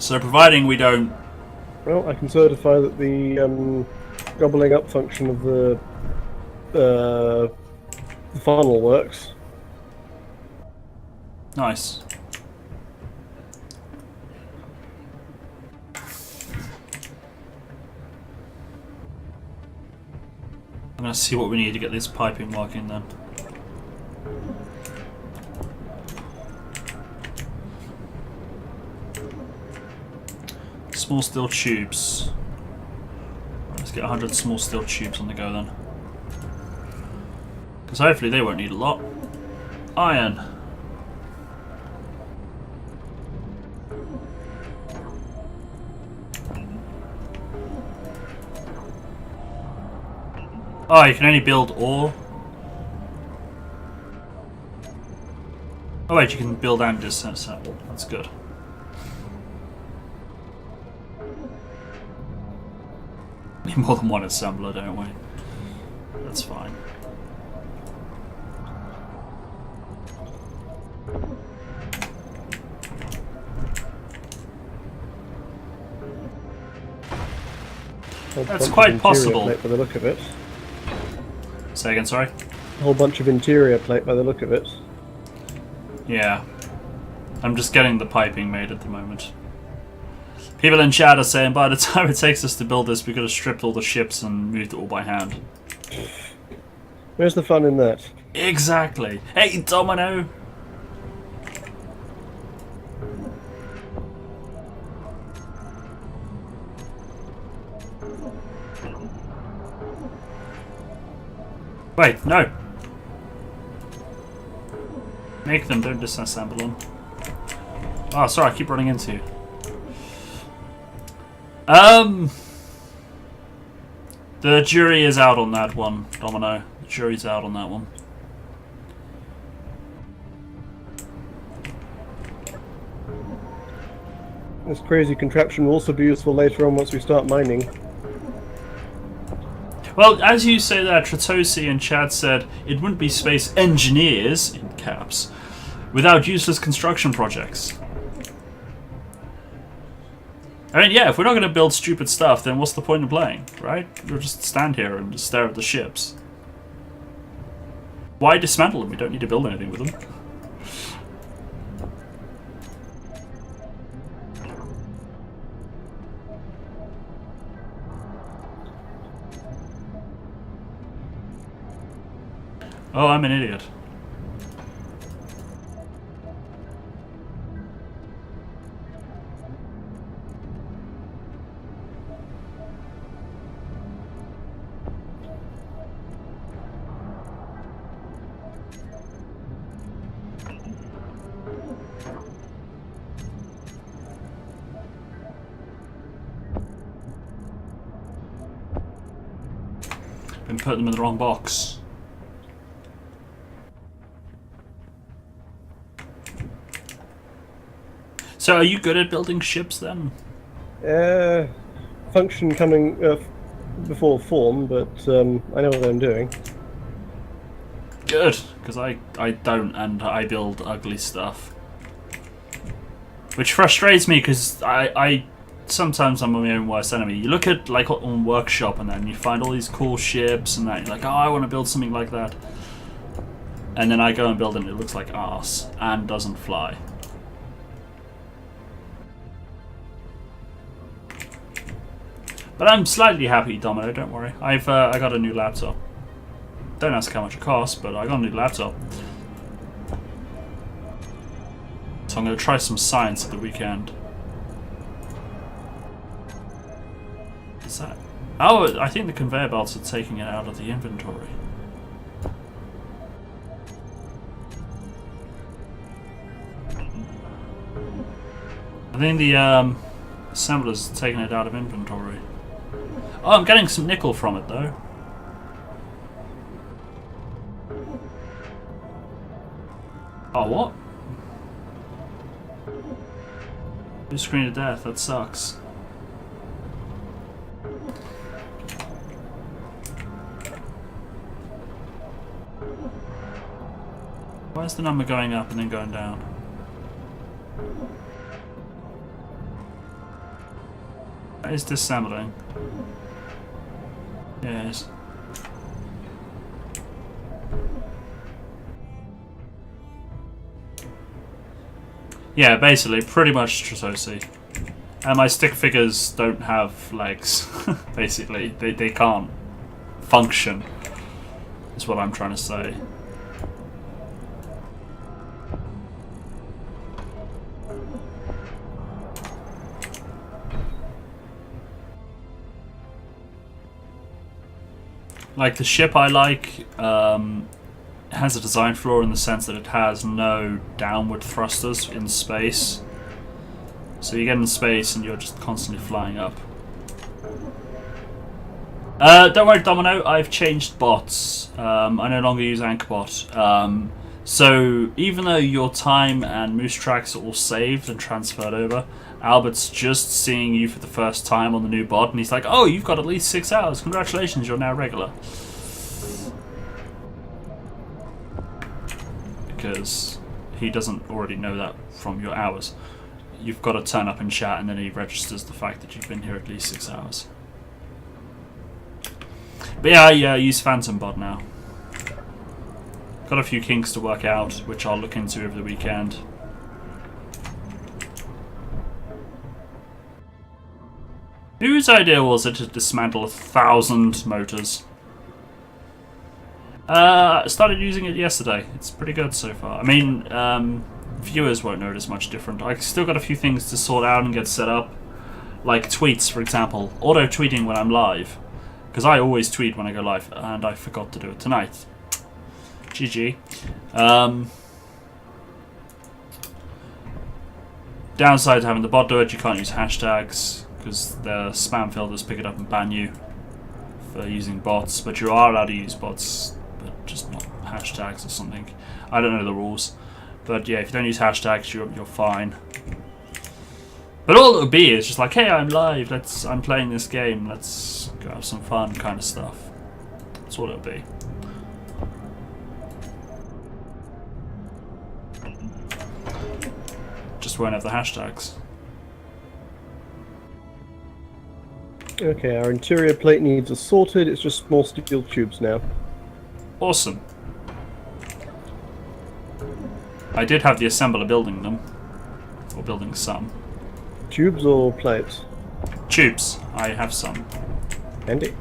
A: So providing we don't...
C: Well, I can certify that the gobbling up function of the funnel works.
A: Nice. I'm going to see what we need to get this piping working then. Small steel tubes. Let's get 100 small steel tubes on the go then. Because hopefully they won't need a lot. Iron. Oh, you can only build ore. Oh wait, you can build and disassemble. That's good. Need more than one assembler, don't we? That's fine. That's quite possible.
C: Plate by the look of it.
A: Say again, sorry?
C: A whole bunch of interior plate by the look of it.
A: Yeah. I'm just getting the piping made at the moment. People in chat are saying by the time it takes us to build this, we could have stripped all the ships and moved it all by hand.
C: Where's the fun in that?
A: Exactly. Hey, Domino! Wait, no! Make them, don't disassemble them. Oh, sorry, I keep running into you. The jury is out on that one, Domino. The jury's out on that one.
C: This crazy contraption will also be useful later on once we start mining.
A: Well, as you say that, Tritosi in chat said it wouldn't be space engineers, in caps, without useless construction projects. I mean, yeah, if we're not going to build stupid stuff, then what's the point of playing, right? We'll just stand here and just stare at the ships. Why dismantle them? We don't need to build anything with them. Oh, I'm an idiot. Been putting them in the wrong box. So are you good at building ships then?
C: Function coming before form, but I know what I'm doing.
A: Good, because I don't, and I build ugly stuff. Which frustrates me, because I sometimes I'm my own worst enemy. You look at like on Workshop and then you find all these cool ships and that you're like, oh, I want to build something like that. And then I go and build it and it looks like arse and doesn't fly. But I'm slightly happy, Domino, don't worry. I got a new laptop. Don't ask how much it costs, but I got a new laptop. So I'm going to try some science at the weekend. What's that? Oh, I think the conveyor belts are taking it out of the inventory. I think the assembler's taking it out of inventory. Oh, I'm getting some nickel from it though. Oh, what? Blue screen of death, that sucks. Why is the number going up and then going down? That is disassembling. Yeah, it is. Yeah, basically, pretty much Tritosi. And my stick figures don't have legs, basically. They can't function, is what I'm trying to say. Like the ship I like has a design flaw in the sense that it has no downward thrusters in space. So you get in space and you're just constantly flying up. Don't worry, Domino, I've changed bots. I no longer use AnchorBot. So even though your time and moose tracks are all saved and transferred over, Albert's just seeing you for the first time on the new bot, and he's like, "Oh, you've got at least 6 hours. Congratulations, you're now regular." Because he doesn't already know that from your hours. You've got to turn up in chat, and then he registers the fact that you've been here at least 6 hours. But yeah, I use Phantom Bot now. Got a few kinks to work out, which I'll look into over the weekend. Whose idea was it to dismantle 1,000 motors? I started using it yesterday. It's pretty good so far. I mean, viewers won't notice much different. I still got a few things to sort out and get set up. Like tweets, for example. Auto-tweeting when I'm live. Because I always tweet when I go live, and I forgot to do it tonight. GG. Downside to having the bot do it, you can't use hashtags, because the spam filters pick it up and ban you for using bots, but you are allowed to use bots, but just not hashtags or something. I don't know the rules, but yeah, if you don't use hashtags, you're fine. But all it would be is just like, hey, I'm live, I'm playing this game, let's go have some fun kind of stuff. That's all it would be. Just won't have the hashtags.
C: Okay, our interior plate needs assorted. It's just small steel tubes now.
A: Awesome. I did have the assembler building them. Or building some.
C: Tubes or plates?
A: Tubes. I have some.
C: Handy.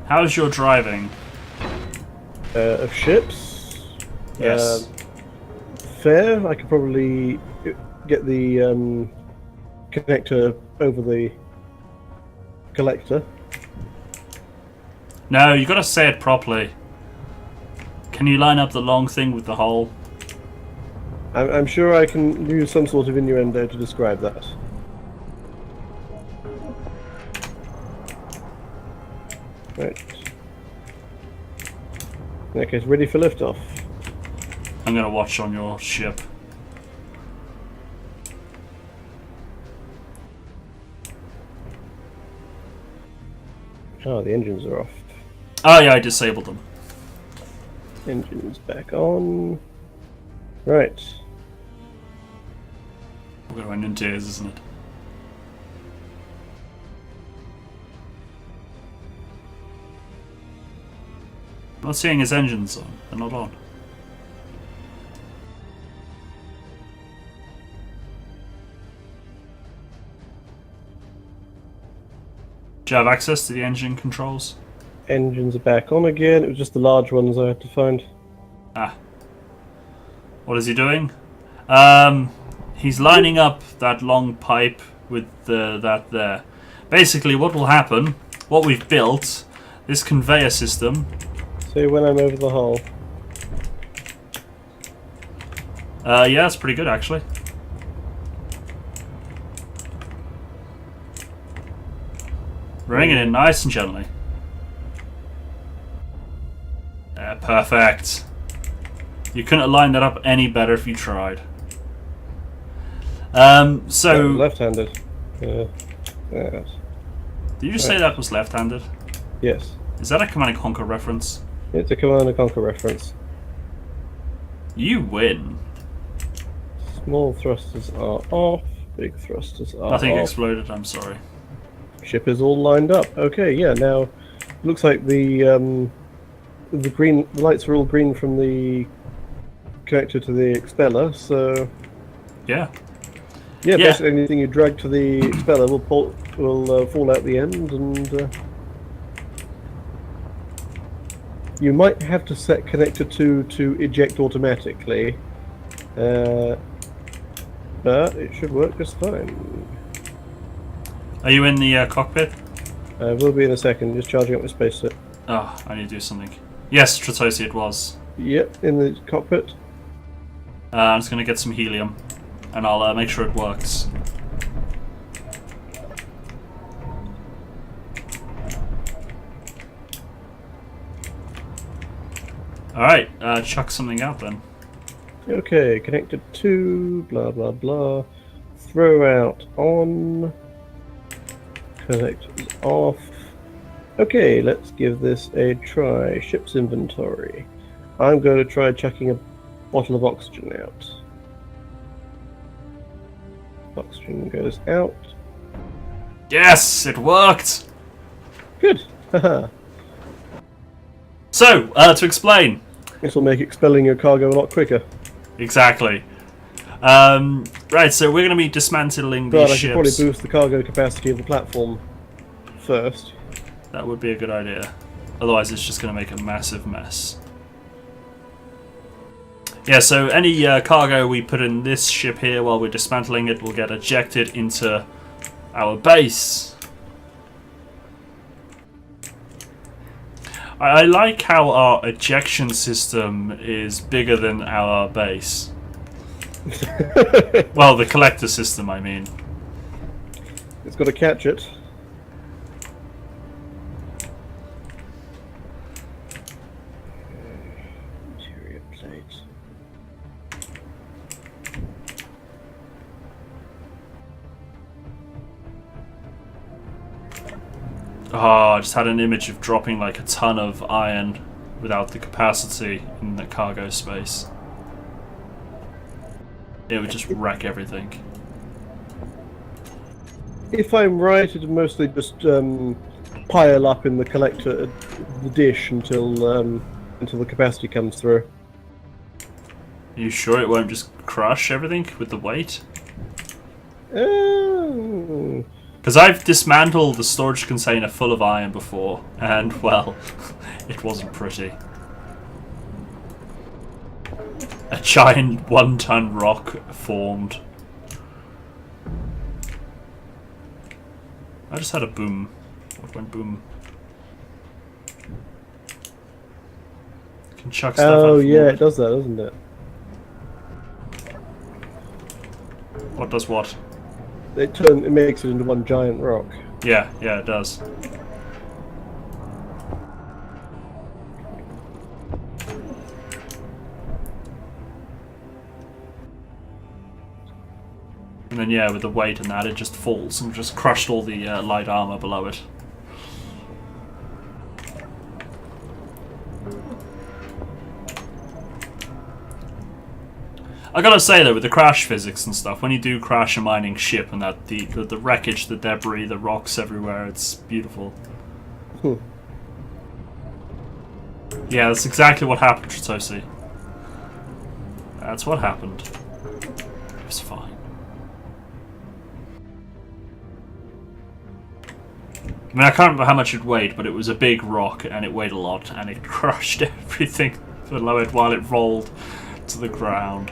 A: How's your driving?
C: Of ships?
A: Yes.
C: Fair. I could probably get the connector over the collector.
A: No, you gotta say it properly. Can you line up the long thing with the hole?
C: I'm sure I can use some sort of innuendo to describe that. Right. In that case, ready for liftoff.
A: I'm gonna watch on your ship.
C: Oh, the engines are off.
A: Oh yeah, I disabled them.
C: Engines back on. Right.
A: We're gonna end in tears, isn't it? I'm not seeing his engines on. They're not on. Do you have access to the engine controls?
C: Engines are back on again. It was just the large ones I had to find.
A: Ah. What is he doing? He's lining up that long pipe with that there. Basically, what will happen, what we've built, this conveyor system.
C: See when I'm over the hull.
A: Yeah, that's pretty good actually. Bring it in nice and gently. Perfect. You couldn't have lined that up any better if you tried. So
C: left-handed. Yes.
A: Did you just say that was left-handed?
C: Yes.
A: Is that a Command and Conquer reference?
C: It's a Command and Conquer reference.
A: You win.
C: Small thrusters are off. Big thrusters are
A: Nothing
C: off.
A: exploded. I'm sorry.
C: Ship is all lined up. Okay, yeah. Now, looks like the the lights are all green from the connector to the expeller. So
A: Yeah.
C: yeah, basically anything you drag to the expeller will fall out the end, and you might have to set connector 2 to eject automatically, but it should work just fine.
A: Are you in the cockpit?
C: We'll be in a second, just charging up my space set.
A: Oh, I need to do something. Yes, Tritosi, it was.
C: Yep, in the cockpit.
A: I'm just going to get some helium, and I'll make sure it works. Alright, chuck something out then.
C: Okay, connected to, blah blah blah. Throw out on. Connectors off. Okay, let's give this a try. Ship's inventory. I'm going to try chucking a bottle of oxygen out. Oxygen goes out.
A: Yes, it worked!
C: Good. Haha.
A: So, to explain.
C: This will make expelling your cargo a lot quicker.
A: Exactly. Right, so we're going to be dismantling
C: But
A: these
C: I should probably
A: ships.
C: boost the cargo capacity of the platform first.
A: That would be a good idea. Otherwise, it's just going to make a massive mess. Yeah, so any cargo we put in this ship here while we're dismantling it will get ejected into our base. I like how our ejection system is bigger than our base. Well, the collector system, I mean.
C: It's got to catch it. Interior plate.
A: Oh, I just had an image of dropping like a ton of iron without the capacity in the cargo space. It would just wreck everything.
C: If I'm right, it'll mostly just pile up in the collector, the dish, until the capacity comes through.
A: Are you sure it won't just crush everything with the weight?
C: Oh.
A: Because I've dismantled the storage container full of iron before, and, well, it wasn't pretty. A giant 1-ton rock formed. I just had a boom. What went boom? Can chuck stuff
C: Oh
A: out
C: yeah,
A: forward.
C: it does that, doesn't it?
A: What does what?
C: It makes it into one giant rock.
A: Yeah, it does. And then yeah, with the weight and that, it just falls and just crushed all the light armor below it. I gotta say though, with the crash physics and stuff, when you do crash a mining ship and that the wreckage, the debris, the rocks everywhere, it's beautiful. Yeah, that's exactly what happened, Tritosi. That's what happened. It was fine. I mean, I can't remember how much it weighed, but it was a big rock and it weighed a lot, and it crushed everything below it while it rolled to the ground.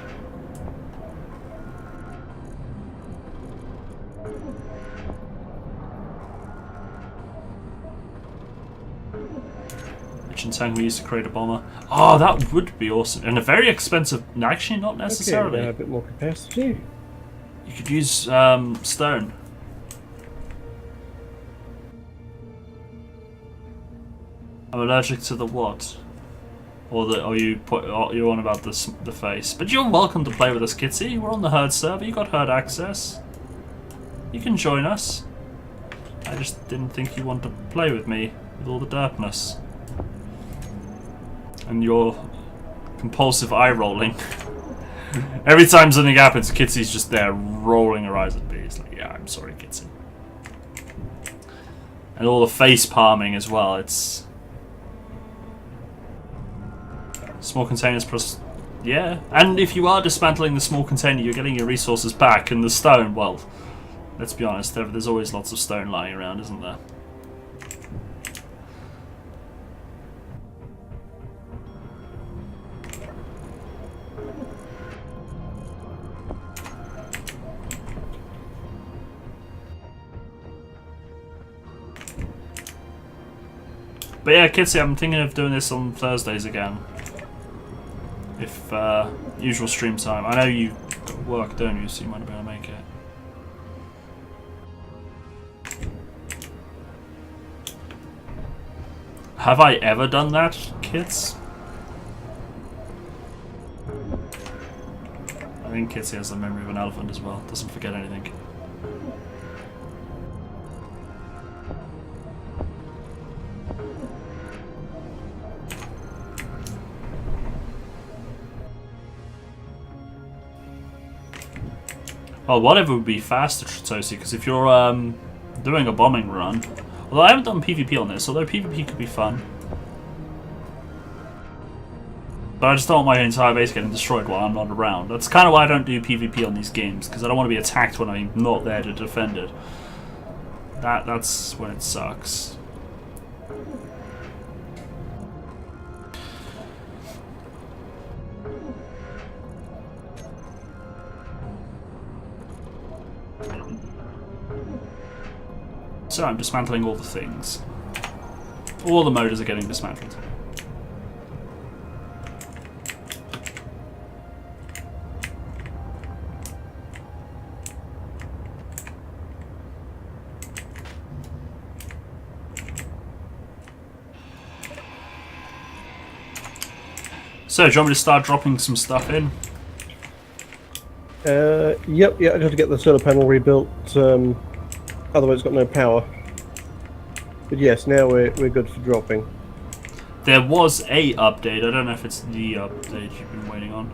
A: Tank we used to create a bomber. Oh, that would be awesome. And a very expensive... Actually, not necessarily.
C: Okay, a bit more capacity.
A: You could use stone. I'm allergic to the what? Or you're on about the face. But you're welcome to play with us, Kitsy. We're on the herd server. You got herd access. You can join us. I just didn't think you wanted to play with me with all the derpness. And your compulsive eye rolling. Every time something happens, Kitsy's just there rolling her eyes at me. It's like, yeah, I'm sorry, Kitsy. And all the face palming as well. It's Small containers plus... Yeah, and if you are dismantling the small container, you're getting your resources back, and the stone, well, let's be honest, there's always lots of stone lying around, isn't there? But yeah, Kitsy, I'm thinking of doing this on Thursdays again. If, usual stream time. I know you got work, don't you, so you might not be able to make it. Have I ever done that, kids? I think Kitsy has the memory of an elephant as well. Doesn't forget anything. Well, whatever would be faster, Tritosi, because if you're doing a bombing run... Although I haven't done PvP on this, although PvP could be fun. But I just don't want my entire base getting destroyed while I'm not around. That's kind of why I don't do PvP on these games, because I don't want to be attacked when I'm not there to defend it. That's when it sucks. So I'm dismantling all the things. All the motors are getting dismantled. So, do you want me to start dropping some stuff in?
C: Yep, yeah, I have to get the solar panel rebuilt. Otherwise, it's got no power. But yes, now we're good for dropping.
A: There was a update. I don't know if it's the update you've been waiting on.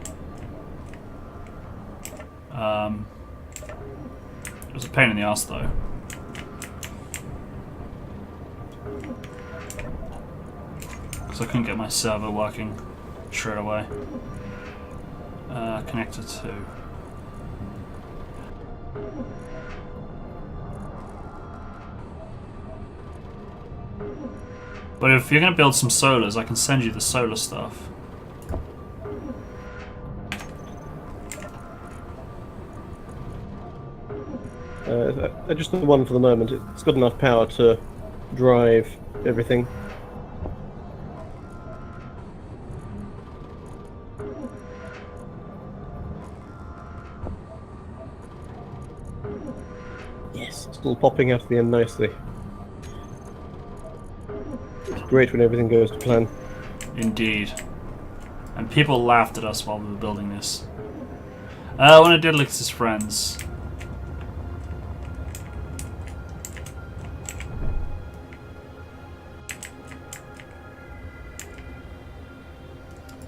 A: It was a pain in the ass though. Because I couldn't get my server working straight away. Connector 2. But if you're going to build some solars, I can send you the solar stuff.
C: Just the one for the moment. It's got enough power to drive everything. Yes, it's all popping out at the end nicely. Great when everything goes to plan.
A: Indeed. And people laughed at us while we were building this. One of Diddlix's friends.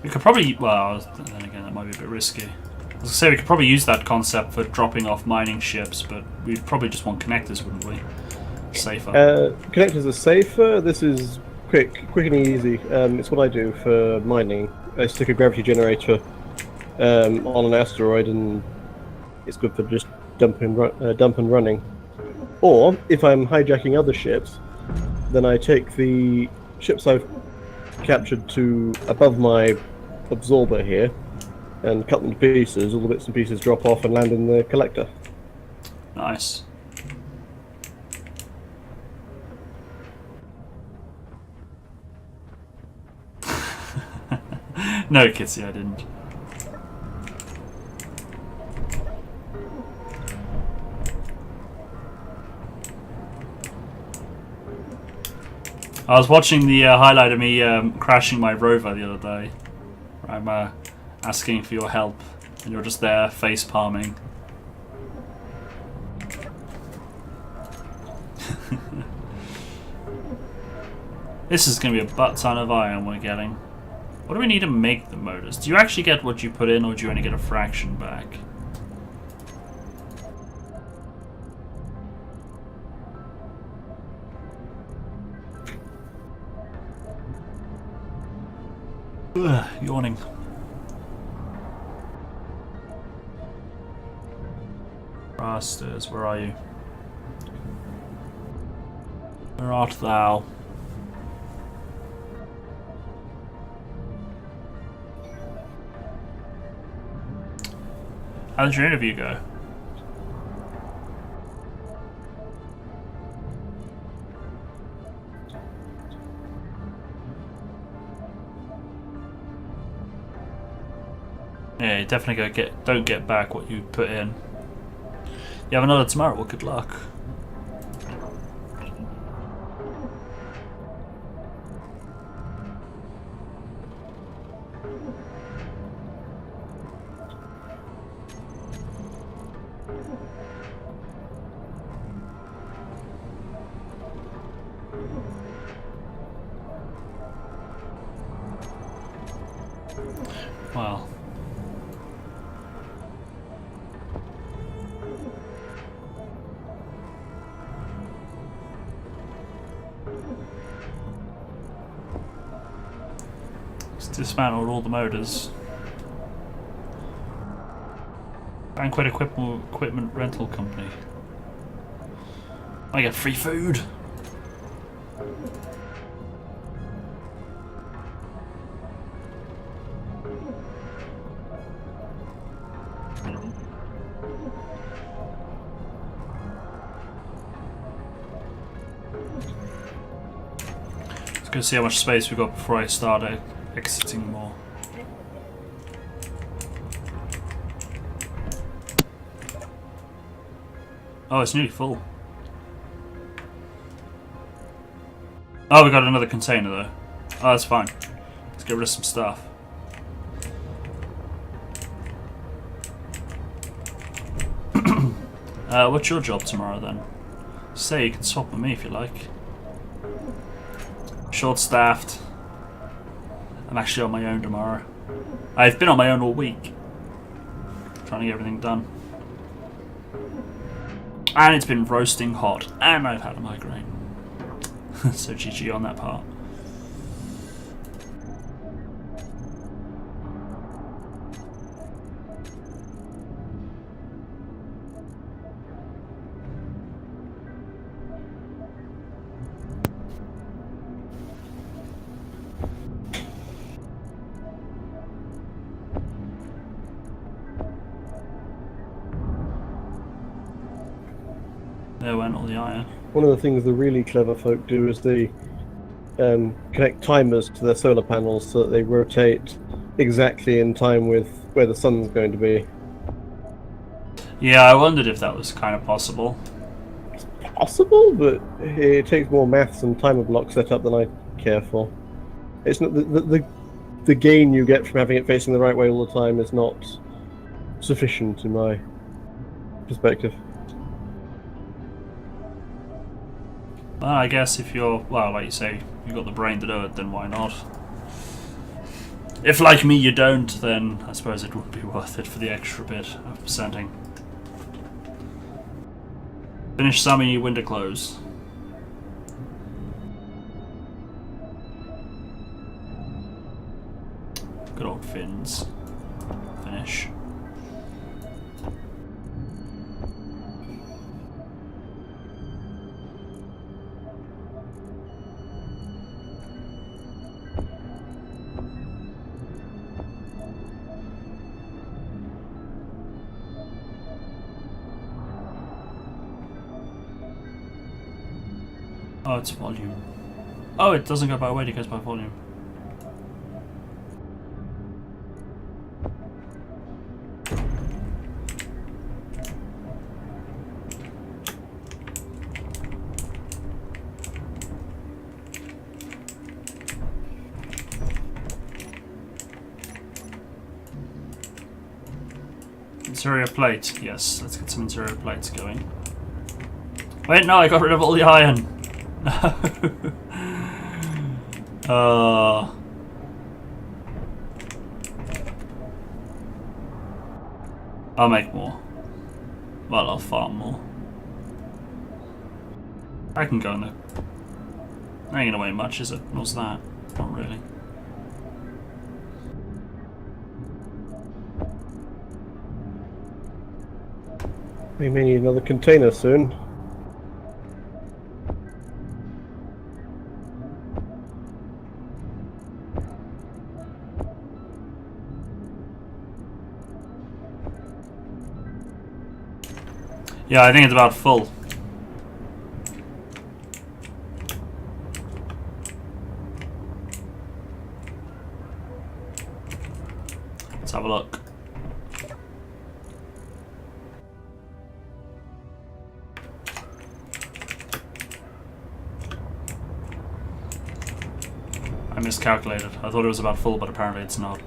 A: We could probably, well, then again, that might be a bit risky. I was gonna say we could probably use that concept for dropping off mining ships, but we'd probably just want connectors, wouldn't we? Safer.
C: Connectors are safer. This is quick and easy. It's what I do for mining. I stick a gravity generator on an asteroid, and it's good for just dump and running. Or if I'm hijacking other ships, then I take the ships I've captured to above my absorber here and cut them to pieces. All the bits and pieces drop off and land in the collector.
A: Nice. No, Kitsy, I didn't. I was watching the highlight of me crashing my rover the other day. I'm asking for your help, and you're just there face palming. This is going to be a butt ton of iron we're getting. What do we need to make the motors? Do you actually get what you put in, or do you only get a fraction back? Ugh, yawning. Rastas, where are you? Where art thou? How did your interview go? Yeah, you definitely don't get back what you put in. You have another tomorrow, well, good luck. Well. It's dismantled all the motors. Banquet equipment rental company. I get free food. Let's go see how much space we got before I start exiting more. Oh, it's nearly full. Oh, we got another container though. Oh, that's fine. Let's get rid of some stuff. What's your job tomorrow then? Say you can swap with me if you like. Short-staffed. I'm actually on my own tomorrow. I've been on my own all week. Trying to get everything done. And it's been roasting hot. And I've had a migraine. So GG on that part. There went all the iron.
C: One of the things the really clever folk do is they connect timers to their solar panels so that they rotate exactly in time with where the sun's going to be.
A: Yeah, I wondered if that was kind of possible.
C: It's possible, but it takes more maths and timer block setup than I care for. It's not the gain you get from having it facing the right way all the time is not sufficient in my perspective.
A: Well, I guess if you're, well, like you say, you've got the brain to do it, then why not? If, like me, you don't, then I suppose it would be worth it for the extra bit of percenting. Finish summing your window close. Good old fins. Finish. Oh, it's volume. Oh, it doesn't go by weight, it goes by volume. Interior plate. Yes, let's get some interior plates going. Wait, no, I got rid of all the iron. No. I'll make more. Well, I'll farm more. I can go in there. Ain't gonna weigh much, is it? What's that? Not really.
C: We may need another container soon.
A: Yeah, I think it's about full. Let's have a look. I miscalculated. I thought it was about full, but apparently it's not.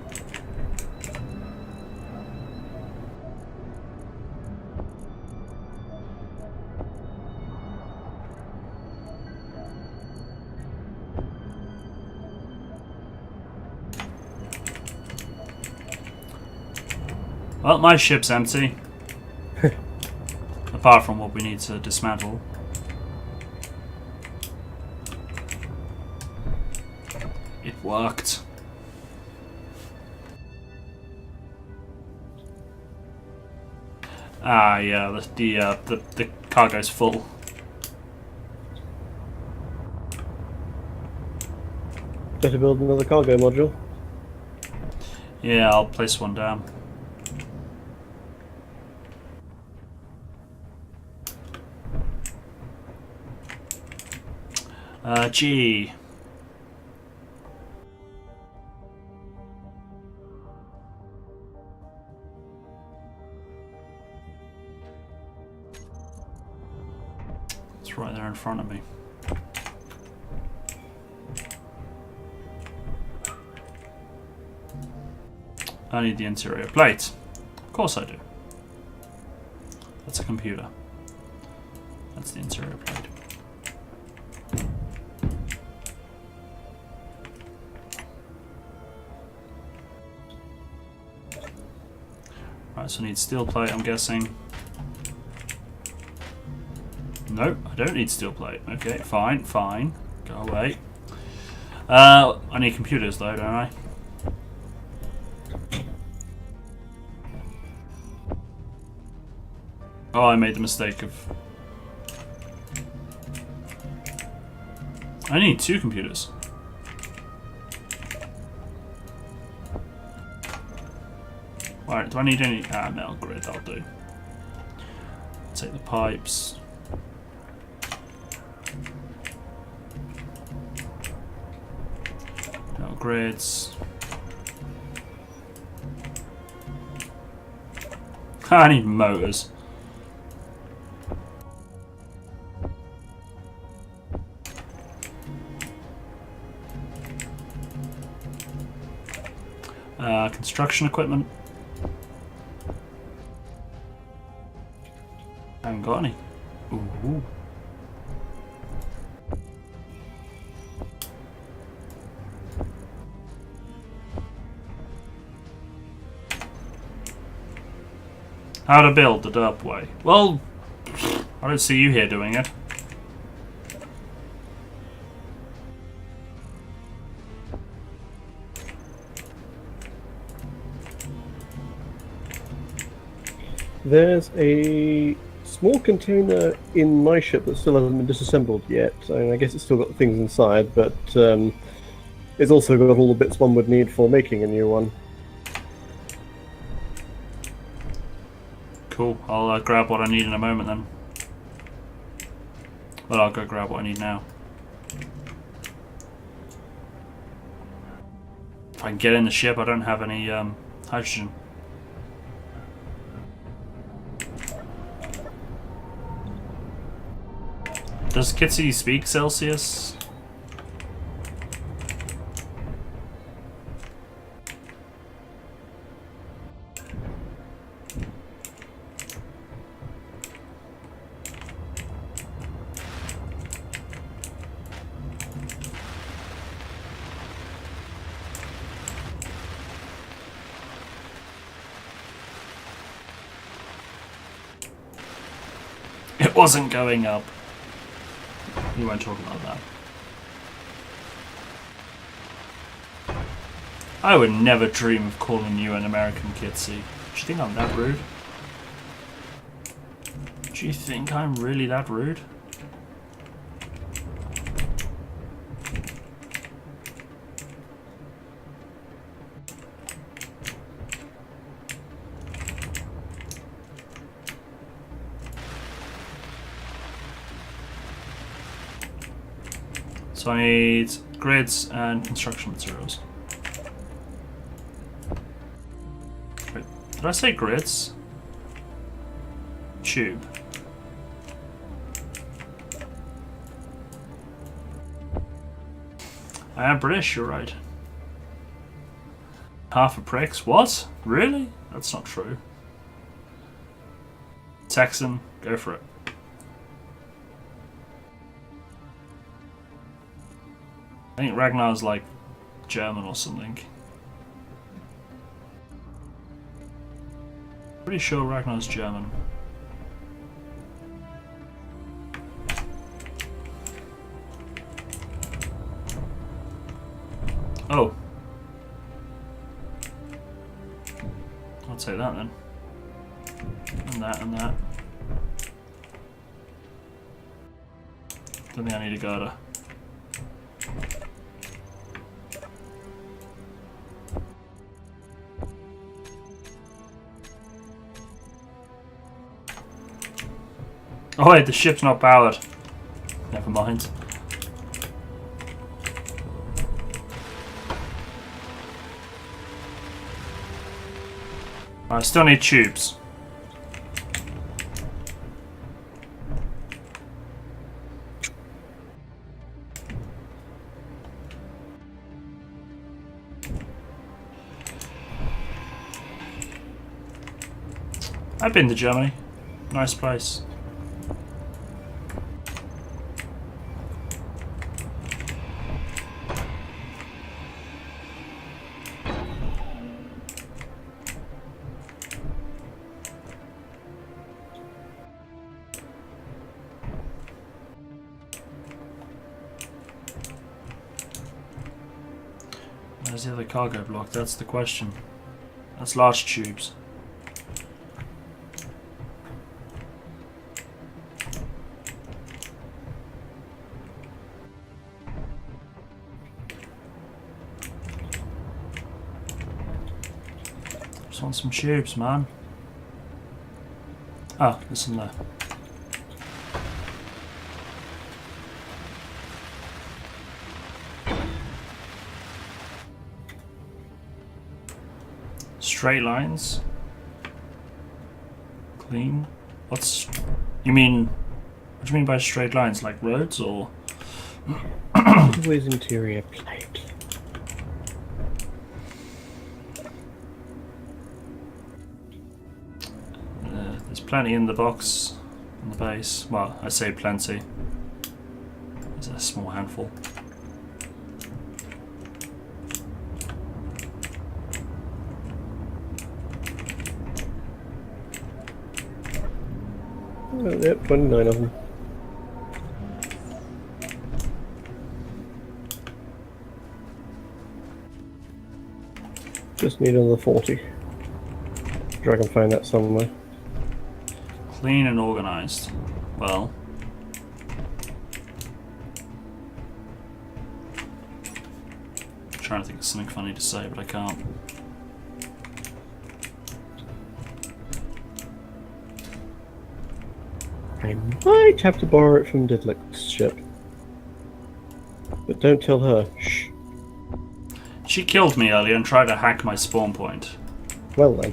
A: Well, my ship's empty. Apart from what we need to dismantle. It worked. Ah, yeah, the cargo's full.
C: Better build another cargo module.
A: Yeah, I'll place one down. G. It's right there in front of me. I need the interior plate. Of course I do. That's a computer. That's the interior plate. Right, so I need steel plate, I'm guessing. No, I don't need steel plate. Okay, fine, fine. Go away. I need computers though, don't I? Oh, I made the mistake of... I need 2 computers. Alright, do I need any... Ah, metal grid, that'll do. Take the pipes. Metal grids. I need motors. Construction equipment. I haven't got any. Ooh. How to build the derp way? Well, I don't see you here doing it.
C: There's a small container in my ship that still hasn't been disassembled yet. I mean, I guess it's still got things inside, but it's also got all the bits one would need for making a new one.
A: Cool. I'll grab what I need in a moment then. Well, I'll go grab what I need now. If I can get in the ship, I don't have any hydrogen. Does Kitsy speak Celsius? It wasn't going up. You won't talk about that. I would never dream of calling you an American Kitsy. Do you think I'm that rude? Do you think I'm really that rude? So I need grids and construction materials. Wait, did I say grids? Tube. I am British, you're right. Half a pricks? What? Really? That's not true. Texan, go for it. I think Ragnar's like German or something. Pretty sure Ragnar's German. Oh. I'll take that then. And that and that. Don't think I need a girder. Oh wait, the ship's not powered. Never mind. I still need tubes. I've been to Germany. Nice place. Where's the other cargo block? That's the question. That's large tubes. Just want some tubes, man. Ah, listen there. Straight lines. Clean. What's... You mean... What do you mean by straight lines? Like roads or...
C: Always interior plate.
A: There's plenty in the box. On the base. Well, I say plenty. There's a small handful.
C: Oh, yep, 29 of them. Just need another 40. Sure I can find that somewhere.
A: Clean and organised. Well. I'm trying to think of something funny to say, but I can't.
C: I might have to borrow it from Didlick's ship. But don't tell her. Shh.
A: She killed me earlier and tried to hack my spawn point.
C: Well then.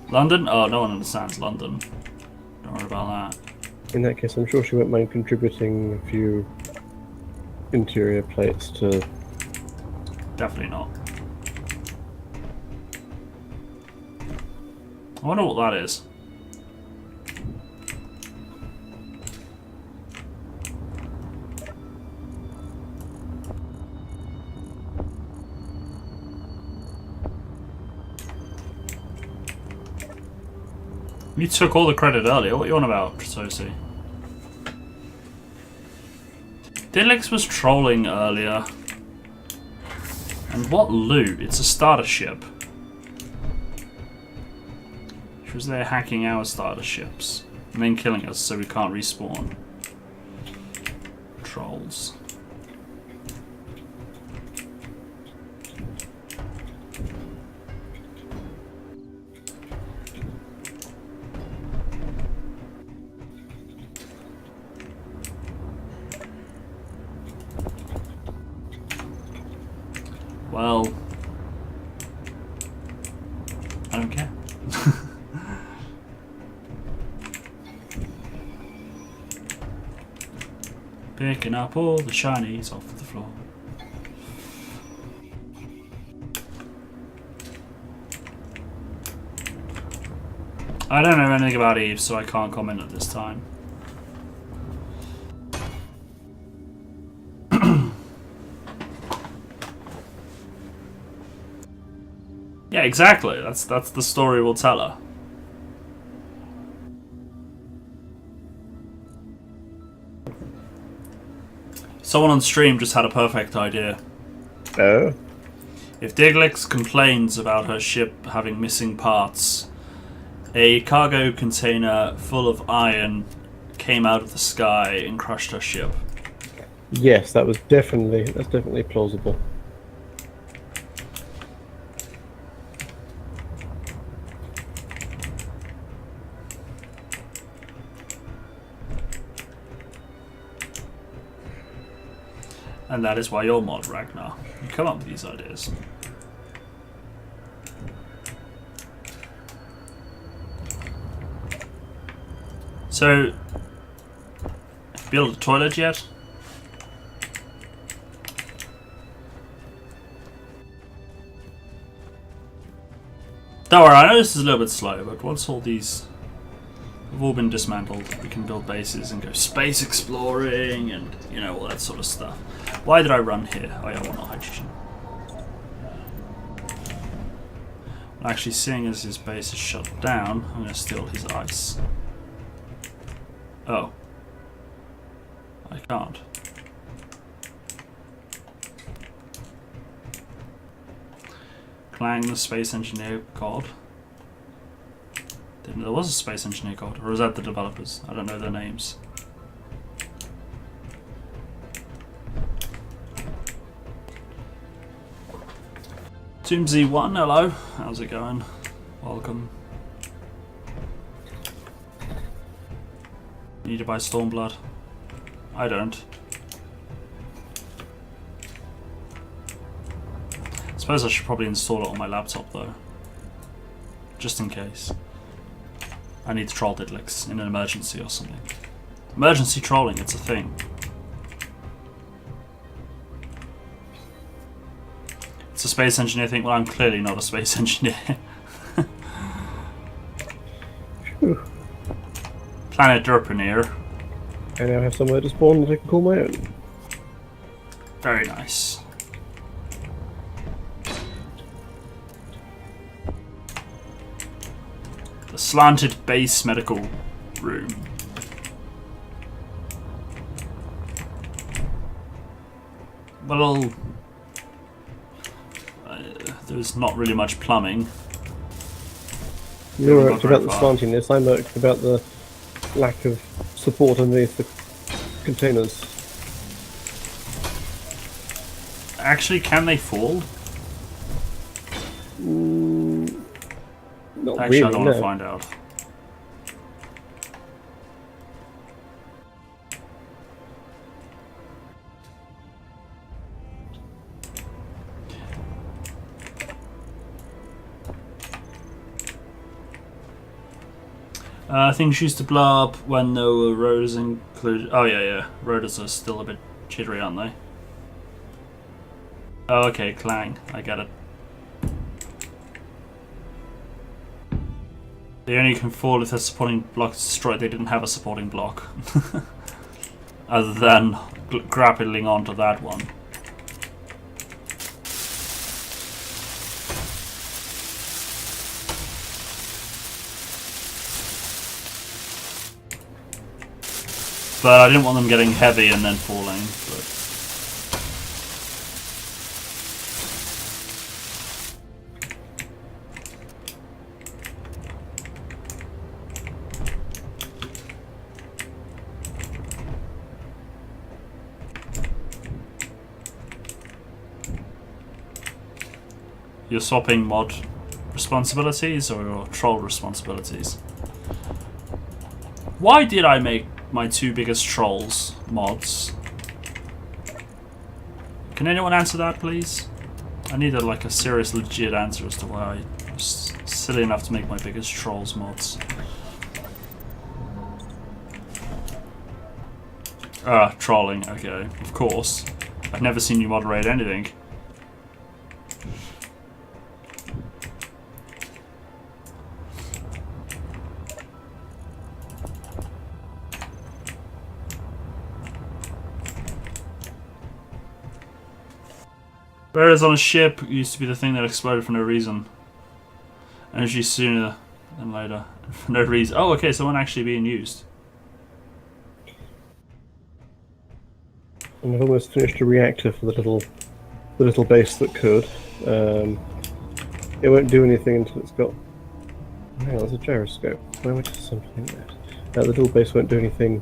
A: London? Oh, no one understands London. Don't worry about that.
C: In that case, I'm sure she won't mind contributing a few interior plates to...
A: Definitely not. I wonder what that is. You took all the credit earlier. What are you on about, Sosi? Dilix was trolling earlier. And what loot? It's a starter ship. Because they're hacking our starter ships and then killing us so we can't respawn. Trolls. Well, I don't care. Picking up all the shinies off the floor. I don't know anything about Eve, so I can't comment at this time. Yeah, exactly. That's the story we'll tell her. Someone on stream just had a perfect idea.
C: Oh.
A: If Diglix complains about her ship having missing parts, a cargo container full of iron came out of the sky and crushed her ship.
C: Yes, that's definitely plausible.
A: And that is why you're mod, Ragnar. You come up with these ideas. So, build a toilet yet? Don't worry, I know this is a little bit slow, but once all these have all been dismantled, we can build bases and go space exploring and, you know, all that sort of stuff. Why did I run here? Oh yeah, I want hydrogen. Well, actually, seeing as his base is shut down, I'm going to steal his ice. Oh. I can't. Clang, the space engineer god. Didn't know there was a space engineer god, or was that the developers? I don't know their names. Tomb Z1, hello. How's it going? Welcome. You need to buy Stormblood. I don't. I suppose I should probably install it on my laptop though. Just in case. I need to troll Diglix in an emergency or something. Emergency trolling, it's a thing. It's a space engineer thing. Well, I'm clearly not a space engineer. Planet Derpanier.
C: I now have somewhere to spawn that I can call my own.
A: Very nice. The slanted base medical room. Well, there's not really much plumbing.
C: You worked about the slantiness, I worked about the lack of support underneath the containers.
A: Actually, can they fall?
C: Not
A: Actually,
C: really,
A: I don't want
C: no.
A: to find out. Things used to blow up when there were rotors included. Oh yeah. Rotors are still a bit jittery, aren't they? Oh, okay, clang. I get it. They only can fall if their supporting block is destroyed. They didn't have a supporting block. Other than grappling onto that one. But I didn't want them getting heavy and then falling. But You're swapping mod responsibilities or your troll responsibilities? Why did I make my 2 biggest trolls mods? Can anyone answer that, please? I need like a serious, legit answer as to why I was silly enough to make my biggest trolls mods. Trolling, okay, of course. I've never seen you moderate anything. Whereas on a ship, it used to be the thing that exploded for no reason. Energy sooner than later. For no reason. Oh, okay, so one actually being used.
C: And I've almost finished a reactor for the little base that could. It won't do anything until it's got... Hang on, there's a gyroscope. Where would something that? The little base won't do anything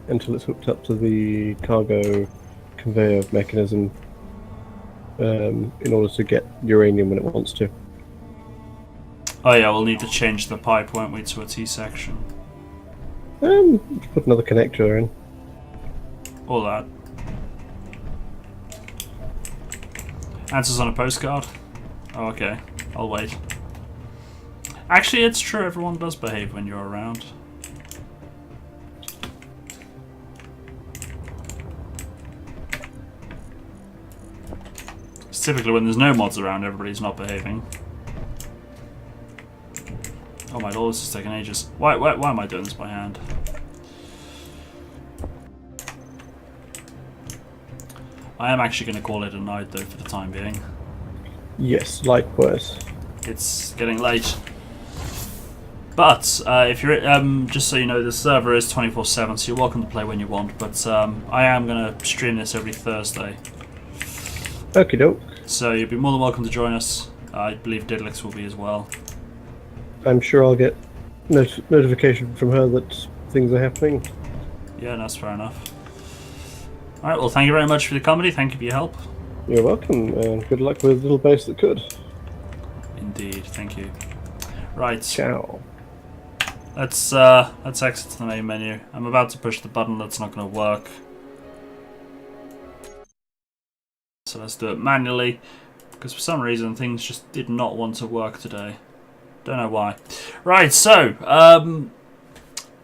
C: until it's hooked up to the cargo conveyor mechanism in order to get uranium when it wants to.
A: Oh yeah, we'll need to change the pipe, won't we, to a T-section.
C: Put another connector in.
A: All that. Answers on a postcard? Oh, okay. I'll wait. Actually, it's true, everyone does behave when you're around. Typically when there's no mods around, everybody's not behaving. Oh my lord, this is taking ages. Why am I doing this by hand? I am actually going to call it a night though for the time being.
C: Yes, likewise.
A: It's getting late. But if you're just so you know, the server is 24/7, so you're welcome to play when you want. But I am going to stream this every Thursday.
C: Okie doke.
A: So you'll be more than welcome to join us. I believe Didlix will be as well.
C: I'm sure I'll get notification from her that things are happening.
A: Yeah, that's fair enough. Alright, well thank you very much for the company, thank you for your help.
C: You're welcome, and good luck with the little base that could.
A: Indeed, thank you. Right.
C: Ciao.
A: Let's exit to the main menu. I'm about to push the button that's not going to work. So let's do it manually, because for some reason things just did not want to work today. Don't know why. Right, so I'm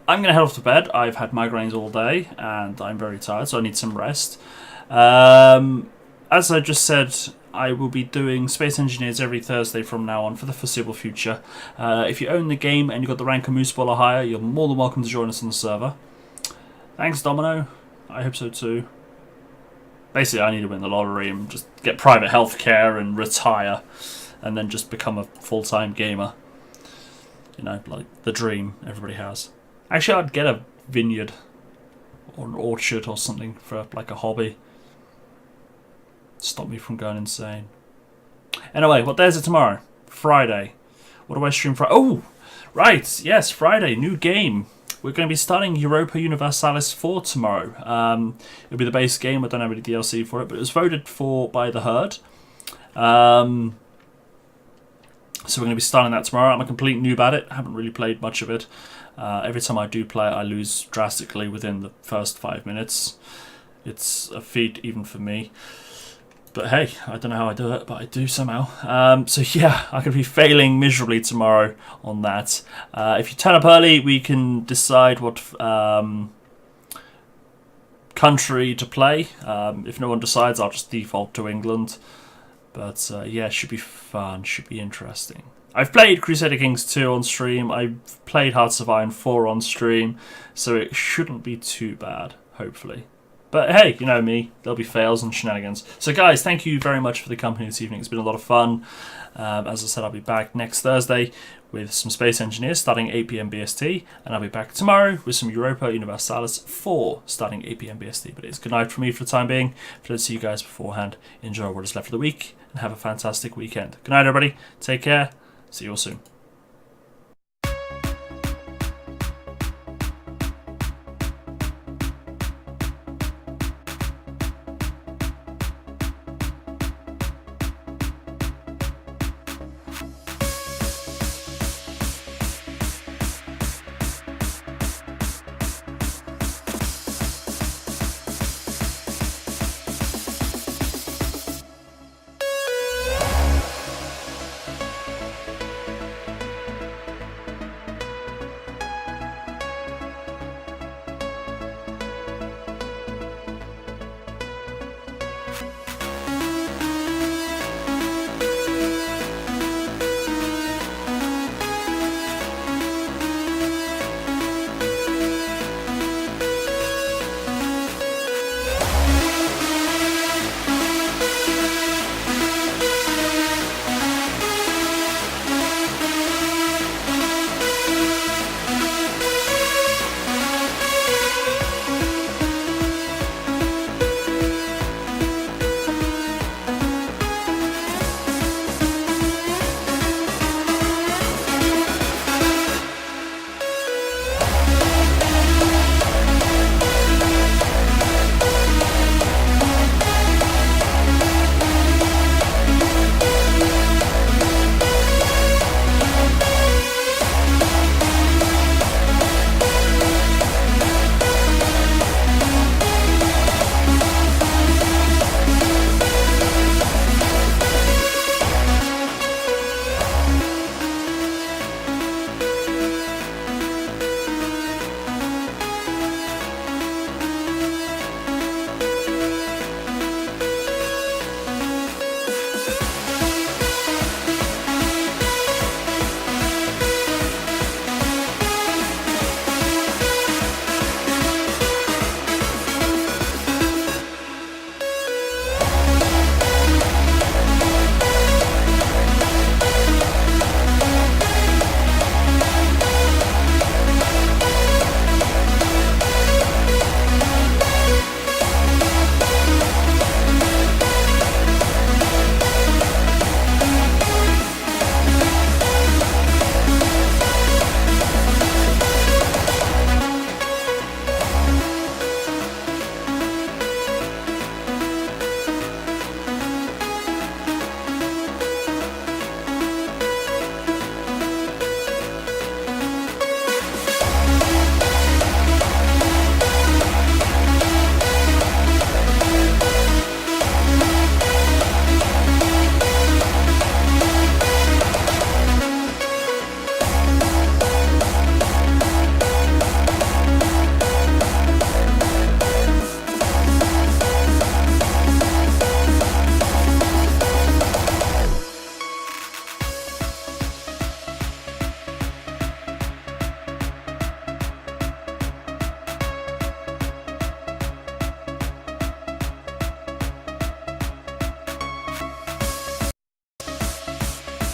A: going to head off to bed. I've had migraines all day and I'm very tired, so I need some rest. As I just said, I will be doing Space Engineers every Thursday from now on for the foreseeable future. If you own the game and you've got the rank of Moose Ball or higher, you're more than welcome to join us on the server. Thanks, Domino. I hope so too. Basically, I need to win the lottery and just get private healthcare and retire, and then just become a full-time gamer. You know, like the dream everybody has. Actually, I'd get a vineyard or an orchard or something for like a hobby. Stop me from going insane. Anyway, what day is it tomorrow? Friday. What do I stream Friday? Oh, right. Yes, Friday. New game. We're going to be starting Europa Universalis 4 tomorrow. It'll be the base game. I don't have any DLC for it, but it was voted for by the herd. So we're going to be starting that tomorrow. I'm a complete noob at it. I haven't really played much of it. Every time I do play it, I lose drastically within the first 5 minutes. It's a feat even for me. But hey, I don't know how I do it, but I do somehow. So yeah, I could be failing miserably tomorrow on that. If you turn up early, we can decide what country to play. If no one decides, I'll just default to England. But yeah, should be fun, should be interesting. I've played Crusader Kings 2 on stream, I've played Hearts of Iron 4 on stream, so it shouldn't be too bad, hopefully. But hey, you know me, there'll be fails and shenanigans. So guys, thank you very much for the company this evening. It's been a lot of fun. As I said, I'll be back next Thursday with some Space Engineers starting 8 PM BST. And I'll be back tomorrow with some Europa Universalis 4 starting 8 PM BST. But it's good night from me for the time being. If I don't see you guys beforehand, enjoy what is left of the week and have a fantastic weekend. Good night, everybody. Take care. See you all soon.